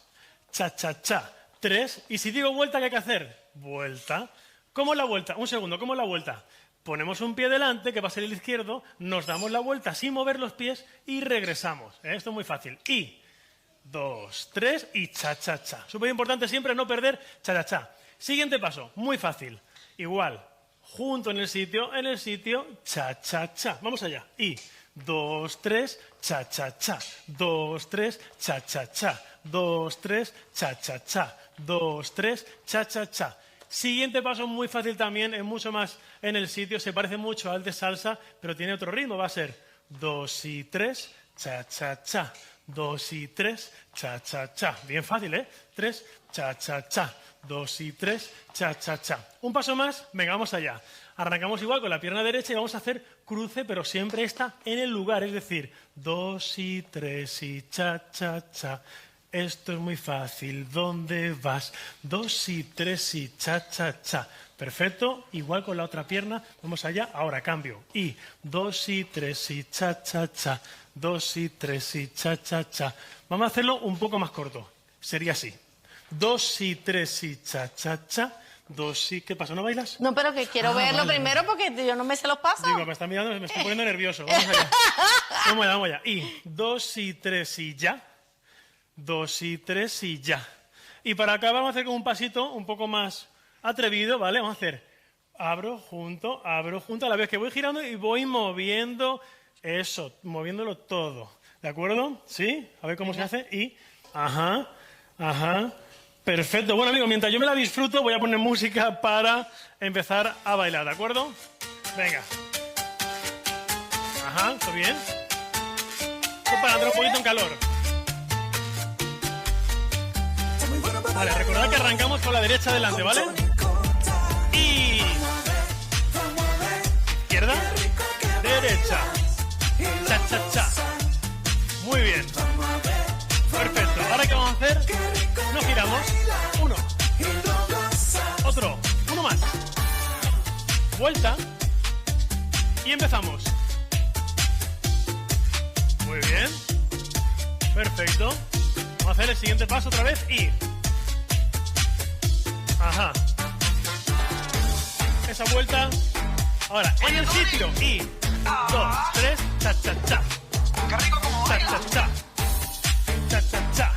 cha-cha-cha, 3. Y si digo vuelta, ¿qué hay que hacer? Vuelta. ¿Cómo es la vuelta? Un segundo, ¿cómo es la vuelta? Ponemos un pie delante, que va a ser el izquierdo, nos damos la vuelta sin mover los pies y regresamos. Esto es muy fácil. Y 2, 3 y cha-cha-cha. Súper importante siempre no perder cha-cha-cha. Siguiente paso, muy fácil. Igual, junto en el sitio, cha-cha-cha. Vamos allá. Y 2, 3, cha-cha-cha. 2, 3, cha-cha-cha. 2, 3, cha-cha-cha. 2, 3, cha-cha-cha. Siguiente paso muy fácil también, es mucho más en el sitio, se parece mucho al de salsa, pero tiene otro ritmo. Va a ser 2 y 3, cha-cha-cha. 2 y 3, cha-cha-cha. Bien fácil, ¿eh? 3, cha-cha-cha. 2 y 3, cha-cha-cha. Un paso más, venga, vamos allá. Arrancamos igual con la pierna derecha y vamos a hacer cruce, pero siempre está en el lugar, es decir, 2 y 3 y cha-cha-cha. Esto es muy fácil, ¿dónde vas? 2 y 3 y cha-cha-cha. Perfecto, igual con la otra pierna, vamos allá, ahora cambio. Y 2 y 3 y cha-cha-cha. 2 y 3 y cha-cha-cha. Vamos a hacerlo un poco más corto, sería así. 2 y 3 y cha-cha-cha. 2 y... ¿Qué pasa? ¿No bailas? No, pero que quiero verlo primero porque yo no me sé los pasos. Digo, me está mirando, me estoy poniendo nervioso. Vamos allá. Vamos allá. Y 2 y 3 y ya. 2 y 3 y ya. Y para acá vamos a hacer como un pasito un poco más atrevido, ¿vale? Vamos a hacer abro, junto, a la vez que voy girando y voy moviendo eso, moviéndolo todo. ¿De acuerdo? ¿Sí? A ver cómo se hace. Y, ajá. Perfecto. Bueno, amigos, mientras yo me la disfruto, voy a poner música para empezar a bailar, ¿de acuerdo? Venga. Ajá, ¿todo bien? Esto para entrar un poquito en calor. Vale, recordad que arrancamos con la derecha adelante, ¿vale? Y... izquierda, derecha. Cha-cha-cha. Muy bien. Perfecto. Ahora, ¿qué vamos a hacer? Nos giramos. Uno. Otro. Uno más. Vuelta. Y empezamos. Muy bien. Perfecto. Vamos a hacer el siguiente paso otra vez y... ajá. Esa vuelta. Ahora, en el sitio. Y 2, 3, cha, cha, cha. Cha, cha, cha. Cha, cha, cha.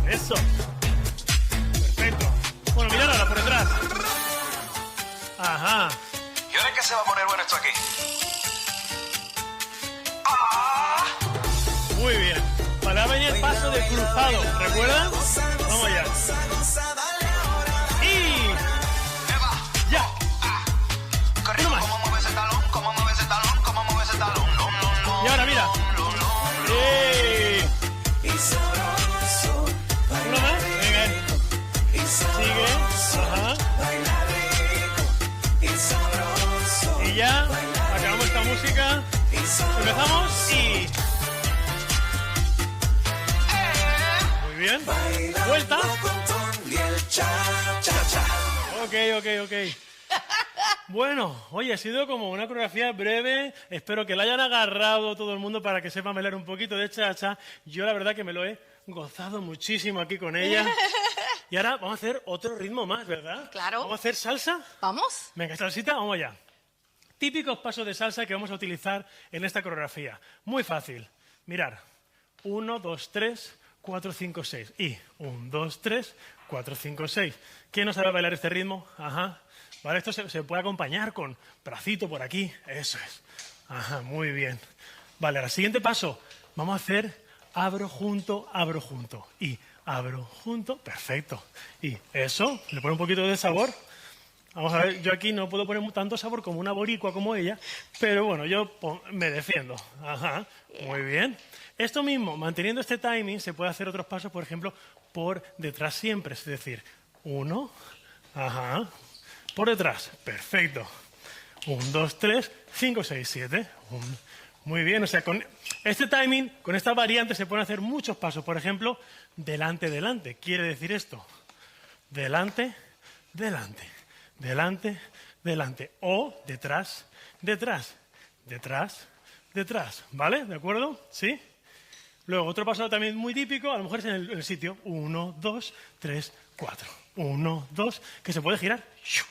Eso. Perfecto. Bueno, mirad ahora por detrás. Ajá. ¿Y ahora qué se va a poner bueno esto aquí? Muy bien. Para venir el paso de cruzado, ¿recuerdan? Vamos allá. Y... ya. Uno más. Y ahora mira. Uno más. Venga. Sigue. Ajá. Y ya. Acabamos esta música. Empezamos y... muy bien. Vuelta. Ok. Bueno, oye, ha sido como una coreografía breve. Espero que la hayan agarrado todo el mundo para que sepan bailar un poquito de cha-cha. Yo la verdad que me lo he gozado muchísimo aquí con ella. Y ahora vamos a hacer otro ritmo más, ¿verdad? Claro. ¿Vamos a hacer salsa? ¿Vamos? Venga, salsita, vamos allá. Típicos pasos de salsa que vamos a utilizar en esta coreografía. Muy fácil. Mirar. 1, 2, 3, 4, 5, 6. Y 1, 2, 3, 4, 5, 6. ¿Quién no sabe bailar este ritmo? Ajá. Vale, esto se puede acompañar con bracito por aquí. Eso es. Ajá, muy bien. Vale, ahora, siguiente paso. Vamos a hacer abro junto. Y abro junto. Perfecto. Y eso, le pone un poquito de sabor. Vamos a ver, yo aquí no puedo poner tanto sabor como una boricua como ella, pero bueno, yo me defiendo. Ajá, muy bien. Esto mismo, manteniendo este timing, se puede hacer otros pasos, por ejemplo, por detrás siempre. Es decir, 1, ajá, por detrás, perfecto. 1, 2, 3, 5, 6, 7. Muy bien, o sea, con este timing, con esta variante se pueden hacer muchos pasos. Por ejemplo, delante, delante. Quiere decir esto. Delante, delante. Delante, delante. O detrás, detrás. Detrás, detrás. ¿Vale? ¿De acuerdo? ¿Sí? Luego, otro paso también muy típico, a lo mejor es en el sitio. 1, 2, 3, 4. 1, 2, que se puede girar.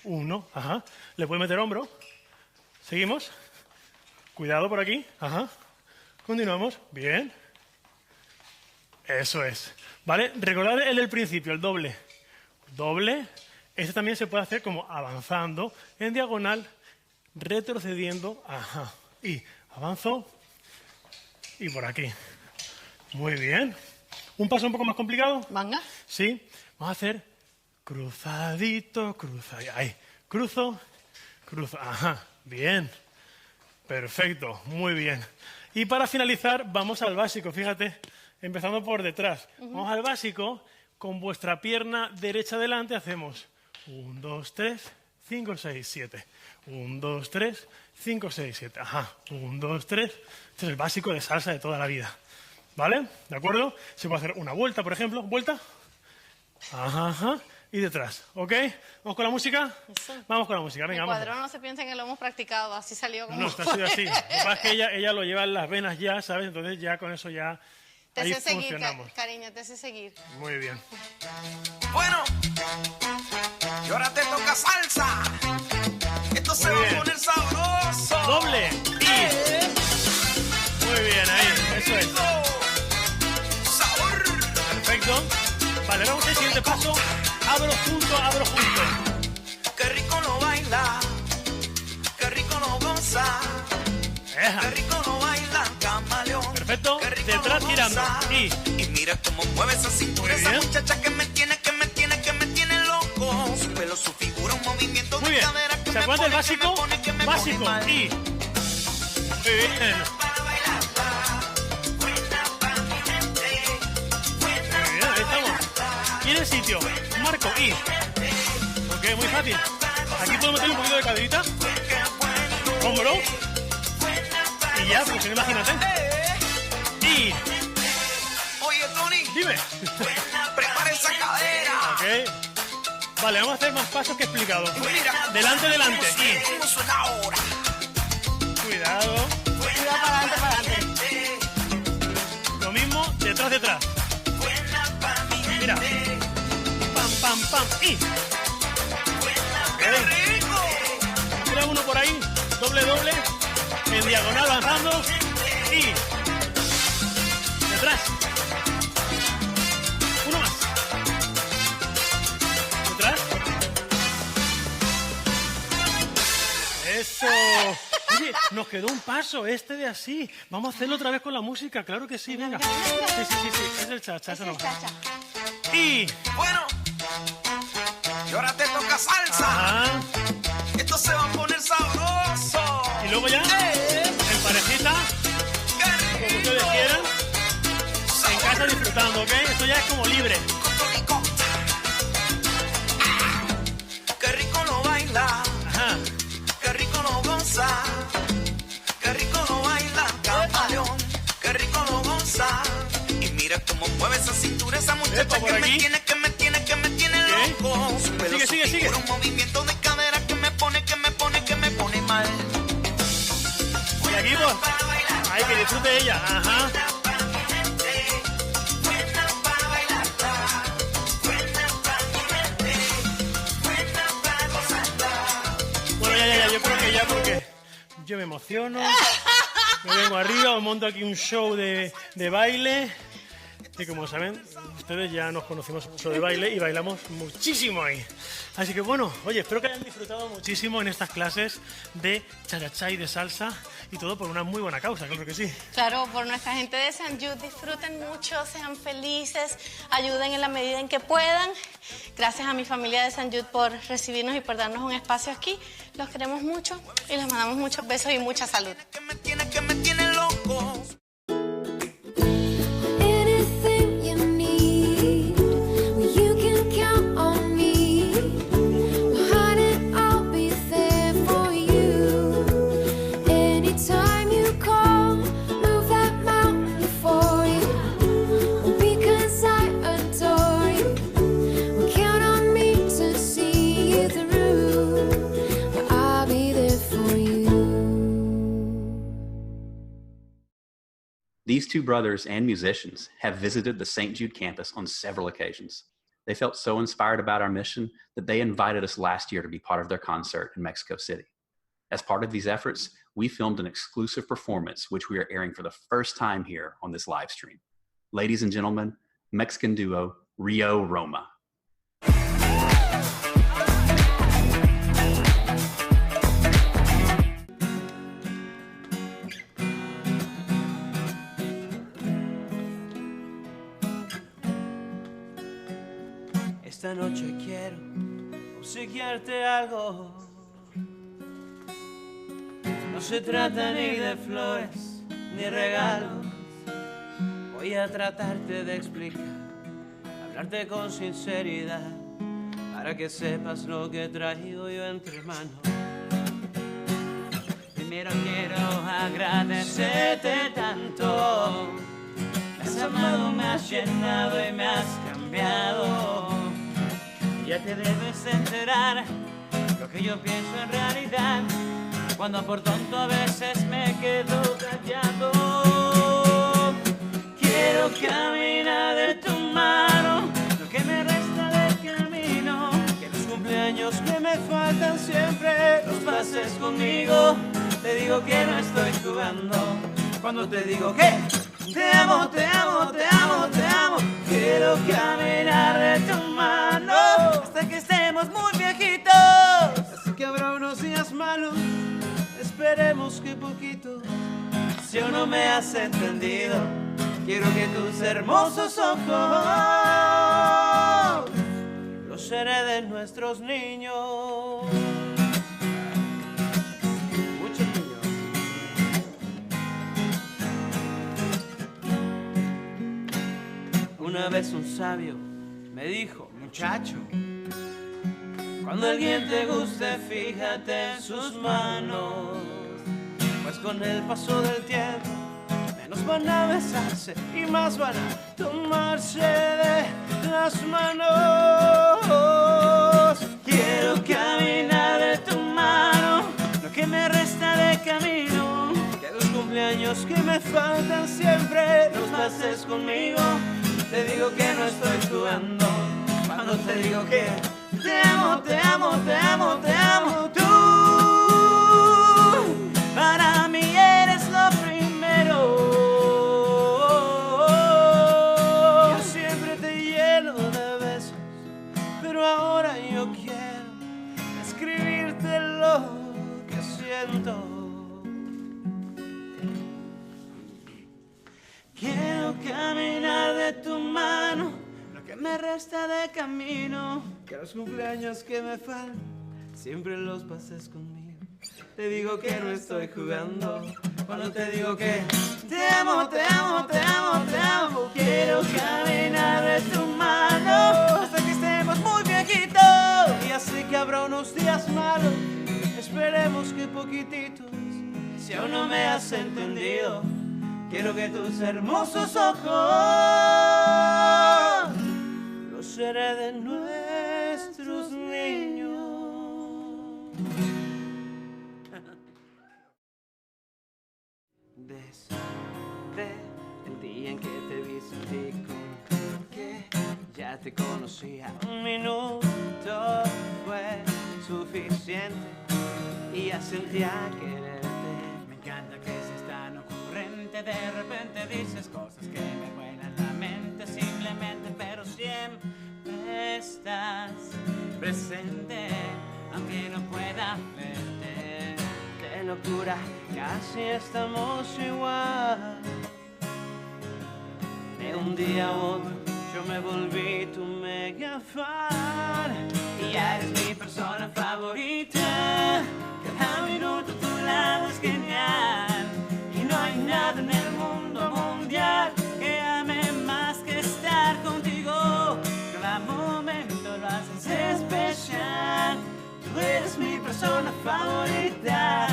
1, ajá. Le puede meter hombro. Seguimos. Cuidado por aquí. Ajá. Continuamos. Bien. Eso es. ¿Vale? Recordad el del principio, el doble. Doble. Este también se puede hacer como avanzando en diagonal, retrocediendo. Ajá. Y avanzo. Y por aquí. Muy bien. ¿Un paso un poco más complicado? Venga. Sí. Vamos a hacer cruzadito, cruzadito. Ahí. Cruzo, cruzo. Ajá. Bien. Perfecto. Muy bien. Y para finalizar, vamos al básico. Fíjate, empezando por detrás. Vamos al básico. Con vuestra pierna derecha delante hacemos 1, 2, 3, 5, 6, 7. 1, 2, 3, 5, 6, 7. Ajá. 1, 2, 3. Este es el básico de salsa de toda la vida. ¿Vale? ¿De acuerdo? Se puede hacer una vuelta, por ejemplo. Vuelta. Ajá, ajá. Y detrás. ¿Ok? ¿Vamos con la música? Eso. Vamos con la música. Venga, el vamos. cuadrón no se piensen que lo hemos practicado. Así salió como... No, está así, así. Lo que pasa es que ella lo lleva en las venas ya, ¿sabes? Entonces ya con eso ya... Te ahí sé seguir, funcionamos. cariño, te sé seguir. Muy bien. Bueno, y ahora te toca salsa. Esto se va a poner sabroso. Doble. Y. Muy bien, ahí. Eso es. Sabor. Perfecto. Vale, vamos al siguiente paso. Abro junto, abro junto. Qué rico lo baila. Qué rico lo goza. Qué rico lo baila camaleón. Perfecto. Detrás girando. Y mira cómo mueve esa cintura. Esa muchacha que me tiene loco. Su pelo, su figura, un movimiento muy de bien. cadera que ¿Se me acuerda el pone, básico? que me Básico. pone mal. Y. Muy bien. Muy bien, ahí estamos. Y en el sitio. Marco. Y. Ok, muy fácil. Aquí podemos meter un poquito de caderita. Hombro. Y ya, pues imagínate. Y... Oye, Tony. Dime. Prepara esa cadera. Ok. Vale, vamos a hacer más pasos que he explicado. Mira. Delante, delante. Y... ¿Cómo suena ahora? Cuidado. Cuidado para adelante, para adelante. Lo mismo, detrás, detrás. Mira. Pam, pam, pam. Y... ¡Qué rico! Mira uno uno por ahí, doble, en diagonal avanzando y detrás. Uno más. Detrás. Eso. Oye, nos quedó un paso, este de así. Vamos a hacerlo otra vez con la música, claro que sí, venga. Sí, es el cha-cha, eso no. Y... Bueno, y ahora te toca salsa. Ajá. Esto se va a poner sabroso. Y luego ya, en parejita, como ustedes quieran, en casa disfrutando, ¿ok? Esto ya es como libre. Qué rico lo baila. Ajá. Qué rico lo goza. Qué rico lo baila, camaleón. Qué rico lo goza. Y mira cómo mueve esa cintura, esa muchacha que me tiene loco. Su pelo Sigue. Por un movimiento de cadera que me pone mal. Y aquí pues, ay, que disfrute ella, ajá. Bueno, ya, yo creo que ya porque yo me emociono, me vengo arriba, os monto aquí un show de baile. Y como saben, ustedes ya nos conocimos mucho de baile y bailamos muchísimo ahí. Así que bueno, oye, espero que hayan disfrutado muchísimo en estas clases de cha-cha-cha y de salsa y todo por una muy buena causa, claro que sí. Claro, por nuestra gente de St. Jude, disfruten mucho, sean felices, ayuden en la medida en que puedan. Gracias a mi familia de St. Jude por recibirnos y por darnos un espacio aquí. Los queremos mucho y les mandamos muchos besos y mucha salud. Que me tiene loco. These two brothers and musicians have visited the St. Jude campus on several occasions. They felt so inspired about our mission that they invited us last year to be part of their concert in Mexico City. As part of these efforts, we filmed an exclusive performance, which we are airing for the first time here on this live stream. Ladies and gentlemen, Mexican duo Rio Roma. Esta noche quiero obsequiarte algo. No se trata ni de flores ni regalos. Voy a tratarte de explicar, hablarte con sinceridad, para que sepas lo que traigo yo entre manos. Primero quiero agradecerte tanto. Me has amado, me has llenado y me has cambiado. Ya te debes enterar lo que yo pienso en realidad, cuando por tonto a veces me quedo callado. Quiero caminar de tu mano, lo que me resta del camino, que los cumpleaños que me faltan siempre los pases conmigo. Te digo que no estoy jugando, cuando te digo que te amo, te amo, te amo, te amo. Quiero caminar de tu mano hasta que estemos muy viejitos. Así que habrá unos días malos, esperemos que poquito. Si aún no me has entendido, quiero que tus hermosos ojos los hereden nuestros niños. Muchos niños. Una vez un sabio me dijo, muchacho, cuando alguien te guste, fíjate en sus manos, pues con el paso del tiempo menos van a besarse y más van a tomarse de las manos. Quiero caminar de tu mano, lo que me resta de camino, que los cumpleaños que me faltan siempre los pases conmigo. Te digo que no estoy jugando, cuando te digo que te amo, te amo, te amo, te amo. Tú me resta de camino, que los cumpleaños que me faltan siempre los pases conmigo. Te digo que no estoy jugando cuando te digo que te amo, te amo, te amo, te amo. Quiero caminar de tu mano hasta que estemos muy viejitos. Y así que habrá unos días malos, esperemos que poquititos. Si aún no me has entendido, quiero que tus hermosos ojos los hereden nuestros niños. Desde el día en que te vi sentí como que ya te conocía. Un minuto fue suficiente y ya sentía quererte. Me encanta que seas tan ocurrente, de repente dices cosas que me vuelan la mente simplemente, pero siempre estás presente, aunque no pueda verte. De locura, casi estamos igual. De un día a otro yo me volví tu mega fan y ya eres mi persona favorita. Cada minuto a tu lado es genial y no hay nada en el mundo mundial que ame más que estar contigo. Cada momento lo haces especial. Tú eres mi persona favorita,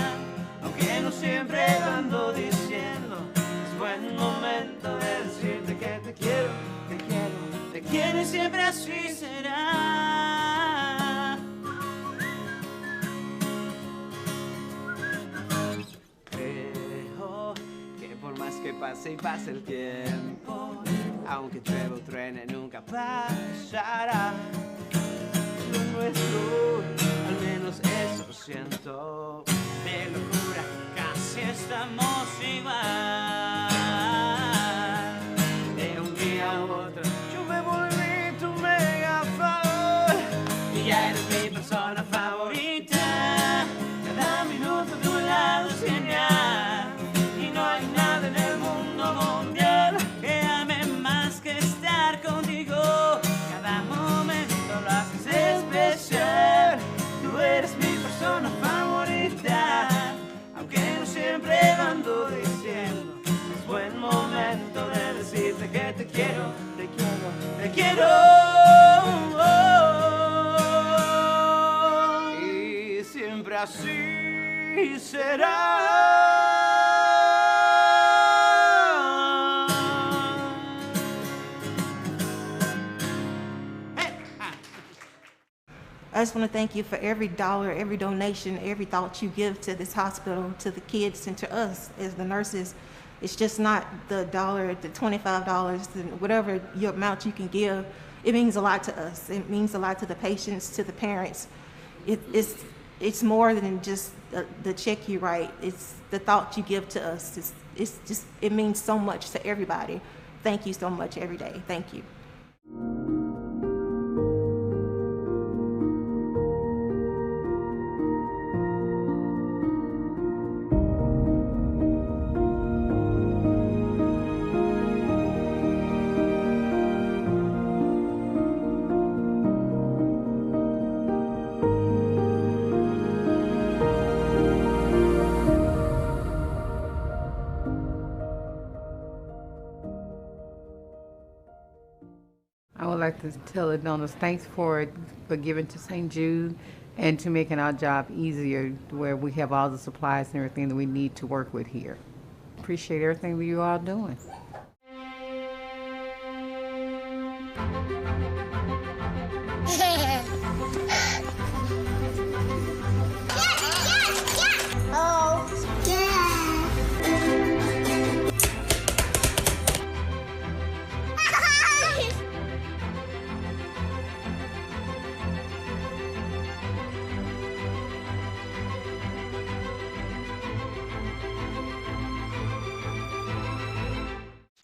aunque no siempre lo ando diciendo. Es buen momento de decirte que te quiero, te quiero, te quiero y siempre así será. Creo que por más que pase y pase el tiempo, aunque llueva o truene nunca pasará. Lo nuestro, al menos eso siento. De locura, casi estamos igual. De un día a otro, yo me volví tu mega fan y ya eres mi persona favorita. Cada minuto a tu lado es genial y no hay nada en el mundo mundial que ame más que estar contigo. Cada momento lo haces especial. Tú eres mi persona favorita, aunque no siempre lo ando diciendo. Es buen momento de decirte que te quiero, te quiero, te quiero. Y siempre así será. I just want to thank you for every dollar, every donation, every thought you give to this hospital, to the kids, and to us as the nurses. It's just not the dollar, the $25, whatever your amount you can give. It means a lot to us. It means a lot to the patients, to the parents. It's more than just the check you write. It's the thought you give to us. It means so much to everybody. Thank you so much every day. Thank you. I would like to tell the donors thanks for giving to St. Jude and to making our job easier where we have all the supplies and everything that we need to work with here. Appreciate everything that you all doing.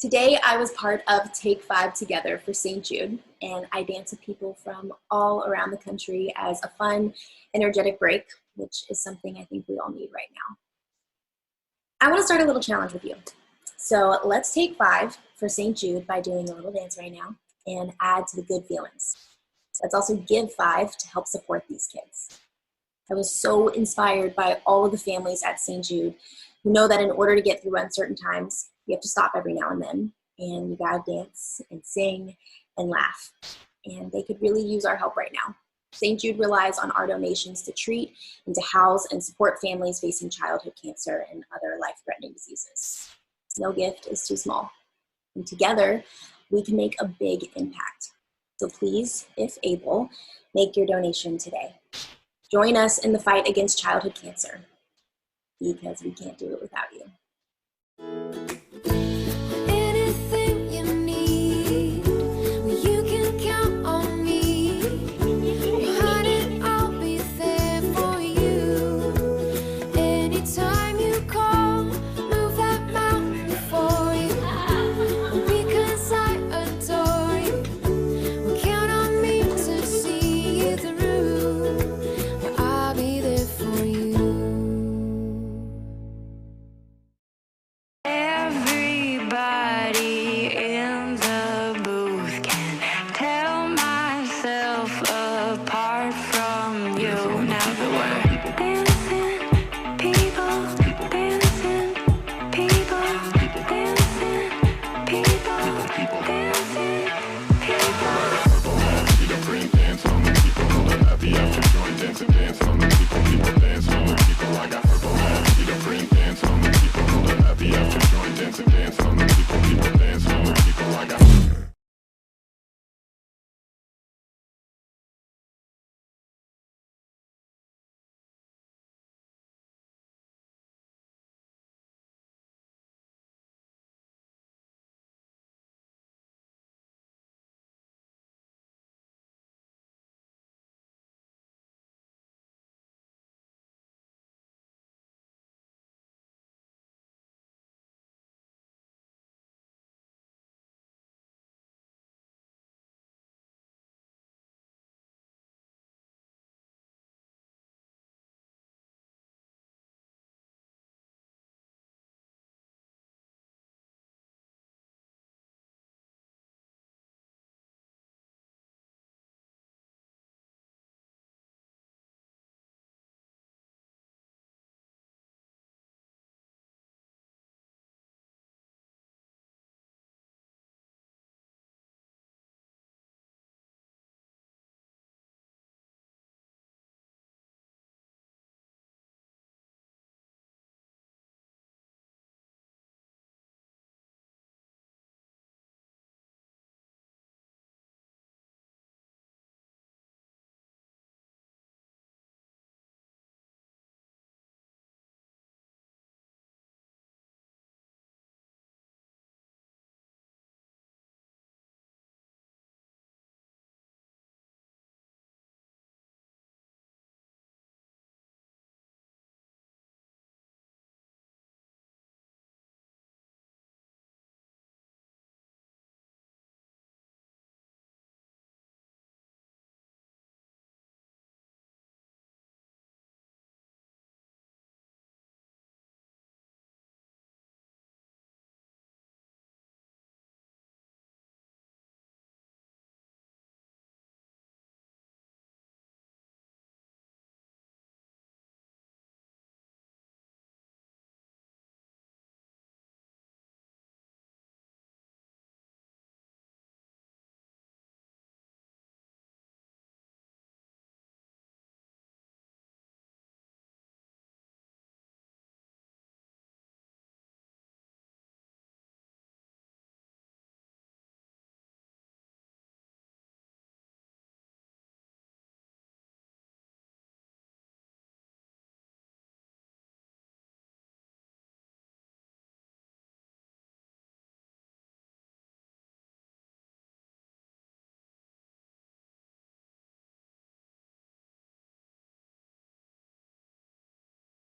Today, I was part of Take 5 Together for St. Jude, and I danced with people from all around the country as a fun, energetic break, which is something I think we all need right now. I want to start a little challenge with you. So let's take 5 for St. Jude by doing a little dance right now. and add to the good feelings. Let's also give 5 to help support these kids. I was so inspired by all of the families at St. Jude who know that in order to get through uncertain times, you have to stop every now and then, and you gotta dance and sing and laugh. And they could really use our help right now. St. Jude relies on our donations to treat and to house and support families facing childhood cancer and other life-threatening diseases. No gift is too small. And together, we can make a big impact. So please, if able, make your donation today. Join us in the fight against childhood cancer, because we can't do it without you.